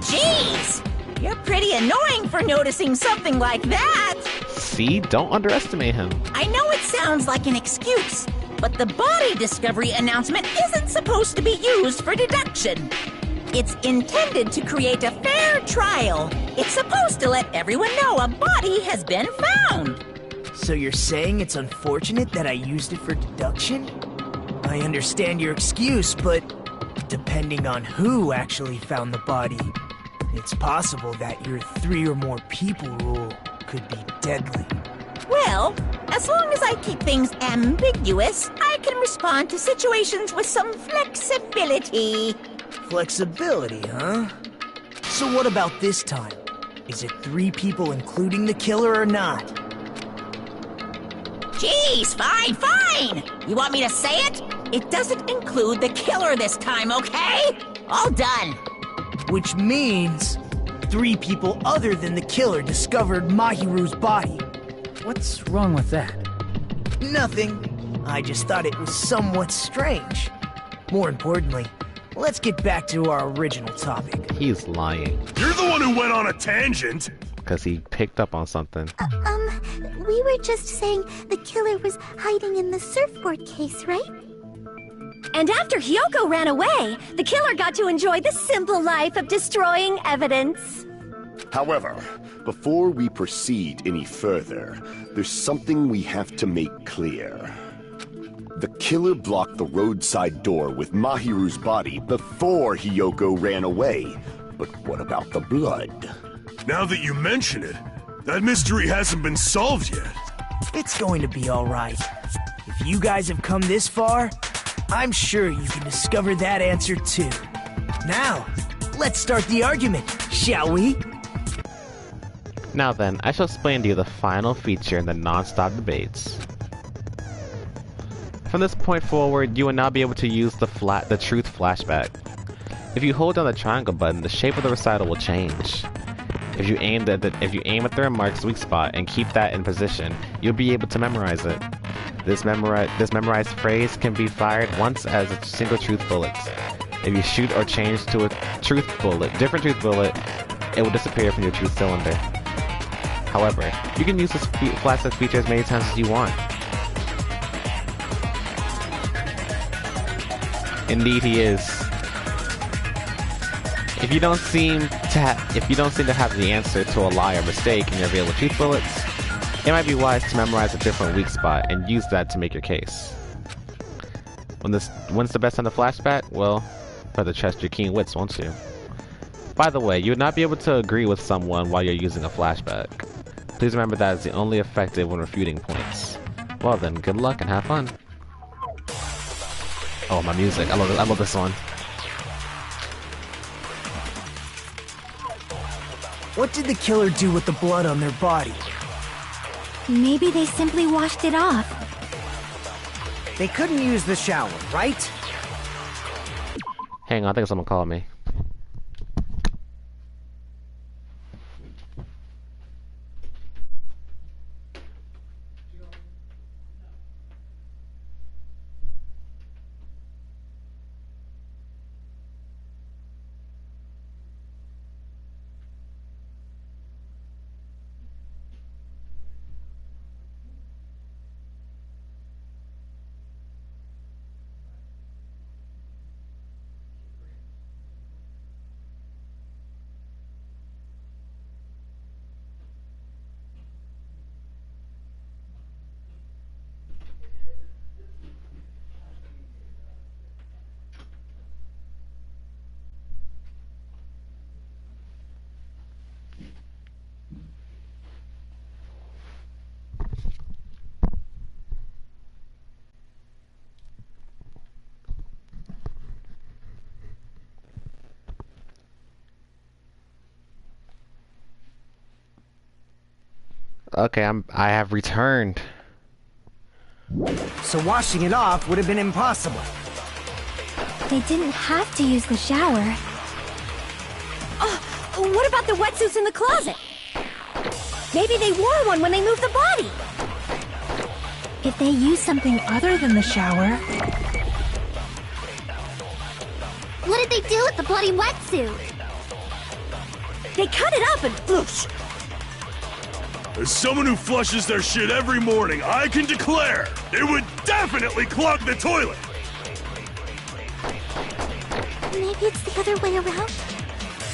Speaker 5: Jeez! You're pretty annoying for noticing something like that!
Speaker 1: See? Don't underestimate him.
Speaker 5: I know it sounds like an excuse, but the body discovery announcement isn't supposed to be used for deduction. It's intended to create a fair trial. It's supposed to let everyone know a body has been found.
Speaker 2: So you're saying it's unfortunate that I used it for deduction? I understand your excuse, but depending on who actually found the body, it's possible that your 3 or more people rule could be deadly.
Speaker 5: Well, as long as I keep things ambiguous, I can respond to situations with some flexibility.
Speaker 2: Flexibility, huh? So what about this time? Is it 3 people including the killer or not?
Speaker 5: Jeez, fine! You want me to say it? It doesn't include the killer this time, okay? All done.
Speaker 2: Which means 3 people other than the killer discovered Mahiru's body.
Speaker 6: What's wrong with that?
Speaker 2: Nothing. I just thought it was somewhat strange. More importantly, let's get back to our original topic.
Speaker 1: He's lying.
Speaker 8: You're the one who went on a tangent!
Speaker 1: Because he picked up on something.
Speaker 9: We were just saying the killer was hiding in the surfboard case, right?
Speaker 10: And after Hiyoko ran away, the killer got to enjoy the simple life of destroying evidence.
Speaker 4: However, before we proceed any further, there's something we have to make clear. The killer blocked the roadside door with Mahiru's body before Hiyoko ran away. But what about the blood?
Speaker 8: Now that you mention it, that mystery hasn't been solved yet.
Speaker 2: It's going to be alright. If you guys have come this far, I'm sure you can discover that answer too. Now, let's start the argument, shall we?
Speaker 1: Now then, I shall explain to you the final feature in the non-stop debates. From this point forward, you will now be able to use the truth flashback. If you hold down the triangle button, the shape of the recital will change. If you aim at the remark's weak spot and keep that in position, you'll be able to memorize it. This memorized phrase can be fired once as a single truth bullet. If you shoot or change to a different truth bullet, it will disappear from your true cylinder. However, you can use this flashlight feature as many times as you want. Indeed, he is. If you don't seem to have the answer to a lie or mistake in your available truth bullets, it might be wise to memorize a different weak spot and use that to make your case. When's the best time to flashback? Well, better trust your keen wits, won't you? By the way, you would not be able to agree with someone while you're using a flashback. Please remember that is the only effective when refuting points. Well then, good luck and have fun. Oh, my music. I love this one.
Speaker 2: What did the killer do with the blood on their body?
Speaker 3: Maybe they simply washed it off.
Speaker 2: They couldn't use the shower, right?
Speaker 1: Hang on, I think someone called me. Okay, I have returned.
Speaker 2: So washing it off would have been impossible.
Speaker 3: They didn't have to use the shower.
Speaker 12: Oh, what about the wetsuits in the closet? Maybe they wore one when they moved the body.
Speaker 3: If they used something other than the shower...
Speaker 9: What did they do with the bloody wetsuit?
Speaker 12: They cut it up and floosh.
Speaker 8: As someone who flushes their shit every morning, I can declare it would definitely clog the toilet!
Speaker 9: Maybe it's the other way around?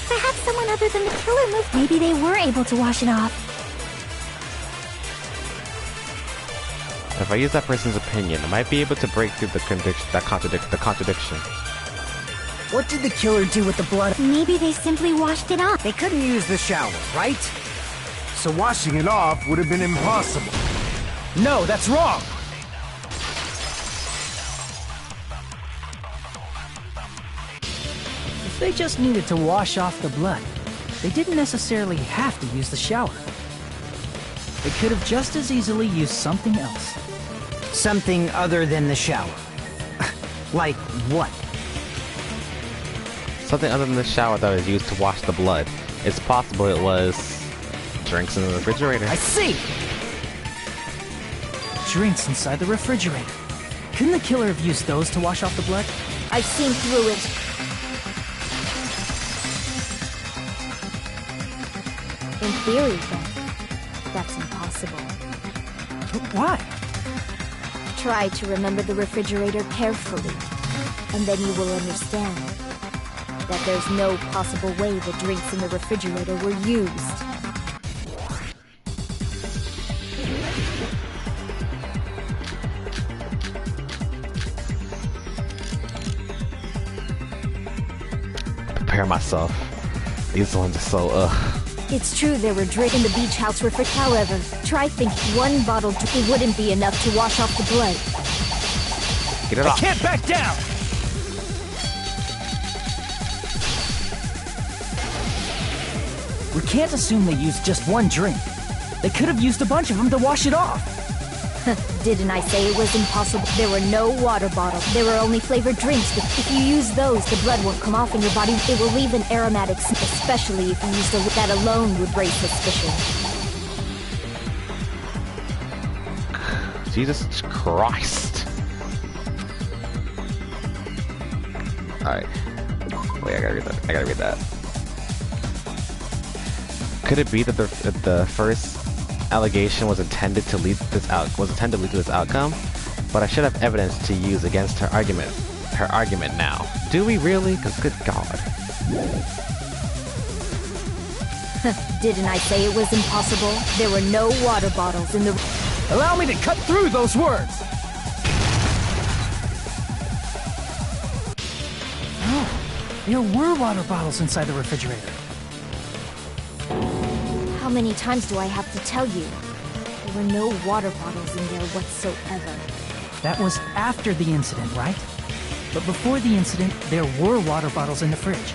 Speaker 9: Perhaps someone other than the killer moved...
Speaker 3: Maybe they were able to wash it off.
Speaker 1: If I use that person's opinion, I might be able to break through the contradiction.
Speaker 2: What did the killer do with the blood?
Speaker 3: Maybe they simply washed it off.
Speaker 2: They couldn't use the shower, right? So washing it off would have been impossible. No, that's wrong!
Speaker 6: If they just needed to wash off the blood, they didn't necessarily have to use the shower. They could have just as easily used something else.
Speaker 2: Something other than the shower. Like what?
Speaker 1: Something other than the shower that was used to wash the blood. It's possible it was drinks in the refrigerator.
Speaker 2: I see!
Speaker 6: Drinks inside the refrigerator. Couldn't the killer have used those to wash off the blood?
Speaker 11: I've seen through it. In theory, then, that's impossible.
Speaker 6: Why?
Speaker 11: Try to remember the refrigerator carefully, and then you will understand that there's no possible way the drinks in the refrigerator were used.
Speaker 1: Prepare myself. These ones are so
Speaker 11: It's true there were drinks in the beach house refrigerator. However, try think one bottle wouldn't be enough to wash off the blood.
Speaker 1: Get it off.
Speaker 6: I can't back down! We can't assume they used just one drink. They could have used a bunch of them to wash it off.
Speaker 11: Didn't I say it was impossible? There were no water bottles. There were only flavored drinks. But if you use those, the blood won't come off in your body. It will leave an aromatic scent, especially if you use that alone would raise suspicion.
Speaker 1: Jesus Christ. Alright. Wait, I gotta read that. Could it be that the first allegation was intended to lead to this outcome? But I should have evidence to use against her argument now. Do we really? Because good God.
Speaker 11: Didn't I say it was impossible? There were no water bottles in the...
Speaker 6: Allow me to cut through those words! Oh, there were water bottles inside the refrigerator.
Speaker 11: How many times do I have to tell you? There were no water bottles in there whatsoever.
Speaker 6: That was after the incident, right? But before the incident, there were water bottles in the fridge.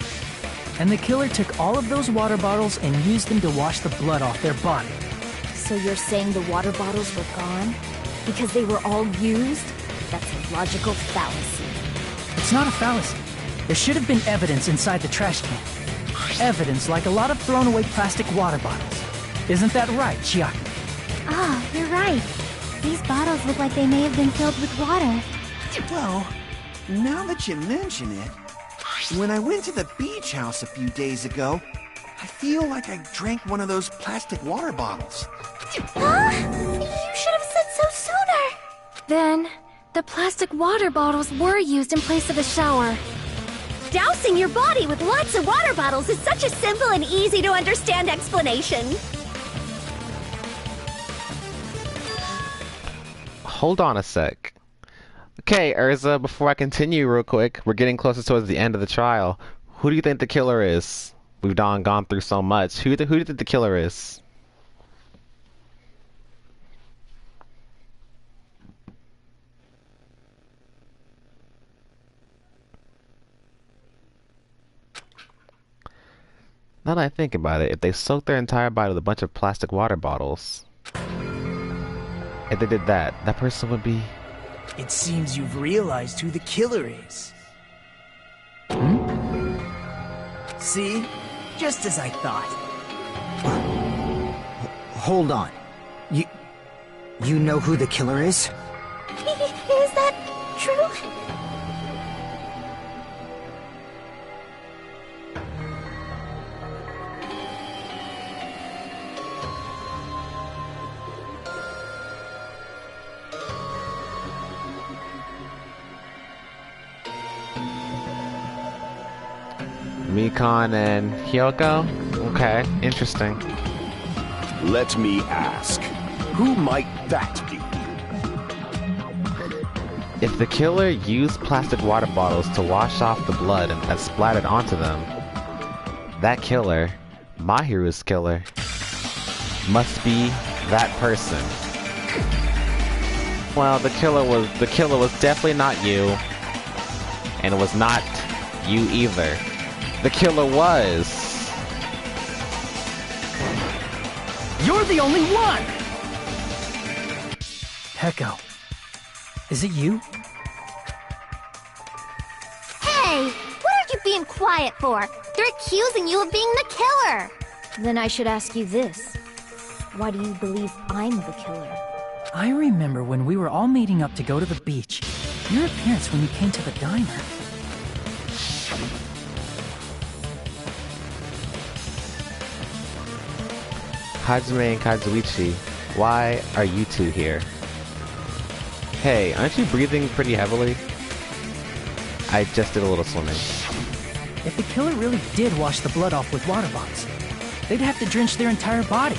Speaker 6: And the killer took all of those water bottles and used them to wash the blood off their body.
Speaker 11: So you're saying the water bottles were gone? Because they were all used? That's a logical fallacy.
Speaker 6: It's not a fallacy. There should have been evidence inside the trash can. Evidence like a lot of thrown away plastic water bottles. Isn't that right, Chiaki?
Speaker 9: Ah, you're right. These bottles look like they may have been filled with water.
Speaker 2: Well, now that you mention it, when I went to the beach house a few days ago, I feel like I drank one of those plastic water bottles.
Speaker 10: Huh? You should have said so sooner! Then, the plastic water bottles were used in place of the shower.
Speaker 3: Dousing your body with lots of water bottles is such a simple and easy to understand explanation.
Speaker 1: Hold on a sec. Okay, Urza, before I continue real quick, we're getting closer towards the end of the trial. Who do you think the killer is? We've gone through so much. Who do you think the killer is? Now that I think about it, if they soaked their entire body with a bunch of plastic water bottles, if they did that, that person would be...
Speaker 2: It seems you've realized who the killer is. See? Just as I thought.
Speaker 7: Hold on. You know who the killer is?
Speaker 3: Is that true?
Speaker 1: Mikan and Hyoko? Okay, interesting.
Speaker 4: Let me ask, who might that be?
Speaker 1: If the killer used plastic water bottles to wash off the blood that splattered onto them, that killer, Mahiru's killer, must be that person. Well, the killer was definitely not you, and it was not you either. The killer was...
Speaker 6: You're the only one! Peko, is it you?
Speaker 9: Hey! What are you being quiet for? They're accusing you of being the killer!
Speaker 11: Then I should ask you this. Why do you believe I'm the killer?
Speaker 6: I remember when we were all meeting up to go to the beach. Your appearance when you came to the diner.
Speaker 1: Hajime and Kazuichi, why are you two here? Hey, aren't you breathing pretty heavily? I just did a little swimming.
Speaker 6: If the killer really did wash the blood off with water bottles, they'd have to drench their entire body.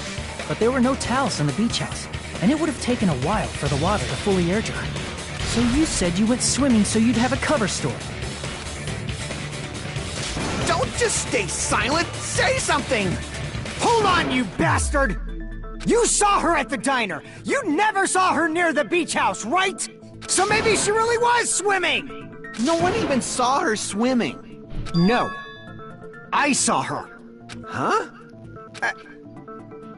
Speaker 6: But there were no towels in the beach house, and it would have taken a while for the water to fully air dry. So you said you went swimming so you'd have a cover story.
Speaker 2: Don't just stay silent! Say something! Hold on, you bastard! You saw her at the diner! You never saw her near the beach house, right? So maybe she really was swimming! No one even saw her swimming. No. I saw her. Huh?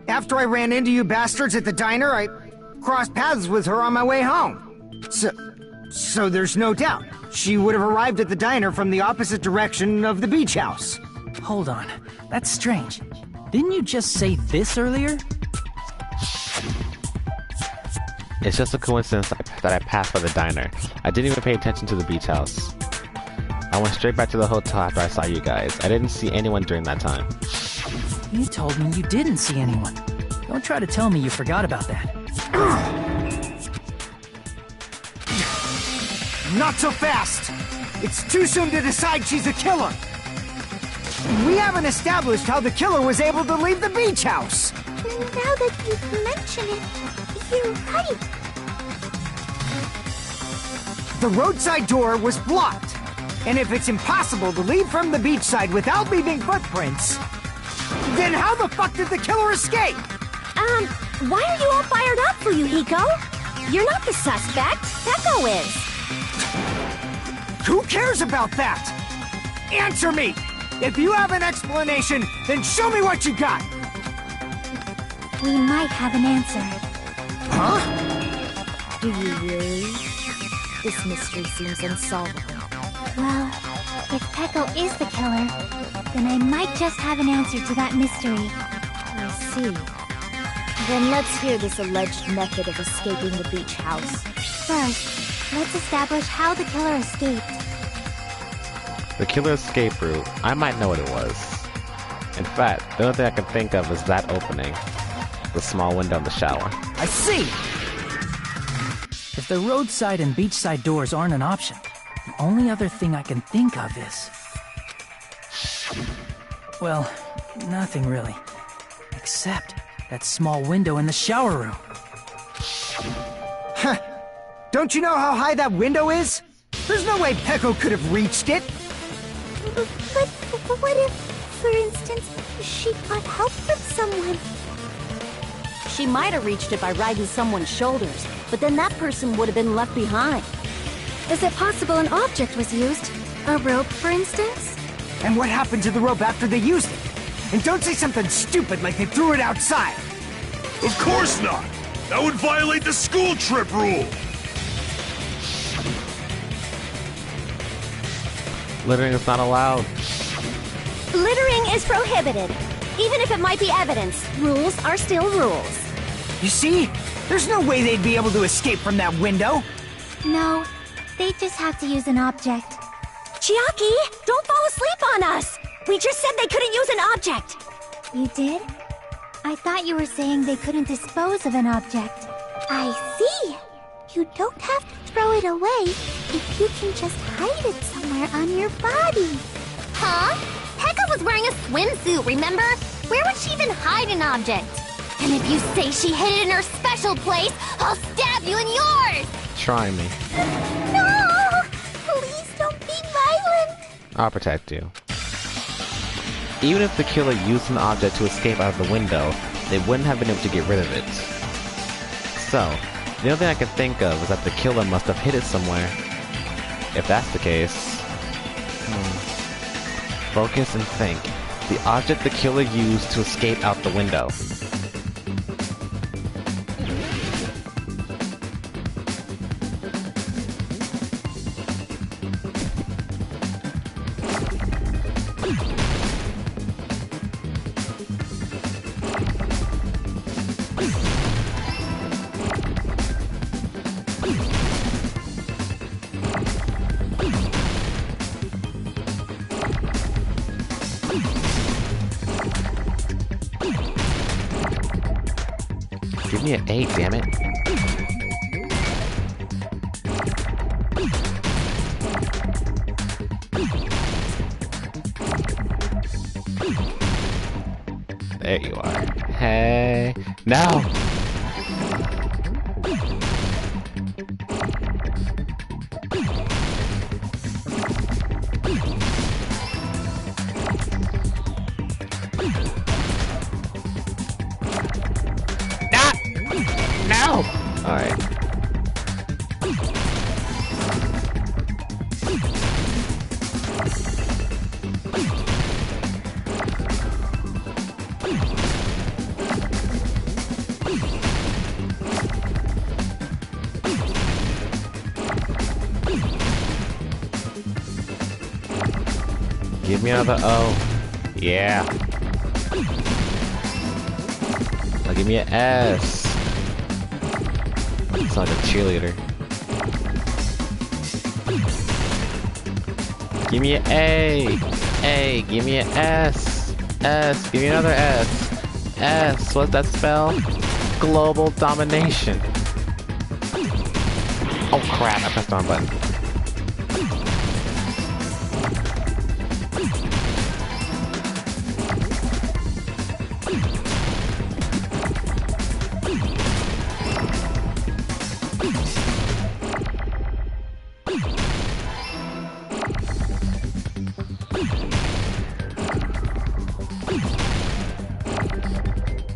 Speaker 2: After I ran into you bastards at the diner, I crossed paths with her on my way home. So there's no doubt. She would have arrived at the diner from the opposite direction of the beach house.
Speaker 6: Hold on. That's strange. Didn't you just say this earlier?
Speaker 1: It's just a coincidence that I passed by the diner. I didn't even pay attention to the beach house. I went straight back to the hotel after I saw you guys. I didn't see anyone during that time.
Speaker 6: You told me you didn't see anyone. Don't try to tell me you forgot about that.
Speaker 2: Not so fast! It's too soon to decide she's a killer! We haven't established how the killer was able to leave the beach house!
Speaker 9: Now that you mention it, you're right.
Speaker 2: The roadside door was blocked. And if it's impossible to leave from the beachside without leaving footprints, then how the fuck did the killer escape?
Speaker 3: Why are you all fired up, Fuyuhiko? You're not the suspect. Peko is.
Speaker 2: Who cares about that? Answer me! If you have an explanation, then show me what you got!
Speaker 9: We might have an answer.
Speaker 2: Huh?
Speaker 11: Do you really? This mystery seems unsolvable.
Speaker 9: Well, if Peko is the killer, then I might just have an answer to that mystery.
Speaker 11: I see. Then let's hear this alleged method of escaping the beach house.
Speaker 9: First, let's establish how the killer escaped.
Speaker 1: The killer escape route, I might know what it was. In fact, the only thing I can think of is that opening. The small window in the shower.
Speaker 2: I see!
Speaker 6: If the roadside and beachside doors aren't an option, the only other thing I can think of is... well, nothing really. Except that small window in the shower room.
Speaker 2: Huh. Don't you know how high that window is? There's no way Peko could have reached it!
Speaker 9: But what if, for instance, she got help from someone?
Speaker 12: She might have reached it by riding someone's shoulders, but then that person would have been left behind.
Speaker 3: Is it possible an object was used? A rope, for instance?
Speaker 2: And what happened to the rope after they used it? And don't say something stupid like they threw it outside!
Speaker 8: Of course not! That would violate the school trip rule!
Speaker 1: Littering is not allowed.
Speaker 3: Littering is prohibited. Even if it might be evidence, rules are still rules.
Speaker 2: You see? There's no way they'd be able to escape from that window!
Speaker 9: No, they just have to use an object.
Speaker 3: Chiaki, don't fall asleep on us! We just said they couldn't use an object!
Speaker 9: You did? I thought you were saying they couldn't dispose of an object. I see! You don't have to throw it away if you can just hide it somewhere on your body.
Speaker 3: Huh? Pekka was wearing a swimsuit, remember? Where would she even hide an object? And if you say she hid it in her special place, I'll stab you in yours!
Speaker 1: Try me.
Speaker 9: No! Please don't be violent!
Speaker 1: I'll protect you. Even if the killer used an object to escape out of the window, they wouldn't have been able to get rid of it. So, the only thing I can think of is that the killer must have hid it somewhere. If that's the case... Focus and think. The object the killer used to escape out the window. Give me an 8, damn it. There you are. Hey. No! No! Alright. Give me another O. Yeah. Now give me an S. It's like a cheerleader. Give me an A. A. Give me an S. S. Give me another S. S. What's that spell? Global domination. Oh crap, I pressed the wrong button.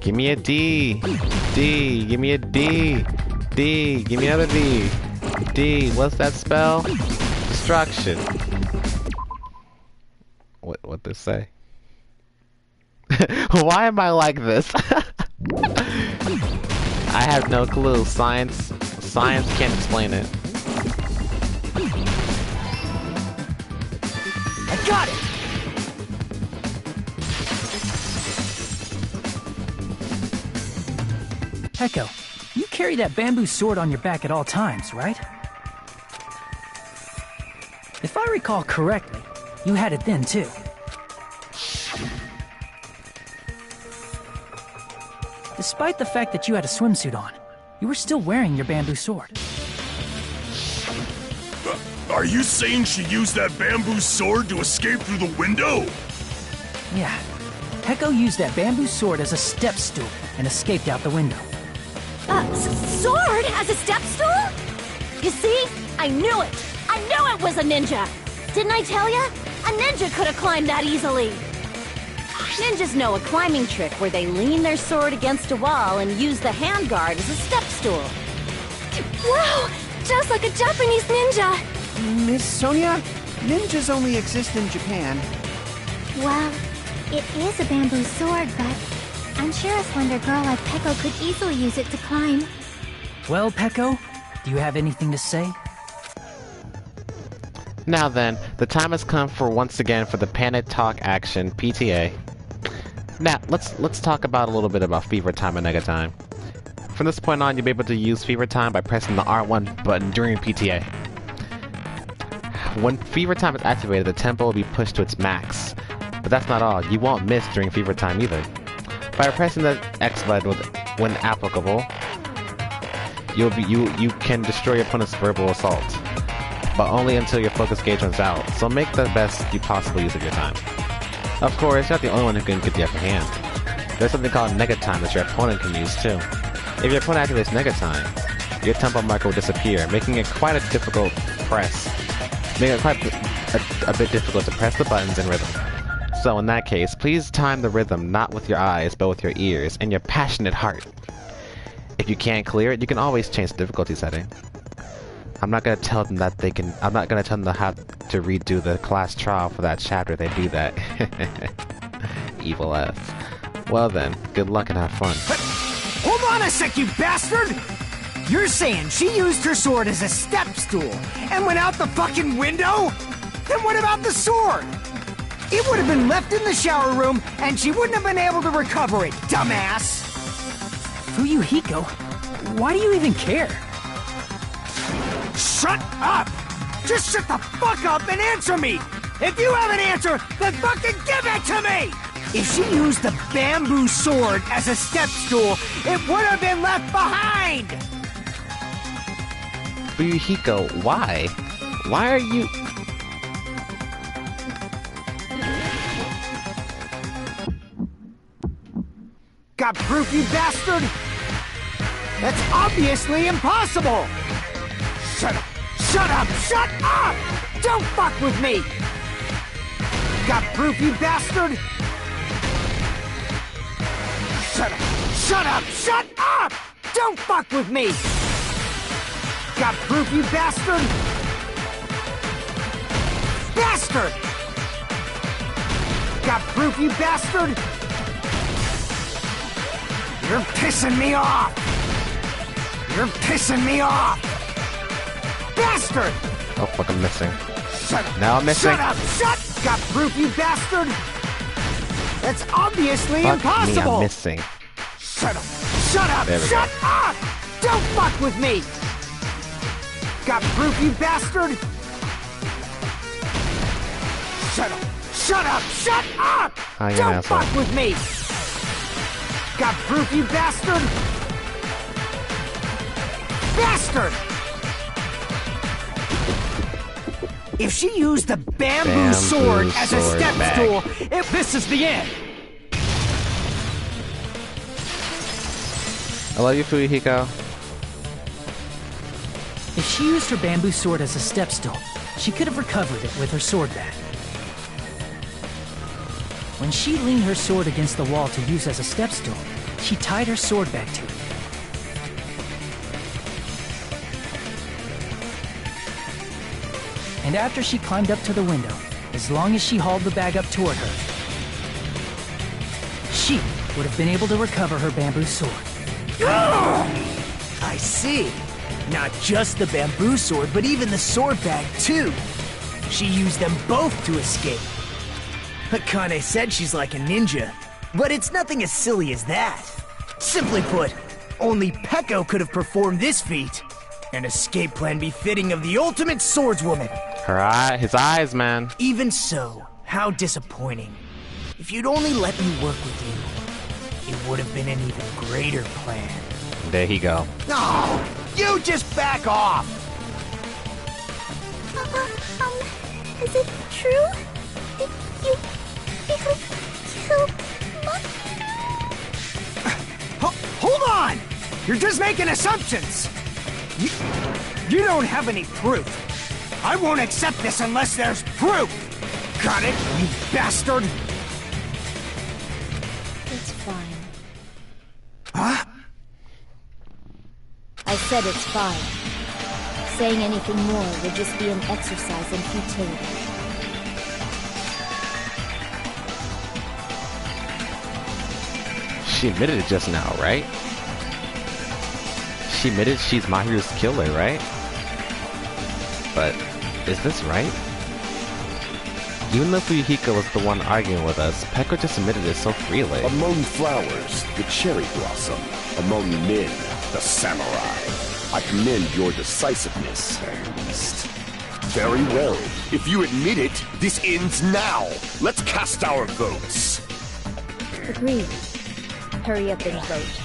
Speaker 1: Give me a D. D. Give me a D. D. Give me another D. D. What's that spell? Destruction. What this say? Why am I like this? I have no clue. Science can't explain it.
Speaker 7: I got it!
Speaker 6: Echo, you carry that bamboo sword on your back at all times, right? If I recall correctly, you had it then too. Despite the fact that you had a swimsuit on, you were still wearing your bamboo sword.
Speaker 8: Are you saying she used that bamboo sword to escape through the window?
Speaker 6: Yeah. Echo used that bamboo sword as a step stool and escaped out the window.
Speaker 12: Sword as a step stool? You see? I knew it! I knew it was a ninja! Didn't I tell ya? A ninja could have climbed that easily! Ninjas know a climbing trick where they lean their sword against a wall and use the handguard as a step stool.
Speaker 10: Wow! Just like a Japanese ninja!
Speaker 2: Miss Sonia, ninjas only exist in Japan.
Speaker 9: Well, it is a bamboo sword, but I'm sure a slender girl like Peko could easily use it to climb.
Speaker 6: Well, Peko, do you have anything to say?
Speaker 1: Now then, the time has come for once again for the Panic Talk Action PTA. Now, let's talk about a little bit about Fever Time and Nega Time. From this point on, you'll be able to use Fever Time by pressing the R1 button during PTA. When Fever Time is activated, the tempo will be pushed to its max. But that's not all. You won't miss during Fever Time either. By pressing the X button when applicable, you can destroy your opponent's verbal assault, but only until your focus gauge runs out. So make the best you possibly use of your time. Of course, you're not the only one who can get the upper hand. There's something called Nega Time that your opponent can use too. If your opponent activates Nega Time, your tempo marker will disappear, making it quite a difficult press. Making it quite a bit difficult to press the buttons in rhythm. So in that case, please time the rhythm not with your eyes, but with your ears and your passionate heart. If you can't clear it, you can always change the difficulty setting. I'm not gonna tell them that they can. I'm not gonna tell them how to redo the class trial for that chapter. They do that. Evil ass. Well then, good luck and have fun.
Speaker 7: Hold on a sec, you bastard! You're saying she used her sword as a step stool and went out the fucking window? Then what about the sword? It would have been left in the shower room and she wouldn't have been able to recover it, dumbass!
Speaker 6: Fuyuhiko, why do you even care?
Speaker 7: Shut up! Just shut the fuck up and answer me! If you have an answer, then fucking give it to me! If she used the bamboo sword as a step stool, it would have been left behind!
Speaker 1: Fuyuhiko, why? Why are you...
Speaker 7: Got proof, you bastard? That's obviously impossible! Shut up! Shut up! Shut up! Don't fuck with me! Got proof, you bastard? Shut up! Shut up! Shut up! Don't fuck with me! Got proof, you bastard? Bastard! Got proof, you bastard? You're pissing me off! You're pissing me off! Bastard!
Speaker 1: Oh fuck, I'm missing.
Speaker 7: Shut up!
Speaker 1: Now I'm missing.
Speaker 7: Shut up! Shut! Got proof, you bastard! That's obviously
Speaker 1: Fuck
Speaker 7: impossible!
Speaker 1: me, I'm missing.
Speaker 7: Shut up! Shut up!
Speaker 1: There we
Speaker 7: Shut
Speaker 1: go.
Speaker 7: up! Don't fuck with me! Got proof, you bastard? Shut up!
Speaker 2: Shut up! Shut up!
Speaker 1: I am
Speaker 2: Don't
Speaker 1: asshole.
Speaker 2: fuck with me! Got proof, you bastard? Bastard! If she used the bamboo sword as a step stool,
Speaker 6: This is the end!
Speaker 1: I love you, Fuyuhiko.
Speaker 6: If she used her bamboo sword as a step stool, she could have recovered it with her sword bag. When she leaned her sword against the wall to use as a step stool, she tied her sword bag to it. And after she climbed up to the window, as long as she hauled the bag up toward her, she would have been able to recover her bamboo sword.
Speaker 2: I see. Not just the bamboo sword, but even the sword bag, too. She used them both to escape. Akane said she's like a ninja, but it's nothing as silly as that. Simply put, only Peko could have performed this feat. An escape plan befitting of the ultimate swordswoman.
Speaker 1: His eyes, man.
Speaker 2: Even so, how disappointing. If you'd only let me work with you, it would have been an even greater plan.
Speaker 1: There he go.
Speaker 2: No! You just back off!
Speaker 9: Is it true? Did you kill
Speaker 2: Hold on! You're just making assumptions! You don't have any proof. I won't accept this unless there's proof! Got it, you bastard?
Speaker 11: It's fine.
Speaker 2: Huh?
Speaker 11: I said it's fine. Saying anything more would just be an exercise in futility.
Speaker 1: She admitted it just now, right? She admitted she's Mahiru's killer, right? But is this right? Even though Fuyuhiko was the one arguing with us, Peko just admitted it so freely.
Speaker 4: Among flowers, the cherry blossom. Among men, the samurai. I commend your decisiveness, Beast. Very well. If you admit it, this ends now. Let's cast our votes.
Speaker 11: Agreed. Hurry up and vote.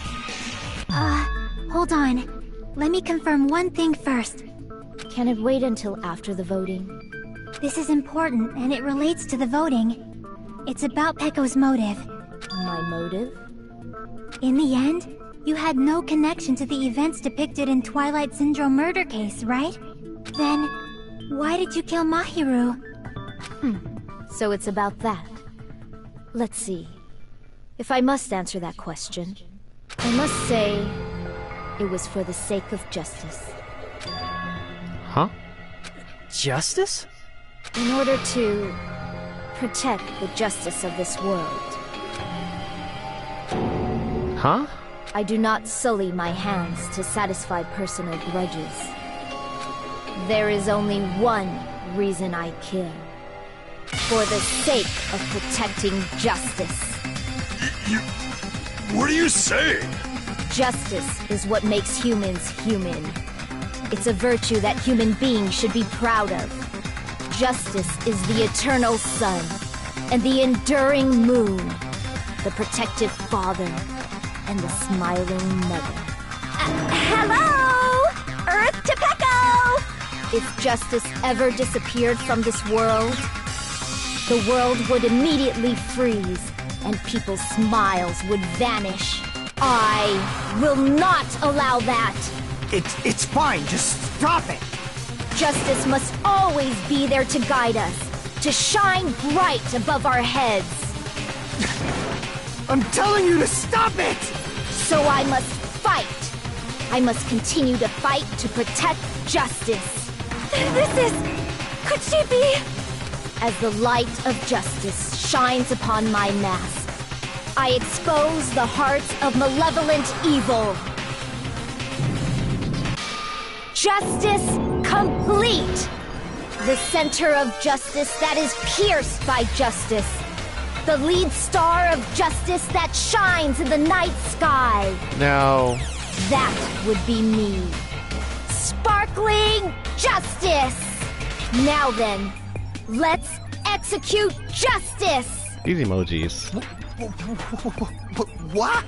Speaker 9: Hold on. Let me confirm one thing first.
Speaker 11: Can it wait until after the voting?
Speaker 9: This is important, and it relates to the voting. It's about Peko's motive.
Speaker 11: My motive?
Speaker 9: In the end, you had no connection to the events depicted in Twilight Syndrome murder case, right? Then, why did you kill Mahiru?
Speaker 11: So it's about that. Let's see. If I must answer that question, I must say it was for the sake of justice.
Speaker 1: Huh?
Speaker 6: Justice?
Speaker 11: In order to protect the justice of this world.
Speaker 1: Huh?
Speaker 11: I do not sully my hands to satisfy personal grudges. There is only one reason I kill. For the sake of protecting justice.
Speaker 8: What are you saying?
Speaker 11: Justice is what makes humans human. It's a virtue that human beings should be proud of. Justice is the eternal sun, and the enduring moon, the protective father, and the smiling mother.
Speaker 12: Hello! Earth to Peko!
Speaker 11: If justice ever disappeared from this world, the world would immediately freeze, and people's smiles would vanish. I will not allow that!
Speaker 2: It's fine, just stop it!
Speaker 11: Justice must always be there to guide us, to shine bright above our heads.
Speaker 2: I'm telling you to stop it!
Speaker 11: So I must fight. I must continue to fight to protect justice.
Speaker 12: Could she be?
Speaker 11: As the light of justice shines upon my mask, I expose the hearts of malevolent evil. Justice complete! The center of justice that is pierced by justice. The lead star of justice that shines in the night sky.
Speaker 1: No.
Speaker 11: That would be me. Sparkling justice! Now then, let's execute justice!
Speaker 1: These emojis.
Speaker 4: What?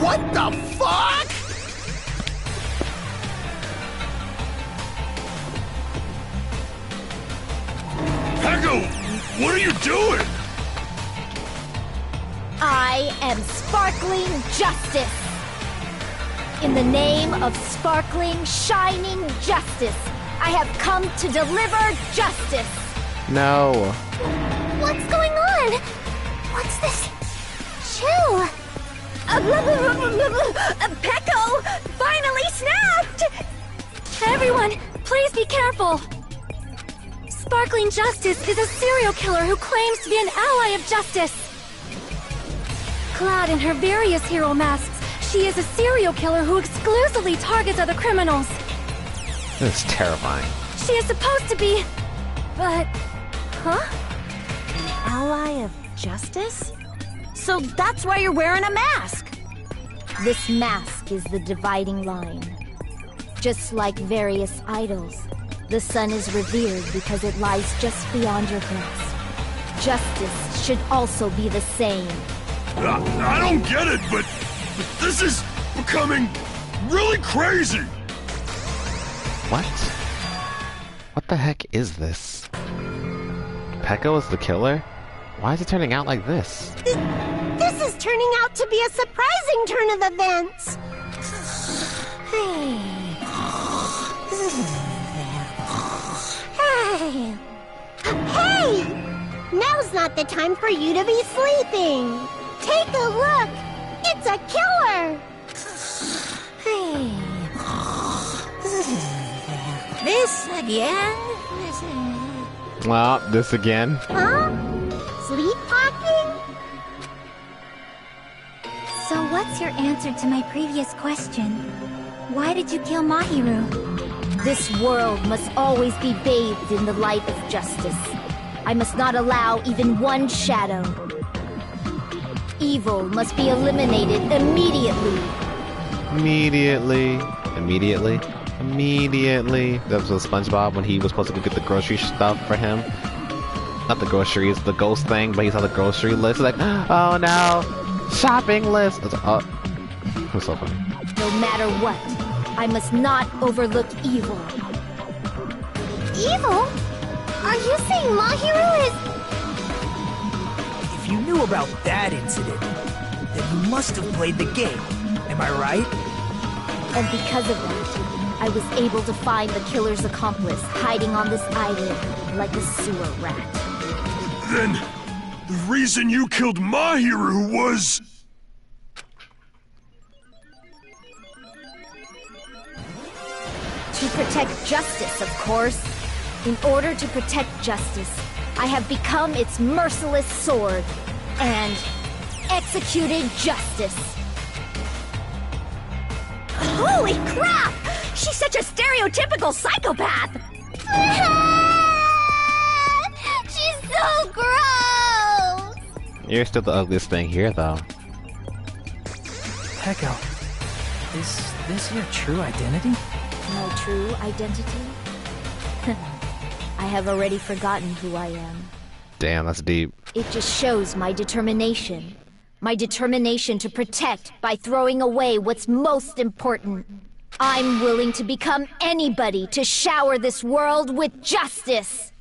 Speaker 4: What the fuck?
Speaker 8: Peko, what are you doing?
Speaker 11: I am sparkling justice. In the name of sparkling, shining justice, I have come to deliver justice.
Speaker 1: No.
Speaker 9: What's going on? What's this? Chill.
Speaker 12: Peko finally snapped!
Speaker 10: Everyone, please be careful! Sparkling Justice is a serial killer who claims to be an ally of justice. Clad in her various hero masks, she is a serial killer who exclusively targets other criminals.
Speaker 1: This is terrifying.
Speaker 10: She is supposed to be... but... huh?
Speaker 12: Ally of justice? So that's why you're wearing a mask!
Speaker 11: This mask is the dividing line. Just like various idols, the sun is revered because it lies just beyond your grasp. Justice should also be the same.
Speaker 8: I don't get it, but this is becoming really crazy!
Speaker 1: What? What the heck is this? Peko is the killer? Why is it turning out like this?
Speaker 9: This is turning out to be a surprising turn of events. Hey! Now's not the time for you to be sleeping. Take a look. It's a killer.
Speaker 12: This again?
Speaker 1: Well, this again.
Speaker 9: Huh? Sleepwalking?
Speaker 3: So what's your answer to my previous question? Why did you kill Mahiru?
Speaker 11: This world must always be bathed in the light of justice. I must not allow even one shadow. Evil must be eliminated immediately.
Speaker 1: Immediately. That was with SpongeBob when he was supposed to go get the grocery stuff for him. Not the groceries, the ghost thing, but he saw the grocery list. Like, oh no, shopping list. It was so funny.
Speaker 11: No matter what, I must not overlook evil.
Speaker 9: Evil? Are you saying Mahiru is...
Speaker 2: If you knew about that incident, then you must have played the game. Am I right?
Speaker 11: And because of that, I was able to find the killer's accomplice hiding on this island like a sewer rat.
Speaker 8: Then, the reason you killed Mahiru was...
Speaker 11: To protect justice, of course. In order to protect justice, I have become its merciless sword and executed justice.
Speaker 12: Holy crap! She's such a stereotypical psychopath!
Speaker 9: She's so gross!
Speaker 1: You're still the ugliest thing here, though.
Speaker 6: Peko, is this your true identity?
Speaker 11: My true identity? I have already forgotten who I am.
Speaker 1: Damn, that's deep.
Speaker 11: It just shows my determination. My determination to protect by throwing away what's most important. I'm willing to become anybody to shower this world with justice.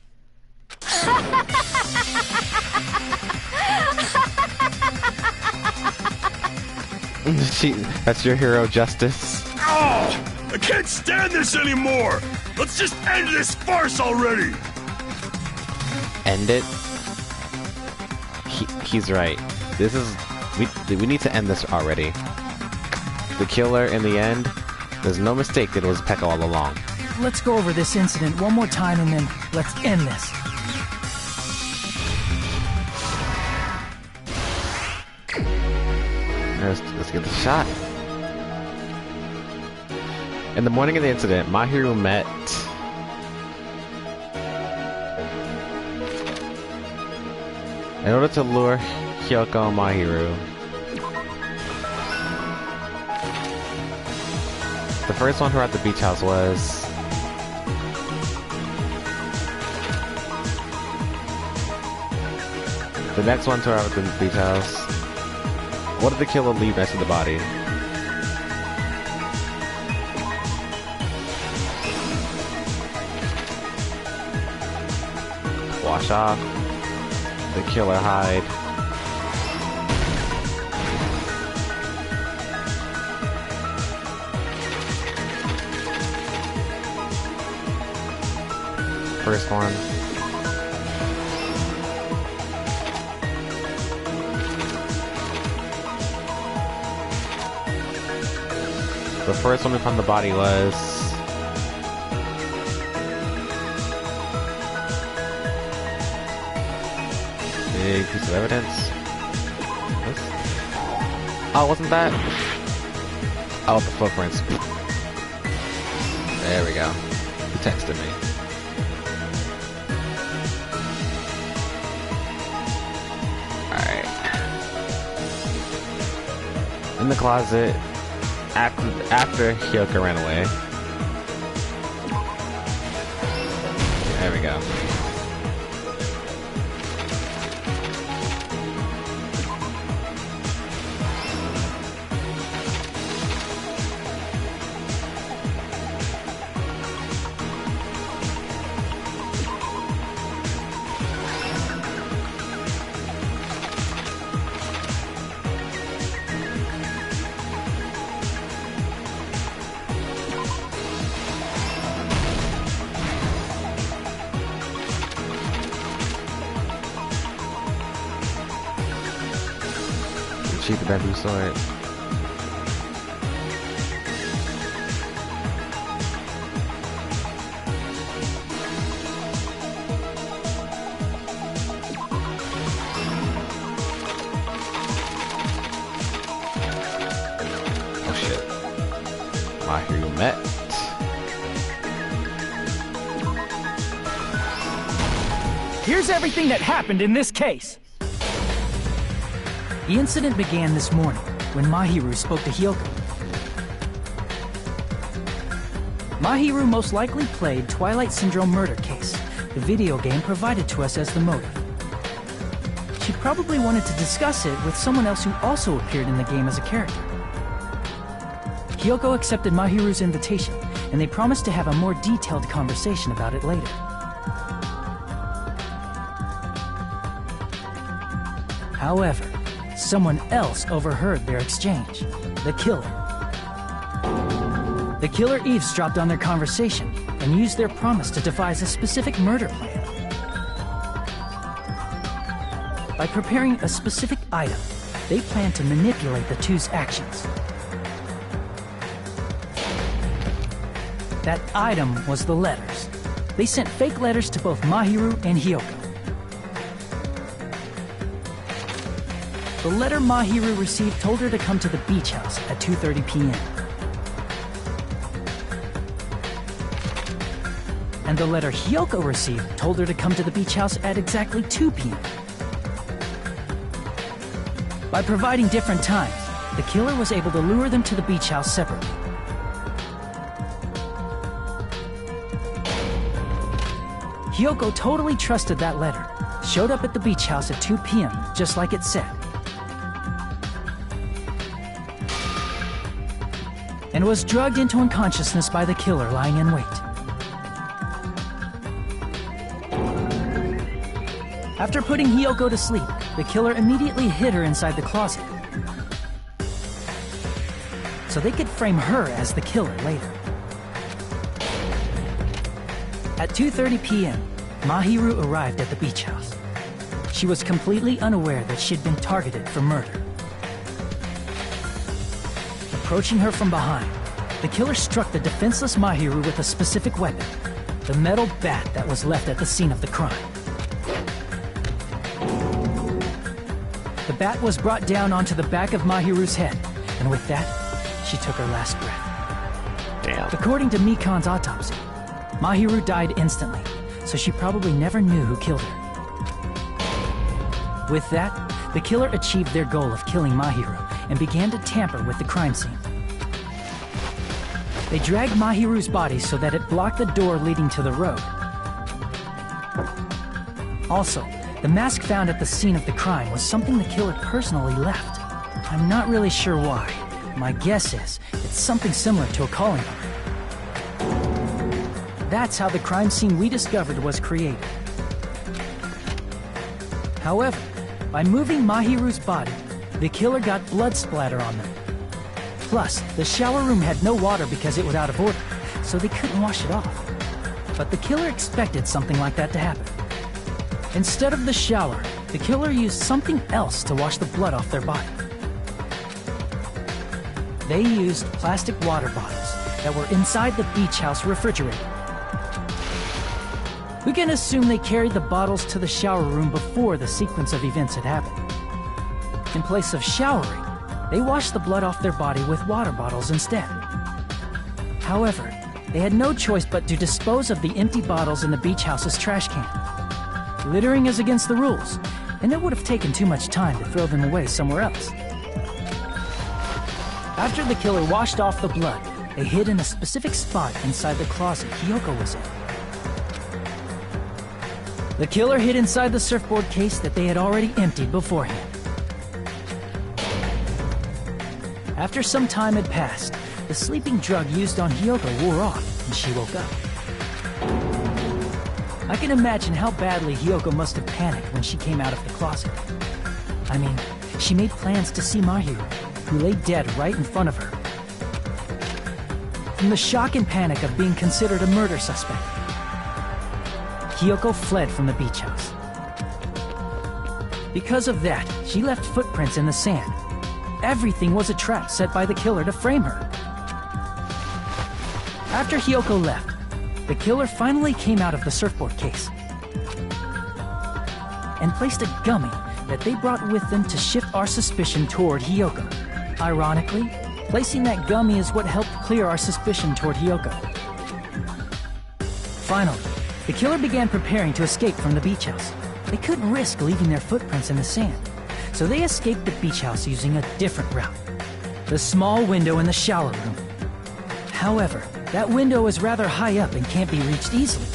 Speaker 1: That's your hero, Justice.
Speaker 8: Oh! I can't stand this anymore! Let's just end this farce already!
Speaker 1: End it? He's right. This is... We need to end this already. The killer, in the end, there's no mistake that it was Peko all along.
Speaker 6: Let's go over this incident one more time and then let's end this.
Speaker 1: Let's get the shot. In the morning of the incident, Mahiru met... In order to lure Hyoko and Mahiru, the first one who at the beach house was... The next one to arrive at the beach house. What did the killer leave next to the body? Wash off. The killer hide. First one. The first one to find the body was big piece of evidence. Oh, wasn't that? Oh, the footprints. There we go. He texted me. Alright. In the closet. After Hyoko ran away. There we go. Cheat the bamboo sword. Oh shit. Mahiru met.
Speaker 6: Here's everything that happened in this case. The incident began this morning when Mahiru spoke to Hyoko. Mahiru most likely played Twilight Syndrome Murder Case, the video game provided to us as the motive. She probably wanted to discuss it with someone else who also appeared in the game as a character. Hyoko accepted Mahiru's invitation, and they promised to have a more detailed conversation about it later. However, someone else overheard their exchange. The killer. The killer eavesdropped on their conversation and used their promise to devise a specific murder plan. By preparing a specific item, they planned to manipulate the two's actions. That item was the letters. They sent fake letters to both Mahiru and Hyoko. The letter Mahiru received told her to come to the beach house at 2:30 p.m. And the letter Hyoko received told her to come to the beach house at exactly 2 p.m. By providing different times, the killer was able to lure them to the beach house separately. Hyoko totally trusted that letter, showed up at the beach house at 2 p.m. just like it said, and was drugged into unconsciousness by the killer lying in wait. After putting Hyoko to sleep, the killer immediately hid her inside the closet, so they could frame her as the killer later. At 2:30 p.m., Mahiru arrived at the beach house. She was completely unaware that she'd been targeted for murder. Approaching her from behind, the killer struck the defenseless Mahiru with a specific weapon, the metal bat that was left at the scene of the crime. The bat was brought down onto the back of Mahiru's head, and with that, she took her last breath.
Speaker 1: Damn.
Speaker 6: According to Mikan's autopsy, Mahiru died instantly, so she probably never knew who killed her. With that, the killer achieved their goal of killing Mahiru and began to tamper with the crime scene. They dragged Mahiru's body so that it blocked the door leading to the road. Also, The mask found at the scene of the crime was something the killer personally left. I'm not really sure why. My guess is it's something similar to a calling card. That's how the crime scene we discovered was created. However, by moving Mahiru's body, the killer got blood splatter on them. Plus, the shower room had no water because it was out of order, so they couldn't wash it off. But the killer expected something like that to happen. Instead of the shower, the killer used something else to wash the blood off their body. They used plastic water bottles that were inside the beach house refrigerator. We can assume they carried the bottles to the shower room before the sequence of events had happened. In place of showering, they washed the blood off their body with water bottles instead. However, they had no choice but to dispose of the empty bottles in the beach house's trash can. Littering is against the rules, and it would have taken too much time to throw them away somewhere else. After the killer washed off the blood, they hid in a specific spot inside the closet Hiyoko was in. The killer hid inside the surfboard case that they had already emptied beforehand. After some time had passed, the sleeping drug used on Hiyoko wore off, and she woke up. I can imagine how badly Hiyoko must have panicked when she came out of the closet. I mean, she made plans to see Mahiru, who lay dead right in front of her. From the shock and panic of being considered a murder suspect, Hiyoko fled from the beach house. Because of that, she left footprints in the sand. Everything was a trap set by the killer to frame her. After Hiyoko left, the killer finally came out of the surfboard case and placed a gummy that they brought with them to shift our suspicion toward Hiyoko. Ironically, placing that gummy is what helped clear our suspicion toward Hiyoko. Finally, the killer began preparing to escape from the beach house. They couldn't risk leaving their footprints in the sand, so they escaped the beach house using a different route. The small window in the shower room. However, that window is rather high up and can't be reached easily,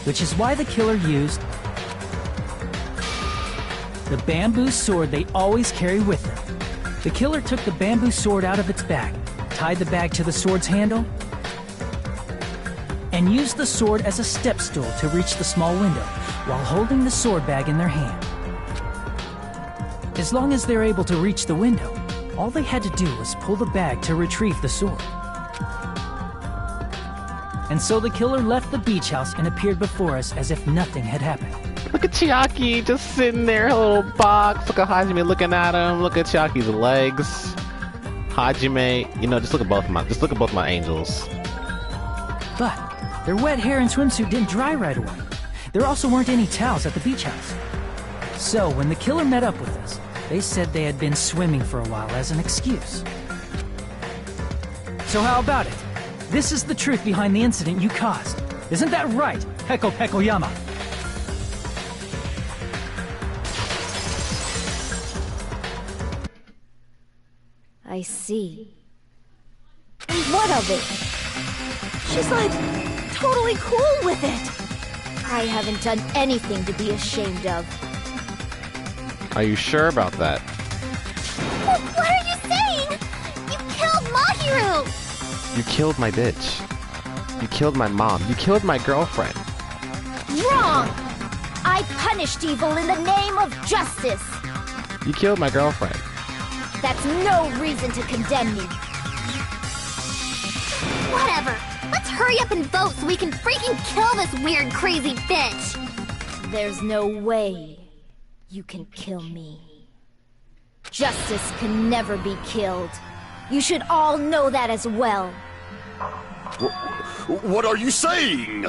Speaker 6: which is why the killer used the bamboo sword they always carry with them. The killer took the bamboo sword out of its bag, tied the bag to the sword's handle, and used the sword as a step stool to reach the small window while holding the sword bag in their hand. As long as they're able to reach the window, all they had to do was pull the bag to retrieve the sword. And so the killer left the beach house and appeared before us as if nothing had happened.
Speaker 1: Look at Chiaki just sitting there, a little box. Look at Hajime looking at him. Look at Chiaki's legs. Hajime, you know, just look at both my angels.
Speaker 6: But their wet hair and swimsuit didn't dry right away. There also weren't any towels at the beach house. So when the killer met up with us, they said they had been swimming for a while as an excuse. So how about it? This is the truth behind the incident you caused. Isn't that right, Peko Pekoyama?
Speaker 11: I see. And what of it?
Speaker 12: She's like, totally cool with it.
Speaker 11: I haven't done anything to be ashamed of.
Speaker 1: Are you sure about that?
Speaker 9: What are you saying? You killed Mahiru!
Speaker 1: You killed my bitch. You killed my mom. You killed my girlfriend.
Speaker 11: Wrong! I punished evil in the name of justice.
Speaker 1: You killed my girlfriend.
Speaker 11: That's no reason to condemn me.
Speaker 9: Whatever. Let's hurry up and vote so we can freaking kill this weird, crazy bitch!
Speaker 11: There's no way you can kill me. Justice can never be killed. You should all know that as well.
Speaker 4: What are you saying?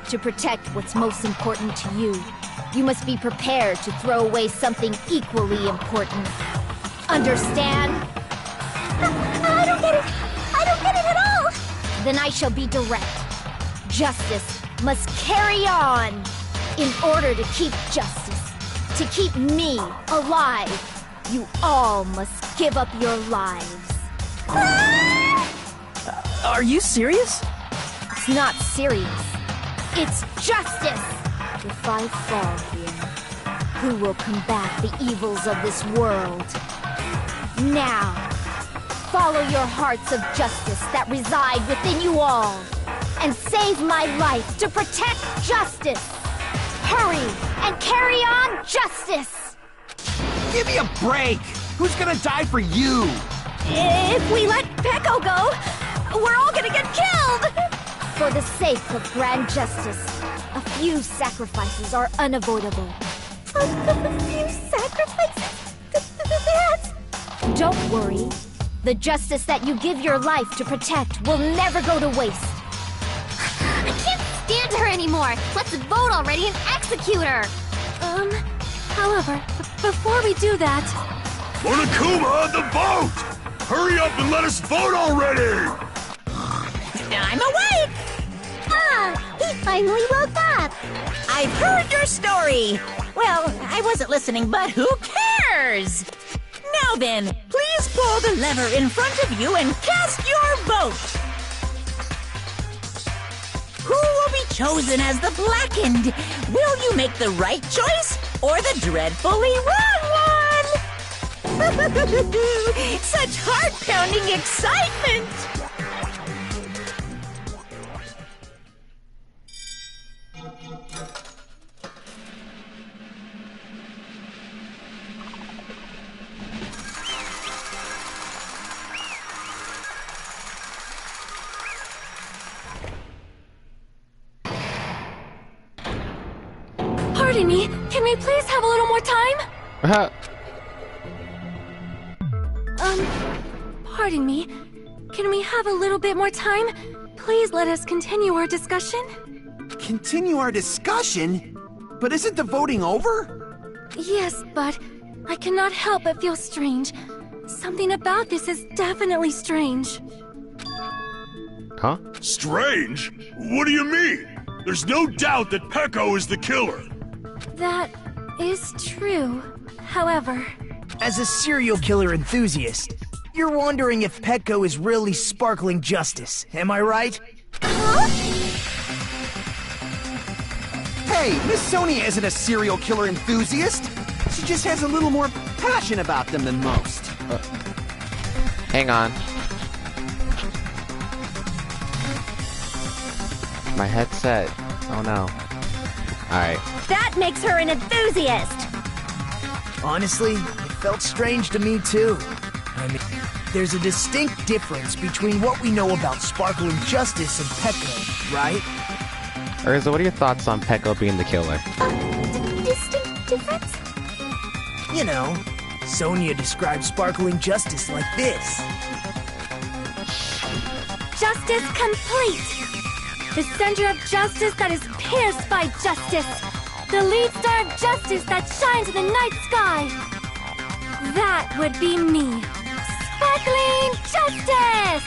Speaker 11: To protect what's most important to you, you must be prepared to throw away something equally important. Understand?
Speaker 9: I don't get it! I don't get it at all!
Speaker 11: Then I shall be direct. Justice must carry on. In order to keep justice, to keep me alive, you all must give up your lives.
Speaker 6: Are you serious?
Speaker 11: It's not serious. It's justice. If I fall here, who will combat the evils of this world. Now, follow your hearts of justice that reside within you all, and save my life to protect justice. Hurry and carry on justice!
Speaker 2: Give me a break! Who's gonna die for you?
Speaker 12: If we let Peko go, we're all gonna get killed!
Speaker 11: For the sake of grand justice, a few sacrifices are unavoidable.
Speaker 9: A few sacrifices? That's...
Speaker 11: Don't worry. The justice that you give your life to protect will never go to waste.
Speaker 9: I can't stand her anymore! Let's vote already and execute her!
Speaker 10: However, before we do that...
Speaker 8: Monokuma, the vote! Hurry up and let us vote already!
Speaker 5: I'm awake!
Speaker 9: Ah! He finally woke up!
Speaker 5: I've heard your story! Well, I wasn't listening, but who cares? Now then, please pull the lever in front of you and cast your vote! Who will be chosen as the Blackened? Will you make the right choice or the dreadfully wrong one? Such heart-pounding excitement!
Speaker 10: Pardon me, can we please have a little more time? Pardon me, can we have a little bit more time? Please let us continue our discussion.
Speaker 2: Continue our discussion? But isn't the voting over?
Speaker 10: Yes, but I cannot help but feel strange. Something about this is definitely strange.
Speaker 1: Huh?
Speaker 8: Strange? What do you mean? There's no doubt that Peko is the killer.
Speaker 10: That is true. However...
Speaker 2: As a serial killer enthusiast, you're wondering if Peko is really sparkling justice, am I right?
Speaker 9: Huh?
Speaker 13: Hey, Miss Sonia isn't a serial killer enthusiast. She just has a little more passion about them than most.
Speaker 1: Hang on. My headset. Oh no. Alright.
Speaker 12: That makes her an enthusiast!
Speaker 2: Honestly, it felt strange to me too. I mean, there's a distinct difference between what we know about sparkling justice and Peko, right?
Speaker 1: Urza, what are your thoughts on Peko being the killer?
Speaker 9: Distinct difference?
Speaker 2: You know, Sonia describes sparkling justice like this.
Speaker 10: Justice complete! The center of justice that is pierced by justice! The lead star of justice that shines in the night sky! That would be me! Sparkling justice!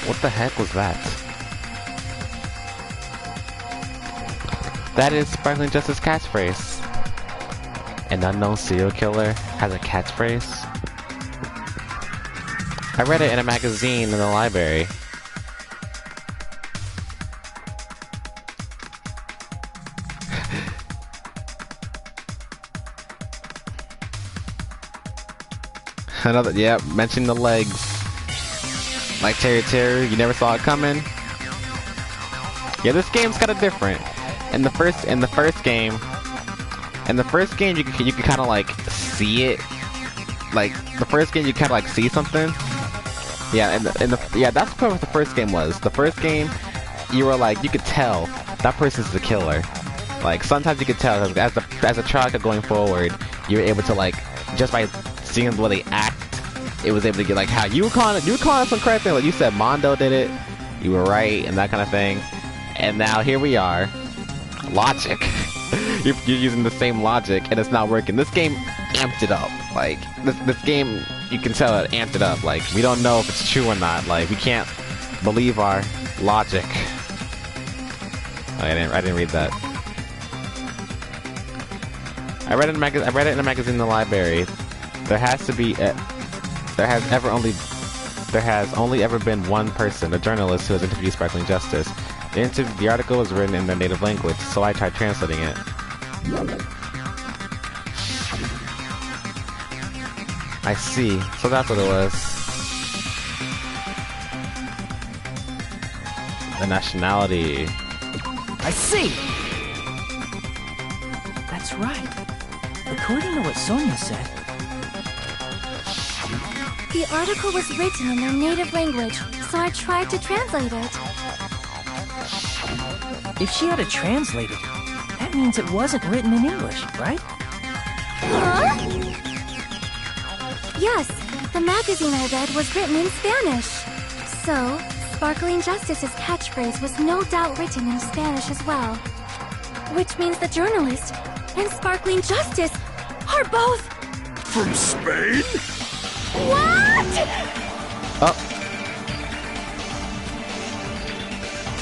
Speaker 1: What the heck was that? That is Sparkling Justice catchphrase. An unknown serial killer has a catchphrase? I read it in a magazine in the library. Another, yeah, mention the legs. Like Terry, you never saw it coming. Yeah, this game's kind of different. In the first game, you can kind of like see it. Like the first game, you kind of like see something. Yeah, yeah, that's what the first game was. The first game, you were like, you could tell that person's the killer. Like sometimes you could tell as the trial kept going forward, you were able to like just by seeing the way they act, it was able to get like how you were calling some correct thing. Like you said, Mondo did it, you were right, and that kind of thing. And now here we are, logic. you're using the same logic, and it's not working. This game amped it up. Like this game, you can tell it amped it up. Like we don't know if it's true or not. Like we can't believe our logic. Oh, I didn't read that. I read it in a magazine in the library. There has only ever been one person, a journalist, who has interviewed Sparkling Justice. The article was written in their native language, so I tried translating it. I see. So that's what it was. The nationality.
Speaker 6: I see! That's right. According to what Sonia said,
Speaker 3: The article was written in their native language, so I tried to translate it.
Speaker 6: if she had to translate it, that means it wasn't written in English, right?
Speaker 3: Huh? Yes, the magazine I read was written in Spanish. So, Sparkling Justice's catchphrase was no doubt written in Spanish as well. Which means the journalist and Sparkling Justice are both...
Speaker 8: From Spain?
Speaker 3: What?!
Speaker 1: Oh.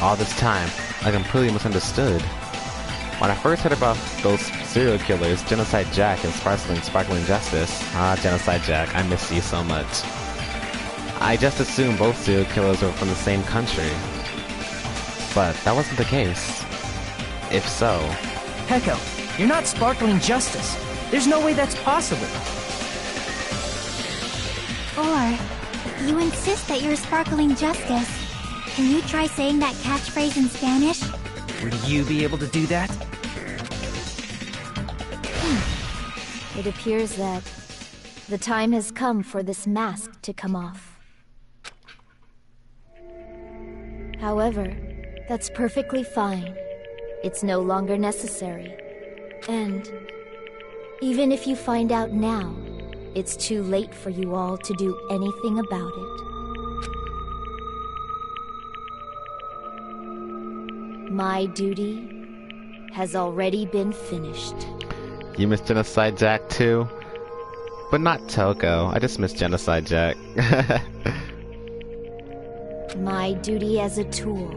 Speaker 1: All this time, I completely misunderstood. When I first heard about those serial killers, Genocide Jack and Sparkling Justice, Genocide Jack, I miss you so much. I just assumed both serial killers were from the same country. But that wasn't the case. If so...
Speaker 6: Peko, you're not Sparkling Justice. There's no way that's possible.
Speaker 9: Or, you insist that you're Sparkling Justice. Can you try saying that catchphrase in Spanish?
Speaker 6: Would you be able to do that?
Speaker 11: It appears that the time has come for this mask to come off. However, that's perfectly fine. It's no longer necessary. And even if you find out now, it's too late for you all to do anything about it. My duty has already been finished.
Speaker 1: You miss Genocide Jack too? But not Toko. I just miss Genocide Jack.
Speaker 11: My duty as a tool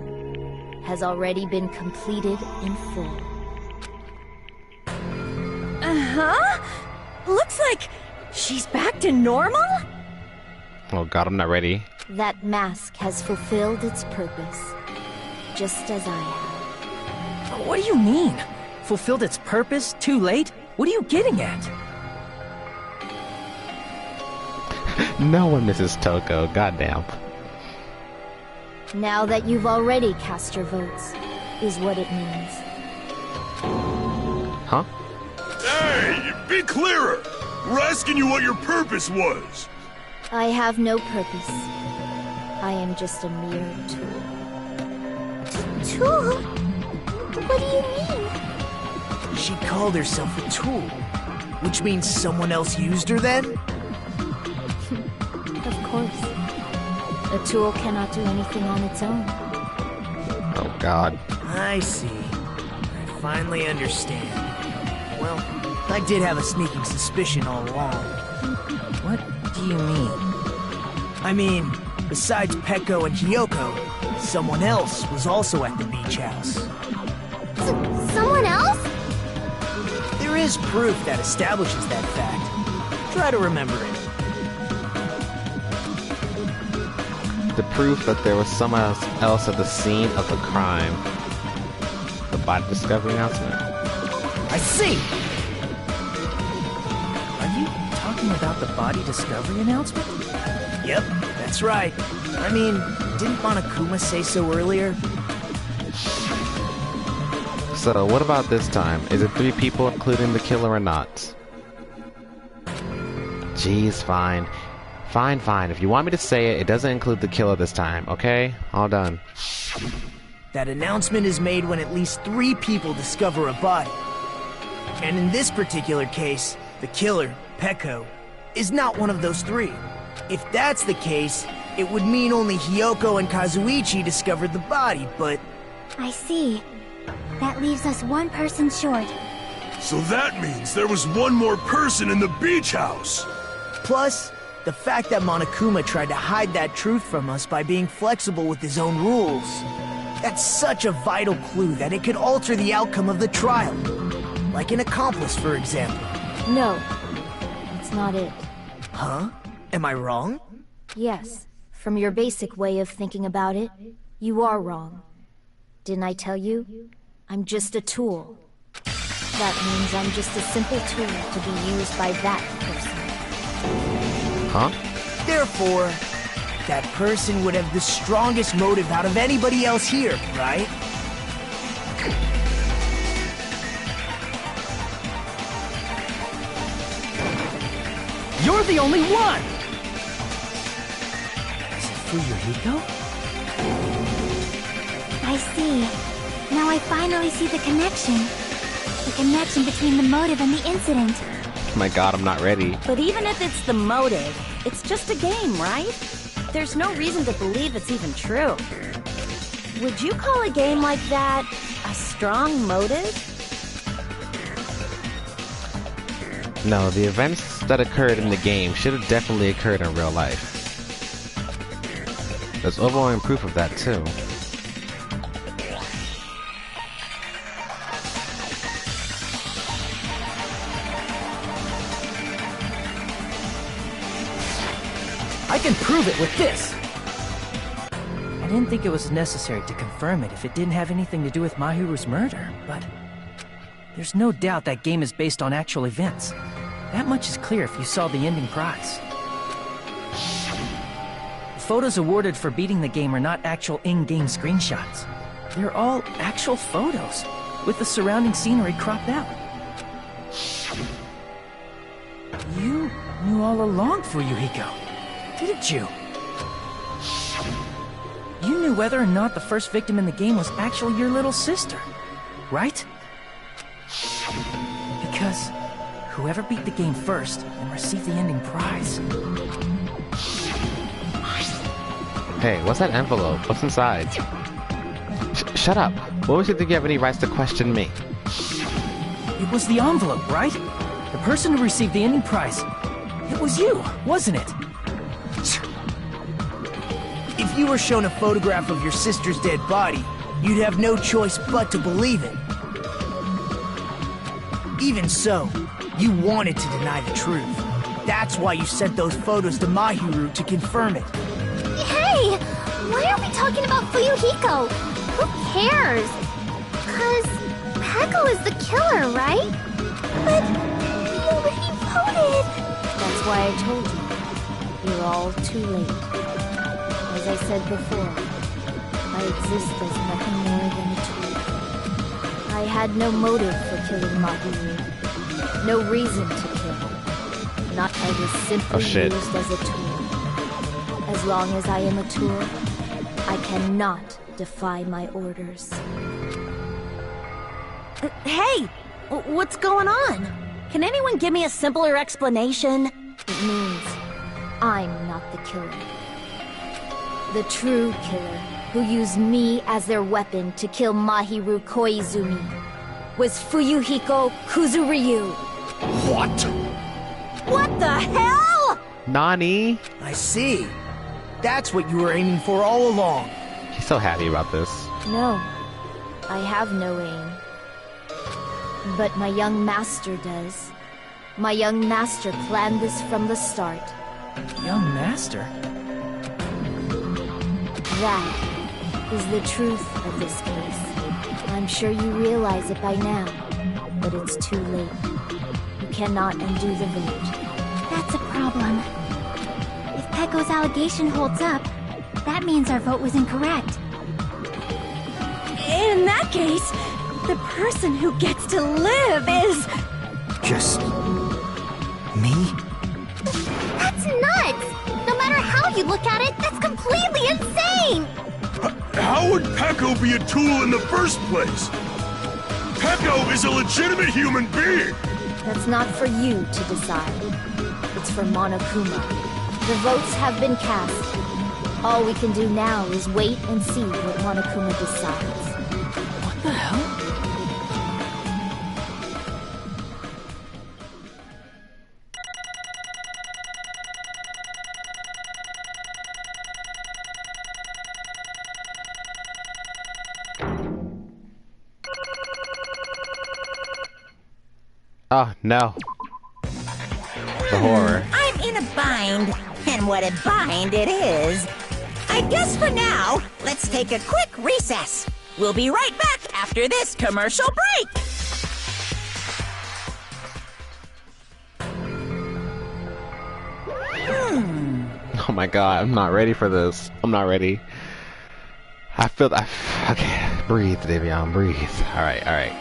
Speaker 11: has already been completed in full.
Speaker 12: Uh-huh? Looks like she's back to normal?
Speaker 1: Oh god, I'm not ready.
Speaker 11: That mask has fulfilled its purpose, just as I have.
Speaker 6: What do you mean? Fulfilled its purpose? Too late? What are you getting at?
Speaker 1: No one misses Toko, goddamn.
Speaker 11: Now that you've already cast your votes, is what it means.
Speaker 1: Huh?
Speaker 8: Hey, be clearer! We're asking you what your purpose was!
Speaker 11: I have no purpose. I am just a mere tool.
Speaker 9: Tool? What do you mean?
Speaker 2: She called herself a tool, which means someone else used her then?
Speaker 11: Of course. A tool cannot do anything on its own.
Speaker 1: Oh god.
Speaker 2: I see. I finally understand. Well, I did have a sneaking suspicion all along.
Speaker 6: What do you mean?
Speaker 2: I mean, besides Peko and Hiyoko, someone else was also at the beach house.
Speaker 9: Someone else?
Speaker 2: There is proof that establishes that fact. Try to remember it.
Speaker 1: The proof that there was someone else at the scene of the crime. The body discovery announcement.
Speaker 2: I see!
Speaker 6: Are you talking about the body discovery announcement?
Speaker 2: Yep, that's right. I mean, didn't Monokuma say so earlier?
Speaker 1: So, what about this time? Is it 3 people including the killer or not? Jeez, fine. Fine. If you want me to say it, it doesn't include the killer this time, okay? All done.
Speaker 2: That announcement is made when at least 3 people discover a body. And in this particular case, the killer, Peko, is not one of those 3. If that's the case, it would mean only Hiyoko and Kazuichi discovered the body, but...
Speaker 9: I see. That leaves us one person short.
Speaker 8: So that means there was one more person in the beach house!
Speaker 2: Plus, the fact that Monokuma tried to hide that truth from us by being flexible with his own rules. That's such a vital clue that it could alter the outcome of the trial. Like an accomplice, for example.
Speaker 11: No, it's not it.
Speaker 2: Huh? Am I wrong?
Speaker 11: Yes, from your basic way of thinking about it, you are wrong. Didn't I tell you? I'm just a tool. That means I'm just a simple tool to be used by that person.
Speaker 1: Huh?
Speaker 2: Therefore, that person would have the strongest motive out of anybody else here, right?
Speaker 6: You're the only one! Is it Fuyuhiko?
Speaker 9: I see. Now I finally see the connection. The connection between the motive and the incident.
Speaker 1: My god, I'm not ready.
Speaker 12: But even if it's the motive, it's just a game, right? There's no reason to believe it's even true. Would you call a game like that a strong motive?
Speaker 1: No, the events that occurred in the game should have definitely occurred in real life. There's overwhelming proof of that, too.
Speaker 6: I can prove it with this! I didn't think it was necessary to confirm it if it didn't have anything to do with Mahiru's murder, but there's no doubt that game is based on actual events. That much is clear if you saw the ending prize. The photos awarded for beating the game are not actual in-game screenshots. They're all actual photos, with the surrounding scenery cropped out. You knew all along, Fuyuhiko, didn't you? You knew whether or not the first victim in the game was actually your little sister, right? Because whoever beat the game first and received the ending prize.
Speaker 1: Hey, what's that envelope? What's inside? Shut up. What makes you think you have any rights to question me?
Speaker 6: It was the envelope, right? The person who received the ending prize. It was you, wasn't it?
Speaker 2: If you were shown a photograph of your sister's dead body, you'd have no choice but to believe it. Even so, you wanted to deny the truth. That's why you sent those photos to Mahiru to confirm it.
Speaker 9: Hey! Why are we talking about Fuyuhiko? Who cares? 'Cause Peko is the killer, right? But he already voted!
Speaker 11: That's why I told you. You're all too late. As I said before, I exist as nothing more than a tool. I had no motive for killing Mahiru. No reason to kill. Not I was simply used as a tool. As long as I am a tool, I cannot defy my orders.
Speaker 12: Hey! What's going on? Can anyone give me a simpler explanation?
Speaker 11: It means I'm not the killer. The true killer, who used me as their weapon to kill Mahiru Koizumi, was Fuyuhiko Kuzuryu.
Speaker 8: What?
Speaker 12: What the hell?
Speaker 1: Nani?
Speaker 2: I see. That's what you were aiming for all along.
Speaker 1: He's so happy about this.
Speaker 11: No, I have no aim. But my young master does. My young master planned this from the start.
Speaker 6: Young master?
Speaker 11: That is the truth of this case. I'm sure you realize it by now, but it's too late. You cannot undo the vote.
Speaker 9: That's a problem. If Peko's allegation holds up, that means our vote was incorrect.
Speaker 12: In that case, the person who gets to live is...
Speaker 2: Just... me?
Speaker 9: That's nuts! No matter how you look at it, that's completely insane!
Speaker 8: How would Peko be a tool in the first place? Peko is a legitimate human being!
Speaker 11: That's not for you to decide. It's for Monokuma. The votes have been cast. All we can do now is wait and see what Monokuma decides.
Speaker 6: What the hell?
Speaker 1: Oh, no. The horror.
Speaker 5: I'm in a bind, and what a bind it is. I guess for now, let's take a quick recess. We'll be right back after this commercial break.
Speaker 1: Oh my god, I'm not ready for this. I'm not ready. I feel that. Okay, breathe, Davion, breathe. Alright, alright.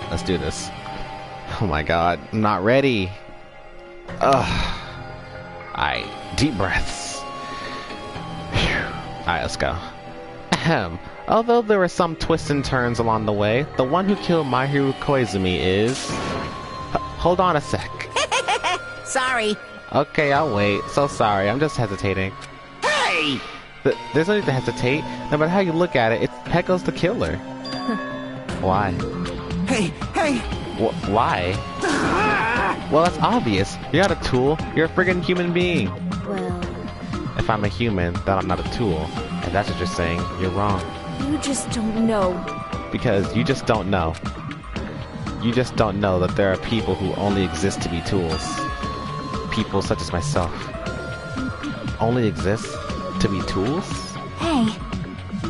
Speaker 1: Let's do this. Oh my god, I'm not ready. Ugh. Alright, deep breaths. Alright, let's go. Ahem. Although there were some twists and turns along the way, the one who killed Mahiru Koizumi is... Hold on a sec.
Speaker 5: Sorry.
Speaker 1: Okay, I'll wait. So sorry, I'm just hesitating.
Speaker 5: Hey!
Speaker 1: There's no need to hesitate. No matter how you look at it, Pecco's the killer. Why?
Speaker 13: Hey, hey!
Speaker 1: Why? Well, that's obvious. You're not a tool. You're a friggin' human being.
Speaker 11: Well...
Speaker 1: If I'm a human, then I'm not a tool. If that's what you're saying, you're wrong.
Speaker 11: You just don't know.
Speaker 1: Because you just don't know. You just don't know that there are people who only exist to be tools. People such as myself. Only exist to be tools?
Speaker 9: Hey.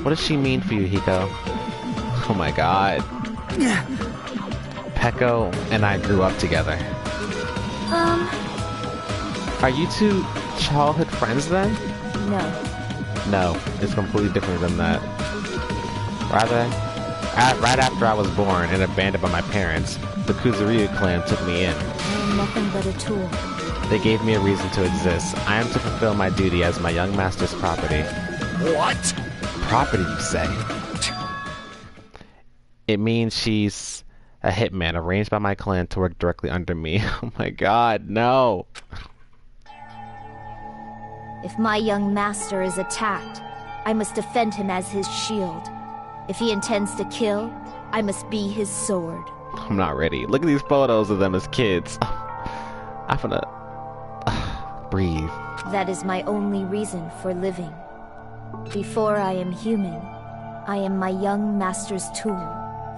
Speaker 1: What does she mean for you, Hiko? Oh my god. Pecco and I grew up together. Are you two childhood friends then?
Speaker 11: No.
Speaker 1: No, it's completely different than that. Rather, right after I was born and abandoned by my parents, the Kuzuryu clan took me in.
Speaker 11: I am nothing but a tool.
Speaker 1: They gave me a reason to exist. I am to fulfill my duty as my young master's property.
Speaker 4: What?
Speaker 1: Property, you say? It means she's a hitman arranged by my clan to work directly under me. Oh my god, no!
Speaker 11: If my young master is attacked, I must defend him as his shield. If he intends to kill, I must be his sword.
Speaker 1: I'm not ready. Look at these photos of them as kids. I'm gonna... breathe.
Speaker 11: That is my only reason for living. Before I am human, I am my young master's tool,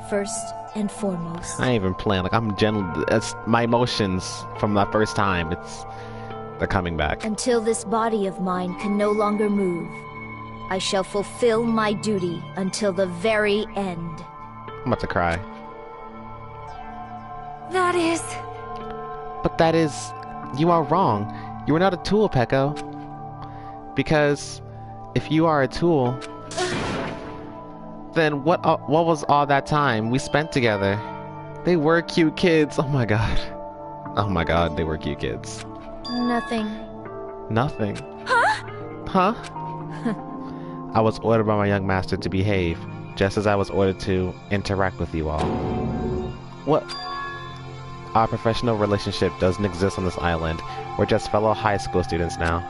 Speaker 11: first and foremost.
Speaker 1: I ain't even playing. Like, I'm gentle. It's my emotions from that first time. They're coming back.
Speaker 11: Until this body of mine can no longer move, I shall fulfill my duty until the very end.
Speaker 1: I'm about to cry.
Speaker 10: That is...
Speaker 1: But that is... You are wrong. You are not a tool, Pecco. Because if you are a tool, then what was all that time we spent together? They were cute kids. Oh my god. Oh my god, they were cute kids.
Speaker 11: Nothing.
Speaker 1: Nothing?
Speaker 10: Huh?
Speaker 1: Huh? I was ordered by my young master to behave, just as I was ordered to interact with you all. What? Our professional relationship doesn't exist on this island. We're just fellow high school students now.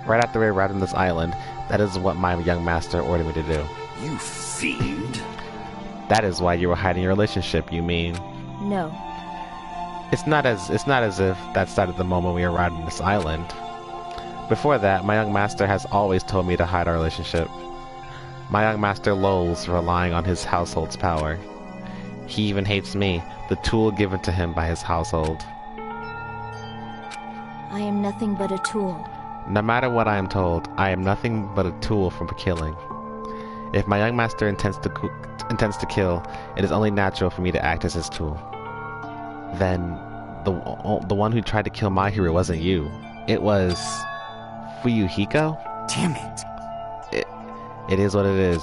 Speaker 1: Right after we arrived on this island, that is what my young master ordered me to do.
Speaker 4: You fiend.
Speaker 1: That is why you were hiding your relationship, you mean?
Speaker 11: No.
Speaker 1: It's not as if that started the moment we arrived on this island. Before that, my young master has always told me to hide our relationship. My young master lolls, relying on his household's power. He even hates me, the tool given to him by his household.
Speaker 11: I am nothing but a tool.
Speaker 1: No matter what I am told, I am nothing but a tool for killing. If my young master intends to kill, it is only natural for me to act as his tool. Then, the one who tried to kill my hero wasn't you. It was... Fuyuhiko?
Speaker 13: Damn it.
Speaker 1: It is what it is.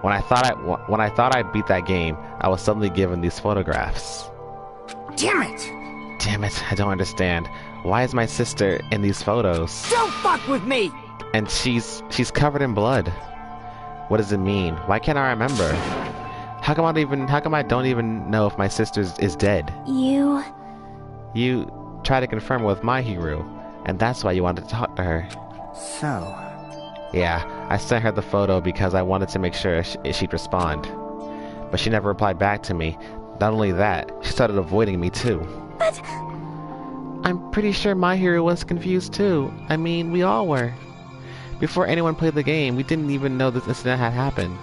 Speaker 1: When I thought I beat that game, I was suddenly given these photographs.
Speaker 13: Damn it!
Speaker 1: Damn it, I don't understand. Why is my sister in these photos?
Speaker 7: Don't fuck with me!
Speaker 1: And she's covered in blood. What does it mean? Why can't I remember? How come I don't even know if my sister is dead?
Speaker 9: You
Speaker 1: tried to confirm with my hero, and that's why you wanted to talk to her.
Speaker 13: So...
Speaker 1: Yeah, I sent her the photo because I wanted to make sure she'd respond. But she never replied back to me. Not only that, she started avoiding me too.
Speaker 9: But...
Speaker 1: I'm pretty sure my hero was confused too. I mean, we all were. Before anyone played the game, we didn't even know this incident had happened.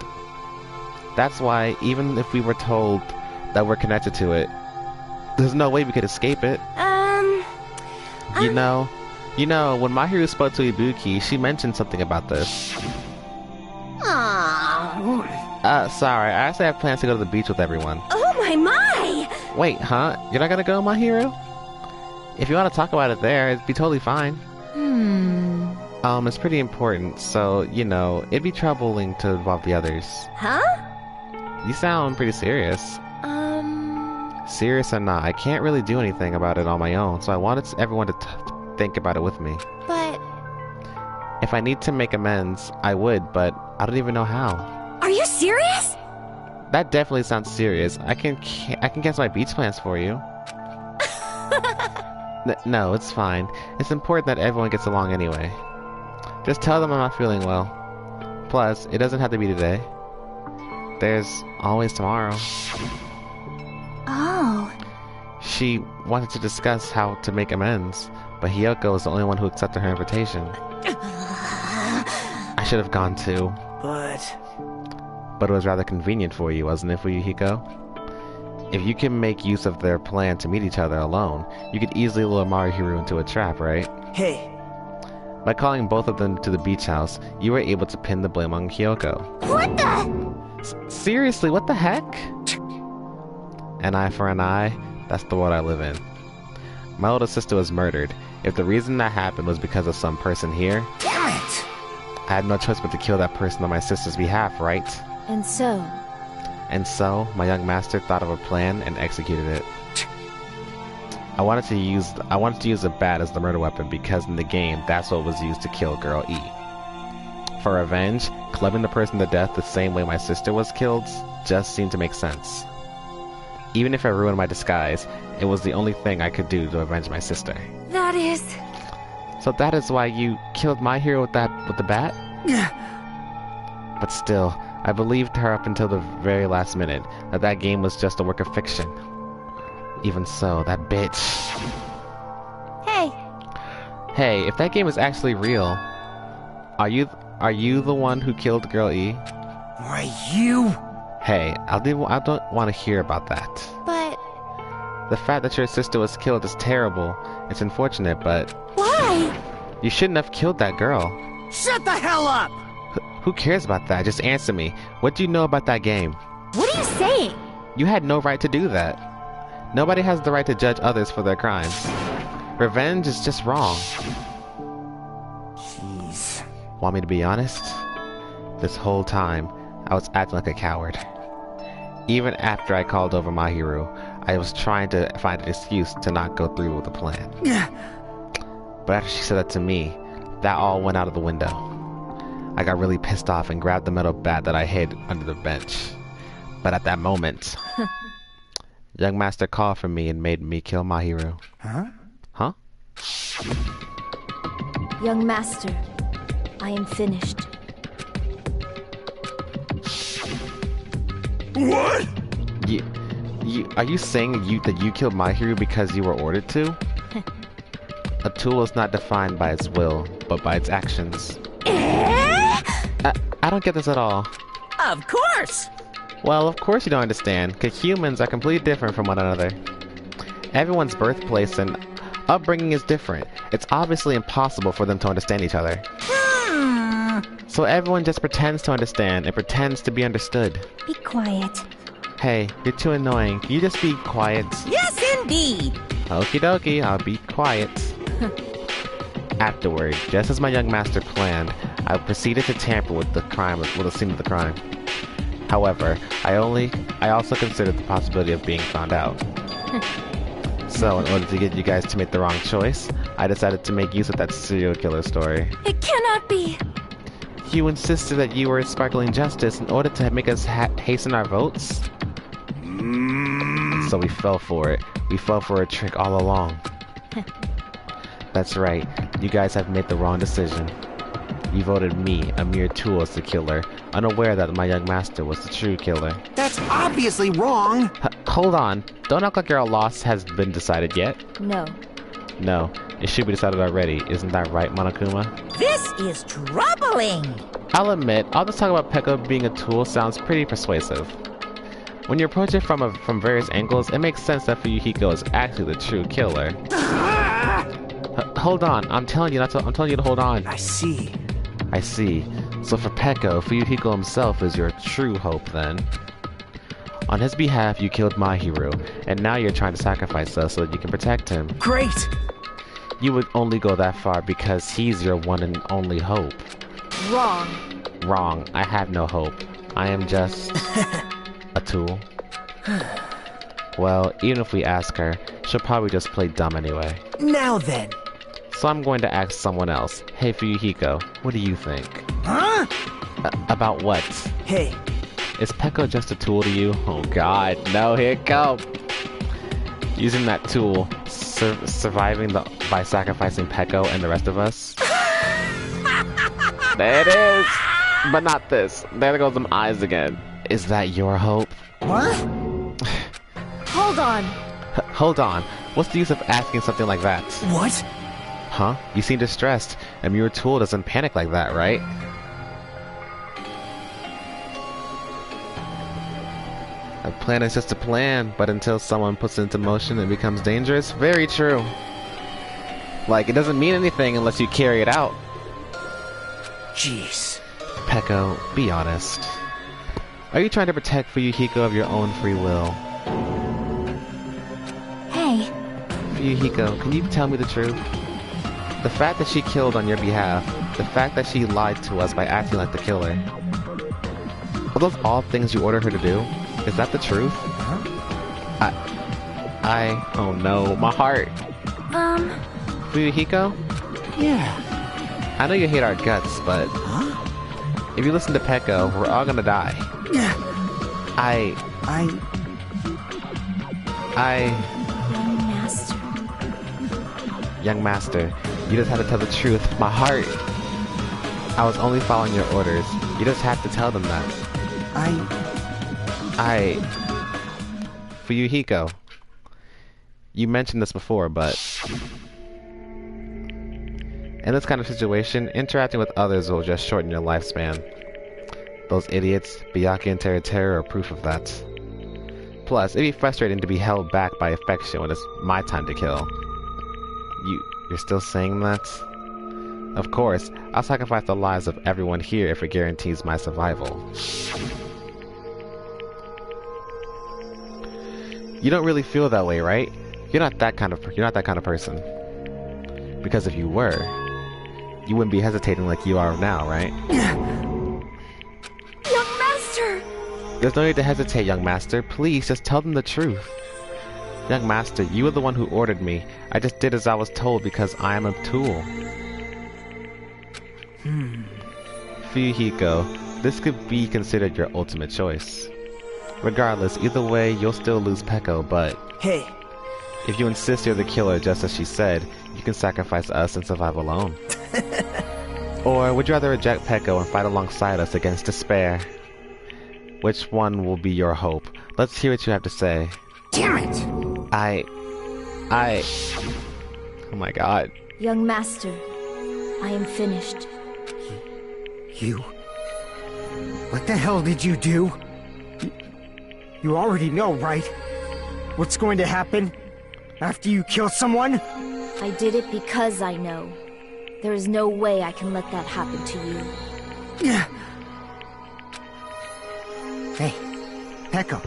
Speaker 1: That's why, even if we were told that we're connected to it, there's no way we could escape it. You know, when Mahiru spoke to Ibuki, she mentioned something about this. Sorry, I actually have plans to go to the beach with everyone.
Speaker 10: Oh my!
Speaker 1: Wait, huh? You're not gonna go, Mahiru? If you want to talk about it there, it'd be totally fine. It's pretty important, so, you know, it'd be troubling to involve the others.
Speaker 12: Huh?
Speaker 1: You sound pretty serious. Serious or not, I can't really do anything about it on my own, so I wanted everyone to think about it with me.
Speaker 12: But...
Speaker 1: If I need to make amends, I would, but I don't even know how.
Speaker 12: Are you serious?
Speaker 1: That definitely sounds serious. I can cancel my beach plans for you. No, it's fine. It's important that everyone gets along anyway. Just tell them I'm not feeling well. Plus, it doesn't have to be today. There's always tomorrow.
Speaker 9: Oh.
Speaker 1: She wanted to discuss how to make amends, but Hiyoko was the only one who accepted her invitation. I should have gone too. But it was rather convenient for you, wasn't it, Fuyuhiko? If you can make use of their plan to meet each other alone, you could easily lure Mahiru into a trap, right?
Speaker 2: Hey.
Speaker 1: By calling both of them to the beach house, you were able to pin the blame on Hiyoko.
Speaker 9: What the?
Speaker 1: Seriously, what the heck? An eye for an eye? That's the world I live in. My older sister was murdered. If the reason that happened was because of some person here...
Speaker 2: Damn it!
Speaker 1: I had no choice but to kill that person on my sister's behalf, right?
Speaker 11: And so...
Speaker 1: And so, my young master thought of a plan and executed it. I wanted to use the bat as the murder weapon because in the game, that's what was used to kill Girl E. For revenge, clubbing the person to death the same way my sister was killed just seemed to make sense. Even if I ruined my disguise, it was the only thing I could do to avenge my sister.
Speaker 10: That is...
Speaker 1: So that is why you killed my hero with the bat? But still, I believed her up until the very last minute, that game was just a work of fiction. Even so, that bitch...
Speaker 9: Hey.
Speaker 1: Hey, if that game is actually real, are you the one who killed Girl E?
Speaker 2: Why, you...
Speaker 1: Hey, I don't want to hear about that.
Speaker 9: But...
Speaker 1: The fact that your sister was killed is terrible. It's unfortunate, but...
Speaker 9: Why?
Speaker 1: You shouldn't have killed that girl.
Speaker 2: Shut the hell up!
Speaker 1: Who cares about that? Just answer me. What do you know about that game?
Speaker 9: What are you saying?
Speaker 1: You had no right to do that. Nobody has the right to judge others for their crimes. Revenge is just wrong.
Speaker 2: Jeez.
Speaker 1: Want me to be honest? This whole time, I was acting like a coward. Even after I called over Mahiru, I was trying to find an excuse to not go through with the plan. But after she said that to me, that all went out of the window. I got really pissed off and grabbed the metal bat that I hid under the bench. But at that moment, young master called for me and made me kill Mahiru.
Speaker 2: Huh?
Speaker 1: Huh?
Speaker 11: Young master, I am finished.
Speaker 8: What?
Speaker 1: Are you saying that you killed Mahiru because you were ordered to? A tool is not defined by its will, but by its actions. I don't get this at all.
Speaker 5: Of course!
Speaker 1: Well, of course you don't understand, because humans are completely different from one another. Everyone's birthplace and upbringing is different. It's obviously impossible for them to understand each other. So everyone just pretends to understand and pretends to be understood.
Speaker 9: Be quiet.
Speaker 1: Hey, you're too annoying. Can you just be quiet?
Speaker 5: Yes, indeed!
Speaker 1: Okie dokie, I'll be quiet. Afterward, just as my young master planned, I proceeded to tamper with the scene of the crime. However, I also considered the possibility of being found out. So, in order to get you guys to make the wrong choice, I decided to make use of that serial killer story.
Speaker 10: It cannot be!
Speaker 1: You insisted that you were sparkling justice in order to make us hasten our votes? So we fell for it. We fell for a trick all along. That's right. You guys have made the wrong decision. You voted me, a mere tool, as the killer, unaware that my young master was the true killer.
Speaker 13: That's obviously wrong!
Speaker 1: Hold on. Don't act like your loss has been decided yet.
Speaker 11: No.
Speaker 1: No. It should be decided already. Isn't that right, Monokuma?
Speaker 5: This is troubling!
Speaker 1: I'll admit, all this talk about Pekka being a tool sounds pretty persuasive. When you approach it from various angles, it makes sense that Fuyuhiko is actually the true killer. Hold on, I'm telling you to hold on.
Speaker 2: I see.
Speaker 1: I see. So for Pekka, Fuyuhiko himself is your true hope then. On his behalf, you killed Mahiru, and now you're trying to sacrifice us so that you can protect him.
Speaker 2: Great!
Speaker 1: You would only go that far because he's your one and only hope.
Speaker 12: Wrong.
Speaker 1: Wrong. I have no hope. I am just a tool. Well, even if we ask her, she'll probably just play dumb anyway.
Speaker 2: Now then.
Speaker 1: So I'm going to ask someone else. Hey, Fuyuhiko, what do you think?
Speaker 2: Huh?
Speaker 1: About what?
Speaker 2: Hey.
Speaker 1: Is Peko just a tool to you? Oh god, no, here it go! Using that tool, surviving by sacrificing Peko and the rest of us? There it is! But not this. There goes them eyes again. Is that your hope?
Speaker 2: What?
Speaker 12: Hold on.
Speaker 1: Hold on. What's the use of asking something like that?
Speaker 2: What?
Speaker 1: Huh? You seem distressed. A mere tool doesn't panic like that, right? A plan is just a plan, but until someone puts it into motion, it becomes dangerous. Very true. Like, it doesn't mean anything unless you carry it out.
Speaker 2: Jeez.
Speaker 1: Peko, be honest. Are you trying to protect Fuyuhiko of your own free will?
Speaker 9: Hey.
Speaker 1: Fuyuhiko, can you tell me the truth? The fact that she killed on your behalf, the fact that she lied to us by acting like the killer, are those all things you ordered her to do? Is that the truth? Oh no, my heart. Fuyuhiko?
Speaker 2: Yeah.
Speaker 1: I know you hate our guts, but if you listen to Peko, we're all gonna die.
Speaker 9: Young Master.
Speaker 1: Young Master, you just have to tell the truth. My heart. I was only following your orders. You just have to tell them that. Fuyuhiko. You mentioned this before, but in this kind of situation, interacting with others will just shorten your lifespan. Those idiots, Byakuya and Teruteru, are proof of that. Plus, it'd be frustrating to be held back by affection when it's my time to kill. You're still saying that? Of course, I'll sacrifice the lives of everyone here if it guarantees my survival. You don't really feel that way, right? You're not that kind of person. Because if you were, you wouldn't be hesitating like you are now, right?
Speaker 10: Young Master!
Speaker 1: There's no need to hesitate, young master. Please, just tell them the truth. Young master, you were the one who ordered me. I just did as I was told because I am a tool. Fuyuhiko, this could be considered your ultimate choice. Regardless, either way, you'll still lose Peko, but
Speaker 2: Hey.
Speaker 1: if you insist you're the killer just as she said, you can sacrifice us and survive alone. Or would you rather reject Peko and fight alongside us against despair? Which one will be your hope? Let's hear what you have to say.
Speaker 2: Damn it!
Speaker 1: Oh my god.
Speaker 11: Young Master, I am finished.
Speaker 2: You... What the hell did you do? You already know, right? What's going to happen after you kill someone?
Speaker 11: I did it because I know. There is no way I can let that happen to you.
Speaker 2: Hey, Peko.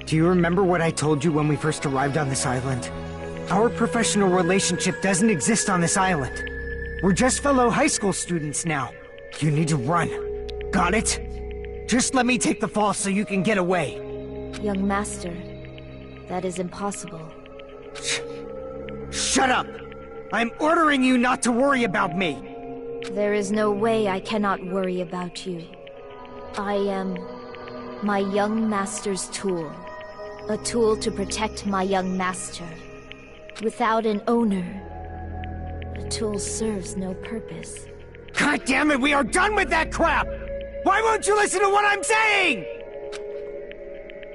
Speaker 2: Do you remember what I told you when we first arrived on this island? Our professional relationship doesn't exist on this island. We're just fellow high school students now. You need to run. Got it? Just let me take the fall so you can get away.
Speaker 11: Young Master, that is impossible.
Speaker 2: Shut up! I'm ordering you not to worry about me!
Speaker 11: There is no way I cannot worry about you. I am my young master's tool. A tool to protect my young master. Without an owner, a tool serves no purpose.
Speaker 2: God damn it, we are done with that crap! Why won't you listen to what I'm saying?!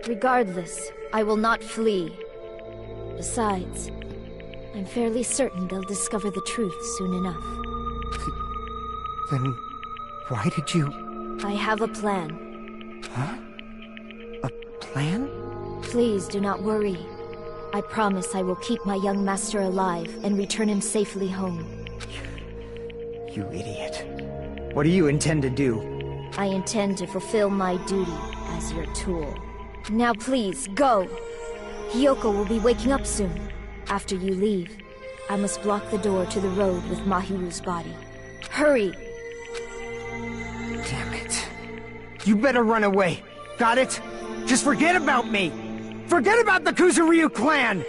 Speaker 11: Regardless, I will not flee. Besides, I'm fairly certain they'll discover the truth soon enough.
Speaker 2: Then, why did you...
Speaker 11: I have a plan.
Speaker 2: Huh? A plan?
Speaker 11: Please do not worry. I promise I will keep my young master alive and return him safely home.
Speaker 2: You idiot. What do you intend to do?
Speaker 11: I intend to fulfill my duty as your tool. Now please, go! Hiyoko will be waking up soon, after you leave. I must block the door to the road with Mahiru's body. Hurry!
Speaker 2: Damn it. You better run away. Got it? Just forget about me. Forget about the Kuzuryu clan.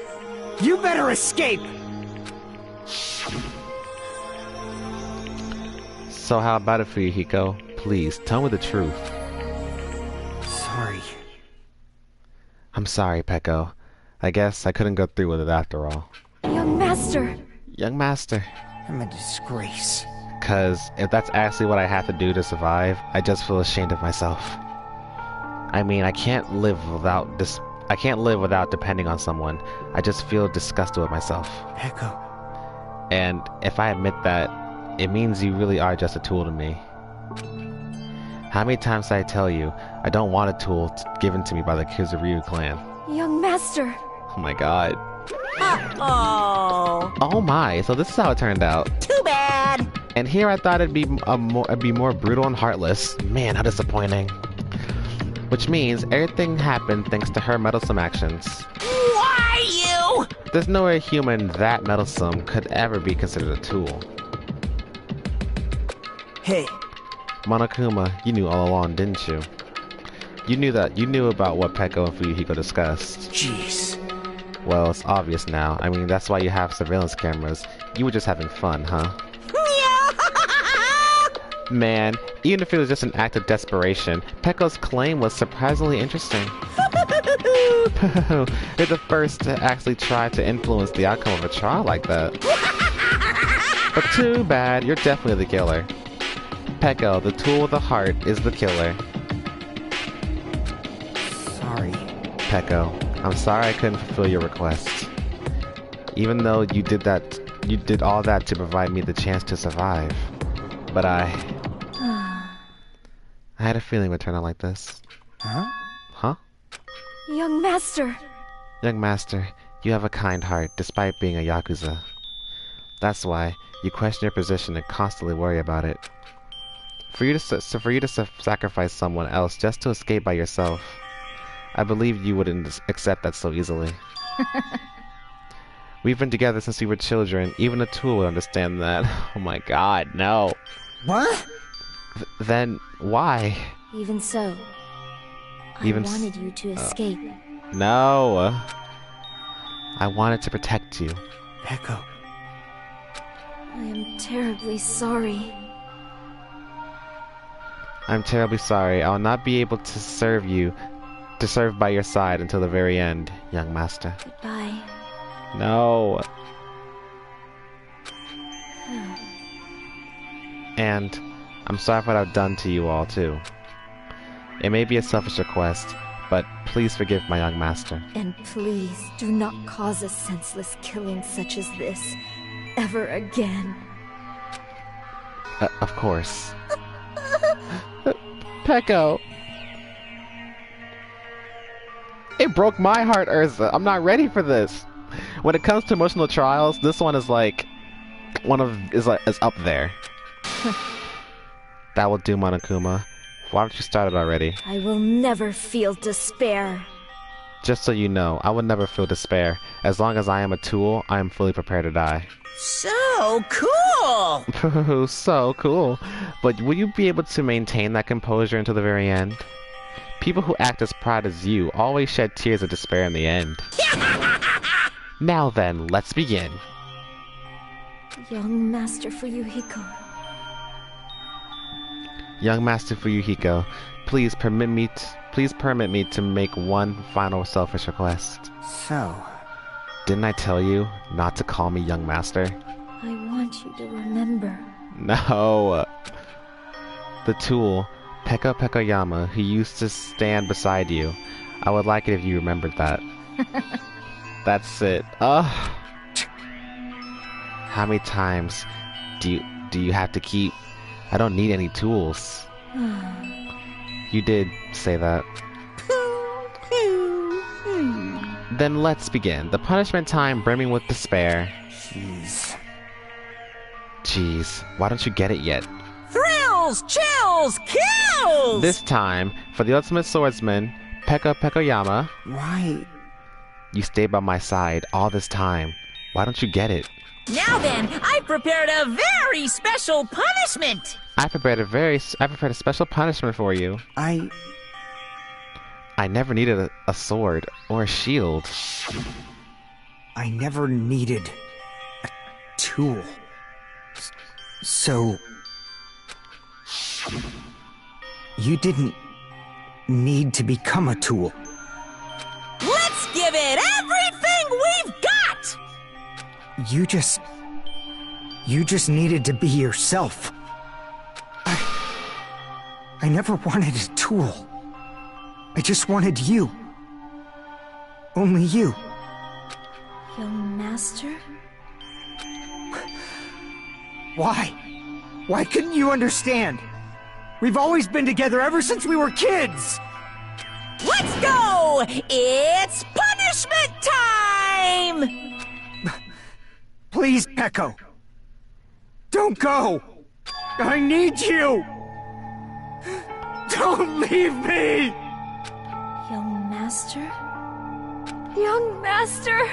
Speaker 2: You better escape.
Speaker 1: So how about it for you, Hiko? Please, tell me the truth.
Speaker 2: Sorry.
Speaker 1: I'm sorry, Peko. I guess I couldn't go through with it after all.
Speaker 10: Young master.
Speaker 1: Young master.
Speaker 2: I'm a disgrace.
Speaker 1: Cause if that's actually what I have to do to survive, I just feel ashamed of myself. I mean, I can't live without depending on someone. I just feel disgusted with myself.
Speaker 2: Peko.
Speaker 1: And if I admit that, it means you really are just a tool to me. How many times did I tell you I don't want a tool given to me by the Kuzuryu clan?
Speaker 10: Young master.
Speaker 1: Oh my god.
Speaker 5: Uh-oh.
Speaker 1: Oh my, so this is how it turned out.
Speaker 5: Too bad.
Speaker 1: And here I thought it'd be more brutal and heartless. Man, how disappointing. Which means everything happened thanks to her meddlesome actions.
Speaker 5: Why you?
Speaker 1: There's no way a human that meddlesome could ever be considered a tool.
Speaker 2: Hey.
Speaker 1: Monokuma, you knew all along, didn't you? You knew about what Peko and Fuyuhiko discussed.
Speaker 2: Jeez.
Speaker 1: Well, it's obvious now. I mean, that's why you have surveillance cameras. You were just having fun, huh? Man, even if it was just an act of desperation, Peko's claim was surprisingly interesting. You're the first to actually try to influence the outcome of a trial like that. But too bad, you're definitely the killer. Peko, the tool with the heart, is the killer.
Speaker 2: Sorry.
Speaker 1: Peko, I'm sorry I couldn't fulfill your request. Even though you did all that to provide me the chance to survive. But I had a feeling it would turn out like this.
Speaker 2: Huh?
Speaker 1: Huh?
Speaker 10: Young master.
Speaker 1: Young master, you have a kind heart, despite being a Yakuza. That's why you question your position and constantly worry about it. For you to sacrifice someone else just to escape by yourself, I believe you wouldn't accept that so easily. We've been together since we were children. Even a tool would understand that. Oh my god, no.
Speaker 2: What?
Speaker 1: Then why?
Speaker 11: Even so, I wanted you to escape.
Speaker 1: No. I wanted to protect you.
Speaker 2: Peko.
Speaker 10: I am terribly sorry.
Speaker 1: I'm terribly sorry. I'll not be able to serve by your side until the very end, young master.
Speaker 10: Goodbye.
Speaker 1: No. And I'm sorry for what I've done to you all, too. It may be a selfish request, but please forgive my young master.
Speaker 10: And please do not cause a senseless killing such as this ever again.
Speaker 1: Of course. Peko. It broke my heart, Urza. I'm not ready for this. When it comes to emotional trials, this one is is up there. That will do, Monokuma. Why don't you start it already?
Speaker 10: I will never feel despair.
Speaker 1: Just so you know, I will never feel despair. As long as I am a tool, I am fully prepared to die.
Speaker 5: So cool!
Speaker 1: So cool. But will you be able to maintain that composure until the very end? People who act as proud as you always shed tears of despair in the end. Now then, let's begin.
Speaker 10: Young Master Fuyuhiko.
Speaker 1: Young Master Fuyuhiko, please permit me to make one final selfish request.
Speaker 2: So...
Speaker 1: Didn't I tell you not to call me young master?
Speaker 10: I want you to remember.
Speaker 1: No. The tool, Peko Pekoyama, who used to stand beside you. I would like it if you remembered that. That's it. Ugh. How many times do you have to keep? I don't need any tools. You did say that. Then let's begin. The punishment time brimming with despair. Jeez, why don't you get it yet?
Speaker 5: Thrills, chills, kills!
Speaker 1: This time, for the ultimate swordsman, Peko Pekoyama.
Speaker 2: Why?
Speaker 1: You stayed by my side all this time. Why don't you get it?
Speaker 5: Now then, I prepared a very special punishment.
Speaker 1: I prepared a special punishment for you. I never needed a sword or a shield.
Speaker 2: I never needed a tool. So... you didn't need to become a tool.
Speaker 5: Let's give it everything we've got!
Speaker 2: You just needed to be yourself. I never wanted a tool. I just wanted you. Only you.
Speaker 3: Young master?
Speaker 2: Why? Why couldn't you understand? We've always been together ever since we were kids!
Speaker 5: Let's go! It's punishment time!
Speaker 2: Please, Peko. Don't go! I need you! Don't leave me!
Speaker 3: Young master? Young master!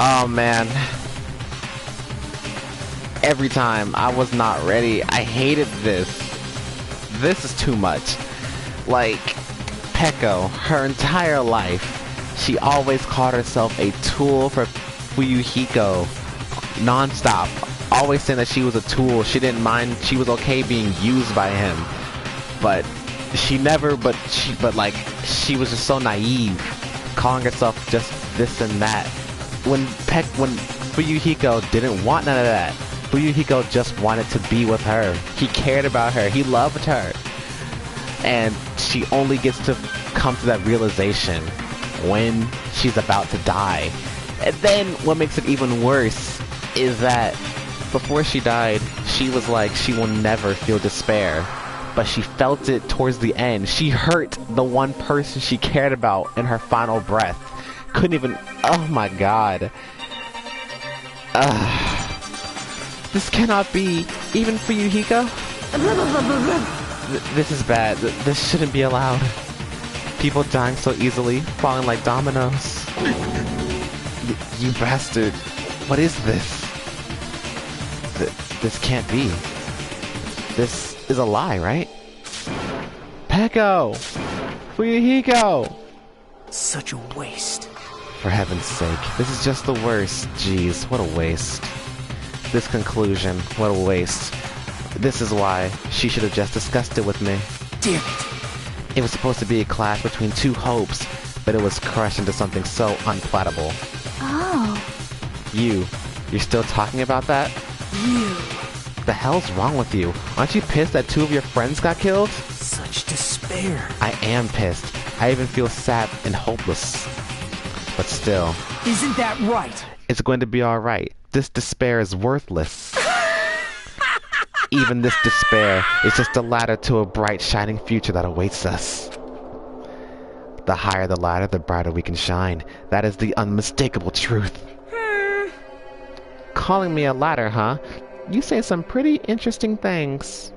Speaker 1: Oh man. Every time I was not ready. I hated this. This is too much. Like, Peko, her entire life, she always called herself a tool for Fuyuhiko. Non-stop. Always saying that she was a tool. She didn't mind. She was okay being used by him. But she never, she was just so naive. Calling herself just this and that. When Fuyuhiko didn't want none of that. Fuyuhiko just wanted to be with her. He cared about her. He loved her. And she only gets to come to that realization when she's about to die. And then what makes it even worse is that before she died, she was like, she will never feel despair. But she felt it towards the end. She hurt the one person she cared about in her final breath. Couldn't even... Oh my god. This cannot be... Even for Yuhiko? This is bad. This shouldn't be allowed. People dying so easily, falling like dominoes. You bastard. What is this? This can't be. This is a lie, right? Peko! Fuyuhiko!
Speaker 2: Such a waste.
Speaker 1: For heaven's sake, this is just the worst. Jeez, what a waste. This conclusion, what a waste. This is why she should have just discussed it with me.
Speaker 2: Damn it.
Speaker 1: It was supposed to be a clash between two hopes, but it was crushed into something so unpalatable.
Speaker 3: Oh.
Speaker 1: You're still talking about that?
Speaker 2: You.
Speaker 1: The hell's wrong with you? Aren't you pissed that two of your friends got killed?
Speaker 2: Such despair.
Speaker 1: I am pissed. I even feel sad and hopeless. But still.
Speaker 2: Isn't that right?
Speaker 1: It's going to be alright. This despair is worthless. Even this despair is just a ladder to a bright, shining future that awaits us. The higher the ladder, the brighter we can shine. That is the unmistakable truth. Calling me a ladder, huh? You say some pretty interesting things.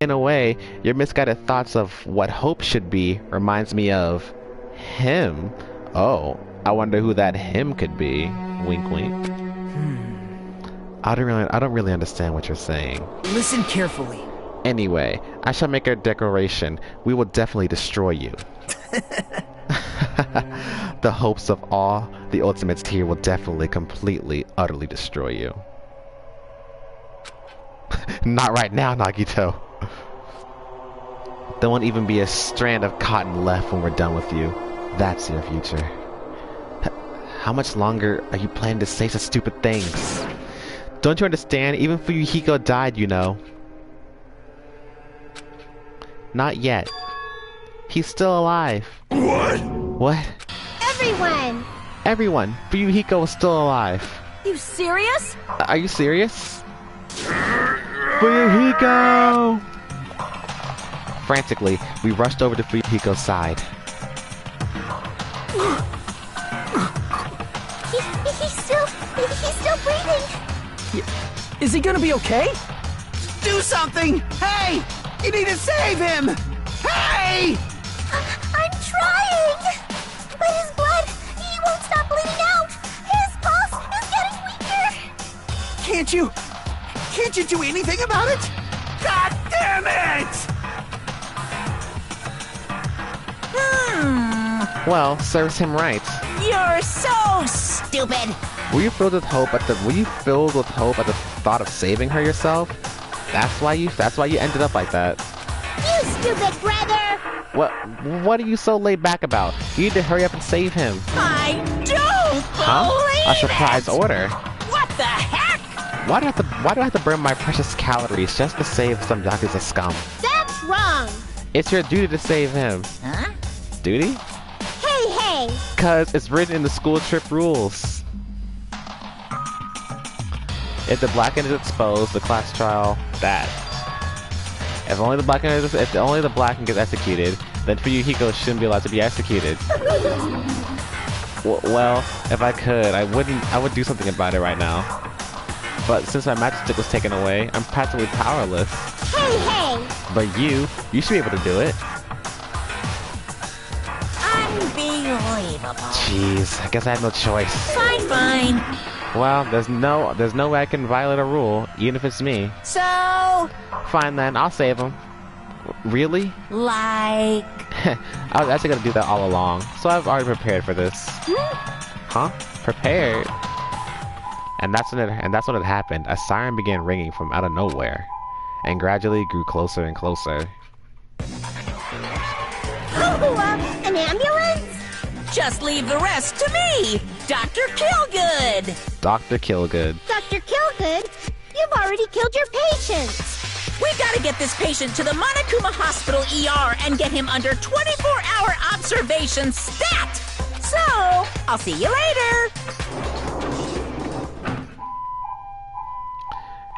Speaker 1: In a way, your misguided thoughts of what hope should be reminds me of him. Oh, I wonder who that him could be. Wink, wink. I don't really understand what you're saying.
Speaker 2: Listen carefully.
Speaker 1: Anyway, I shall make a declaration. We will definitely destroy you. The hopes of all the ultimates here will definitely, completely, utterly destroy you. Not right now, Nagito. There won't even be a strand of cotton left when we're done with you. That's your future. How much longer are you planning to say such stupid things? Don't you understand? Even Fuyuhiko died, you know. Not yet. He's still alive.
Speaker 8: What?
Speaker 1: What?
Speaker 9: Everyone!
Speaker 1: Everyone! Fuyuhiko is still alive.
Speaker 12: You serious?
Speaker 1: Are you serious? Fuyuhiko! Frantically, we rushed over to Fuyuhiko's side.
Speaker 9: He's still breathing.
Speaker 6: Is he gonna be okay?
Speaker 13: Do something! Hey! You need to save him! Hey!
Speaker 9: I'm trying! But his blood, he won't stop bleeding out! His pulse is getting weaker!
Speaker 13: Can't you do anything about it? God damn it!
Speaker 1: Well, serves him right.
Speaker 5: You're so stupid.
Speaker 1: Were you filled with hope at the thought of saving her yourself? That's why you ended up like that.
Speaker 9: You stupid brother!
Speaker 1: What are you so laid back about? You need to hurry up and save him.
Speaker 5: I don't believe
Speaker 1: A surprise
Speaker 5: it.
Speaker 1: order.
Speaker 5: What the heck?
Speaker 1: Why do I have to burn my precious calories just to save some Yakuza scum?
Speaker 9: That's wrong!
Speaker 1: It's your duty to save him.
Speaker 5: Huh?
Speaker 1: Duty?
Speaker 9: Hey!
Speaker 1: Cause it's written in the school trip rules. If the black end is exposed, the class trial, that. If only the black end gets executed, then Fuyuhiko shouldn't be allowed to be executed. Well, if I could, I would do something about it right now. But since my magic stick was taken away, I'm practically powerless.
Speaker 9: Hey!
Speaker 1: But you should be able to do it.
Speaker 5: Unbelievable.
Speaker 1: Jeez, I guess I have no choice.
Speaker 5: Fine.
Speaker 1: Well, there's no way I can violate a rule, even if it's me.
Speaker 5: So,
Speaker 1: Fine then, I'll save him. Really?
Speaker 5: like...
Speaker 1: I was actually gonna do that all along, so I've already prepared for this. Huh? Prepared? And that's when it happened. A siren began ringing from out of nowhere, and gradually grew closer and closer.
Speaker 9: Oh, an ambulance?
Speaker 5: Just leave the rest to me, Dr. Killgood.
Speaker 1: Dr. Killgood.
Speaker 9: Dr. Killgood, you've already killed your patients.
Speaker 5: We gotta get this patient to the Monokuma Hospital ER and get him under 24-hour observation stat. So, I'll see you later.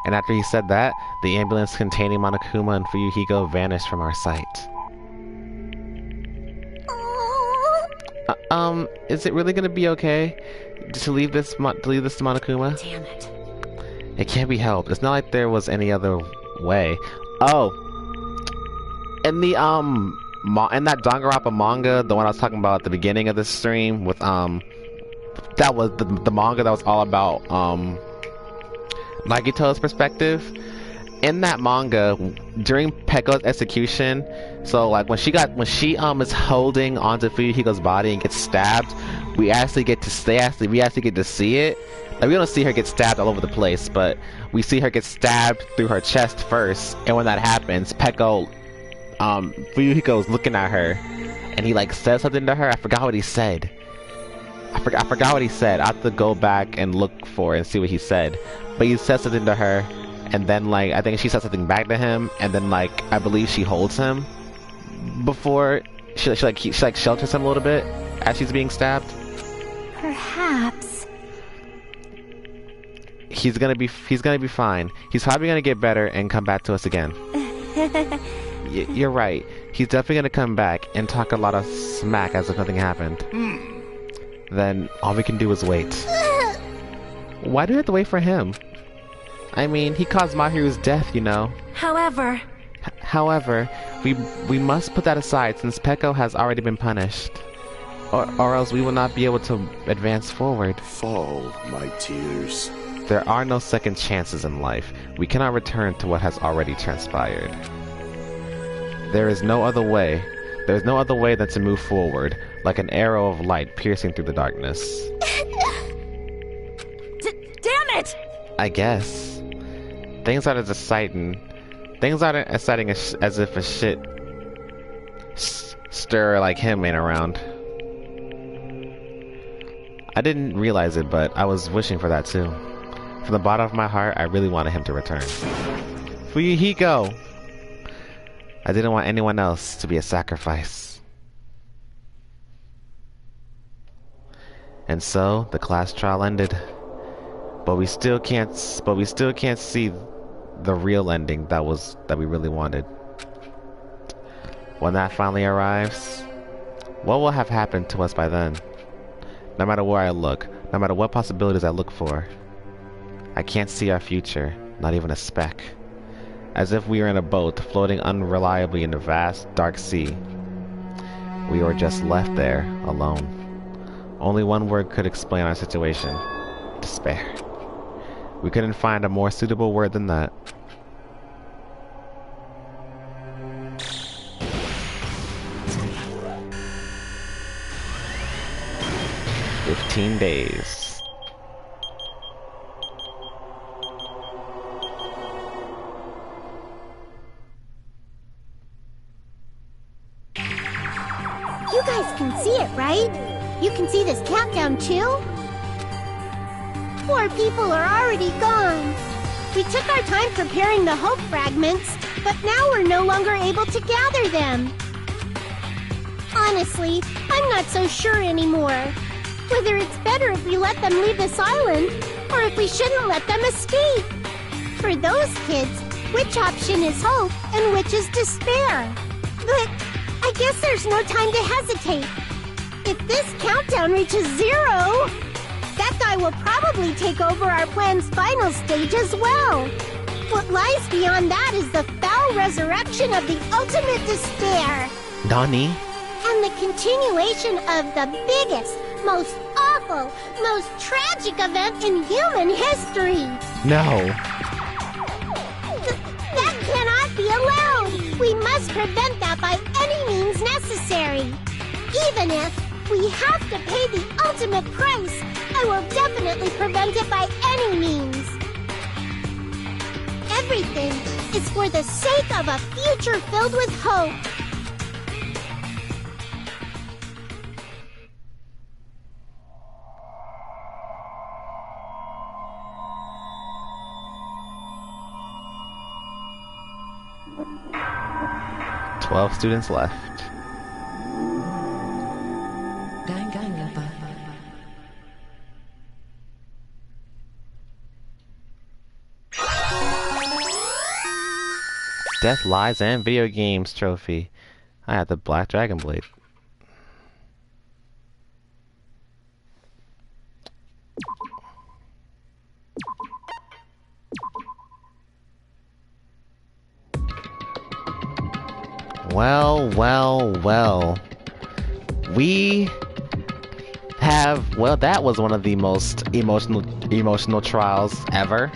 Speaker 1: And after he said that, the ambulance containing Monokuma and Fuyuhiko vanished from our sight. Is it really gonna be okay to leave this to Monokuma?
Speaker 12: Damn it.
Speaker 1: It can't be helped. It's not like there was any other way. Oh, in the in that Danganronpa manga, the one I was talking about at the beginning of this stream, with that was the manga that was all about Nagito's perspective. In that manga, during Pekko's execution, so like when she is holding onto Fuyuhiko's body and gets stabbed, we actually get to see it. Like, we don't see her get stabbed all over the place, but we see her get stabbed through her chest first. And when that happens, Fuyuhiko is looking at her, and he like says something to her. I forgot what he said. I forgot what he said. I have to go back and look for it and see what he said. But he says something to her, and then like I think she says something back to him, and then like I believe she holds him before she shelters him a little bit as she's being stabbed.
Speaker 9: Perhaps.
Speaker 1: he's gonna be fine. He's probably gonna get better and come back to us again. You're right. He's definitely gonna come back and talk a lot of smack as if nothing happened. Then all we can do is wait. Why do we have to wait for him? I mean, he caused Mahiru's death, you know.
Speaker 10: However,
Speaker 1: we must put that aside since Peko has already been punished. Or else we will not be able to advance forward.
Speaker 4: Fall, my tears.
Speaker 1: There are no second chances in life. We cannot return to what has already transpired. There is no other way. There is no other way than to move forward, like an arrow of light piercing through the darkness.
Speaker 12: Damn it!
Speaker 1: I guess. Things aren't as exciting as if a shit stir like him ain't around. I didn't realize it, but I was wishing for that too. From the bottom of my heart, I really wanted him to return. Fuyuhiko! I didn't want anyone else to be a sacrifice. And so, the class trial ended. But we still can't see the real ending that we really wanted. When that finally arrives, what will have happened to us by then? No matter where I look, no matter what possibilities I look for, I can't see our future, not even a speck. As if we were in a boat floating unreliably in a vast, dark sea. We were just left there, alone. Only one word could explain our situation: despair. We couldn't find a more suitable word than that. "15 days.
Speaker 9: You guys can see it, right? You can see this countdown too? Poor people are already gone. We took our time preparing the hope fragments, but now we're no longer able to gather them. Honestly, I'm not so sure anymore. Whether it's better if we let them leave this island, or if we shouldn't let them escape. For those kids, which option is hope and which is despair? But I guess there's no time to hesitate. If this countdown reaches 0, that guy will probably take over our plan's final stage as well. What lies beyond that is the foul resurrection of the ultimate despair.
Speaker 1: Donnie?
Speaker 9: And the continuation of the biggest, most awful, most tragic event in human history.
Speaker 1: No.
Speaker 9: That cannot be allowed. We must prevent that by any means necessary. Even if we have to pay the ultimate price, I will definitely prevent it by any means. Everything is for the sake of a future filled with hope.
Speaker 1: "12 students left.
Speaker 14: Danganronpa.
Speaker 1: Death, Lies, and Video Games trophy. I had the Black Dragon Blade. Well. We have, that was one of the most emotional trials ever.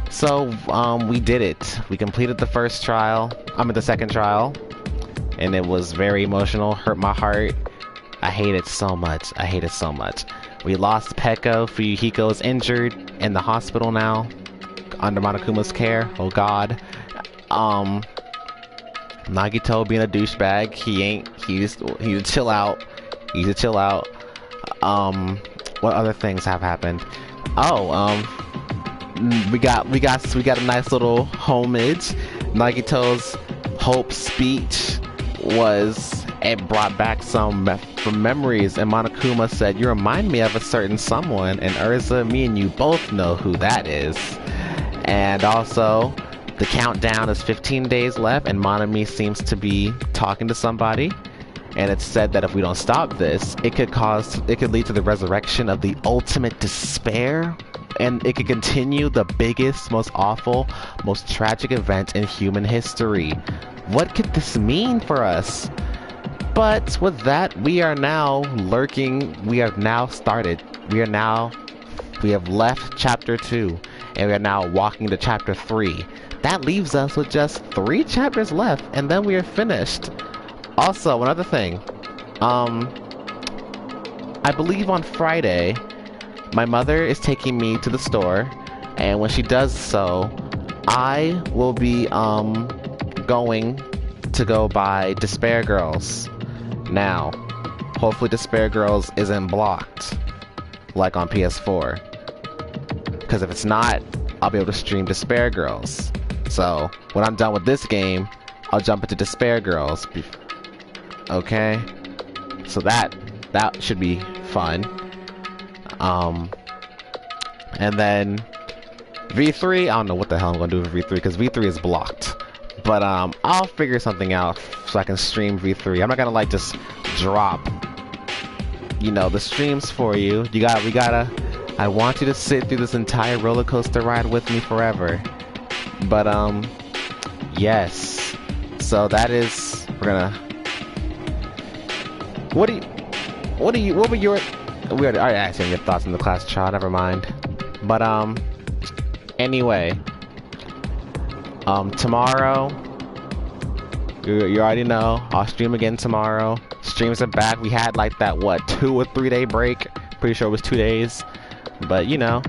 Speaker 1: So, we did it. We completed the second trial, and it was very emotional, hurt my heart. I hate it so much. We lost Peko. Fuyuhiko is injured in the hospital now, under Monokuma's care. Oh god. Nagito being a douchebag. He's to chill out. What other things have happened? We got a nice little homage. Nagito's hope speech was it brought back some from memories, and Monokuma said, "You remind me of a certain someone," and Urza, me and you both know who that is. And also, the countdown is 15 days left, and Monami seems to be talking to somebody. And it's said that if we don't stop this, it could lead to the resurrection of the ultimate despair, and it could continue the biggest, most awful, most tragic event in human history. What could this mean for us? But with that, we are now lurking. We have now started. We have left chapter 2, and we are now walking to chapter 3. That leaves us with just 3 chapters left, and then we are finished. Also, another thing, I believe on Friday, my mother is taking me to the store, and when she does so, I will be, going to go buy Despair Girls. Now, hopefully Despair Girls isn't blocked, like on PS4. Because if it's not, I'll be able to stream Despair Girls. So, when I'm done with this game, I'll jump into Despair Girls. Okay? So that should be fun. And then V3, I don't know what the hell I'm gonna do with V3 because V3 is blocked. But I'll figure something out so I can stream V3. I'm not gonna like just drop, you know, the streams for you. I want you to sit through this entire roller coaster ride with me forever. But yes. So that is, we're gonna. What were your? We already asked you your thoughts on the class trial. Never mind. But anyway, tomorrow, you already know, I'll stream again tomorrow. Streams are back. We had like that, what, 2 or 3 day break? Pretty sure it was 2 days. But you know,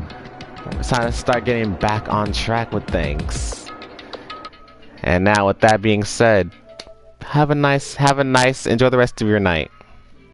Speaker 1: it's time to start getting back on track with things. And now with that being said, have a nice, enjoy the rest of your night.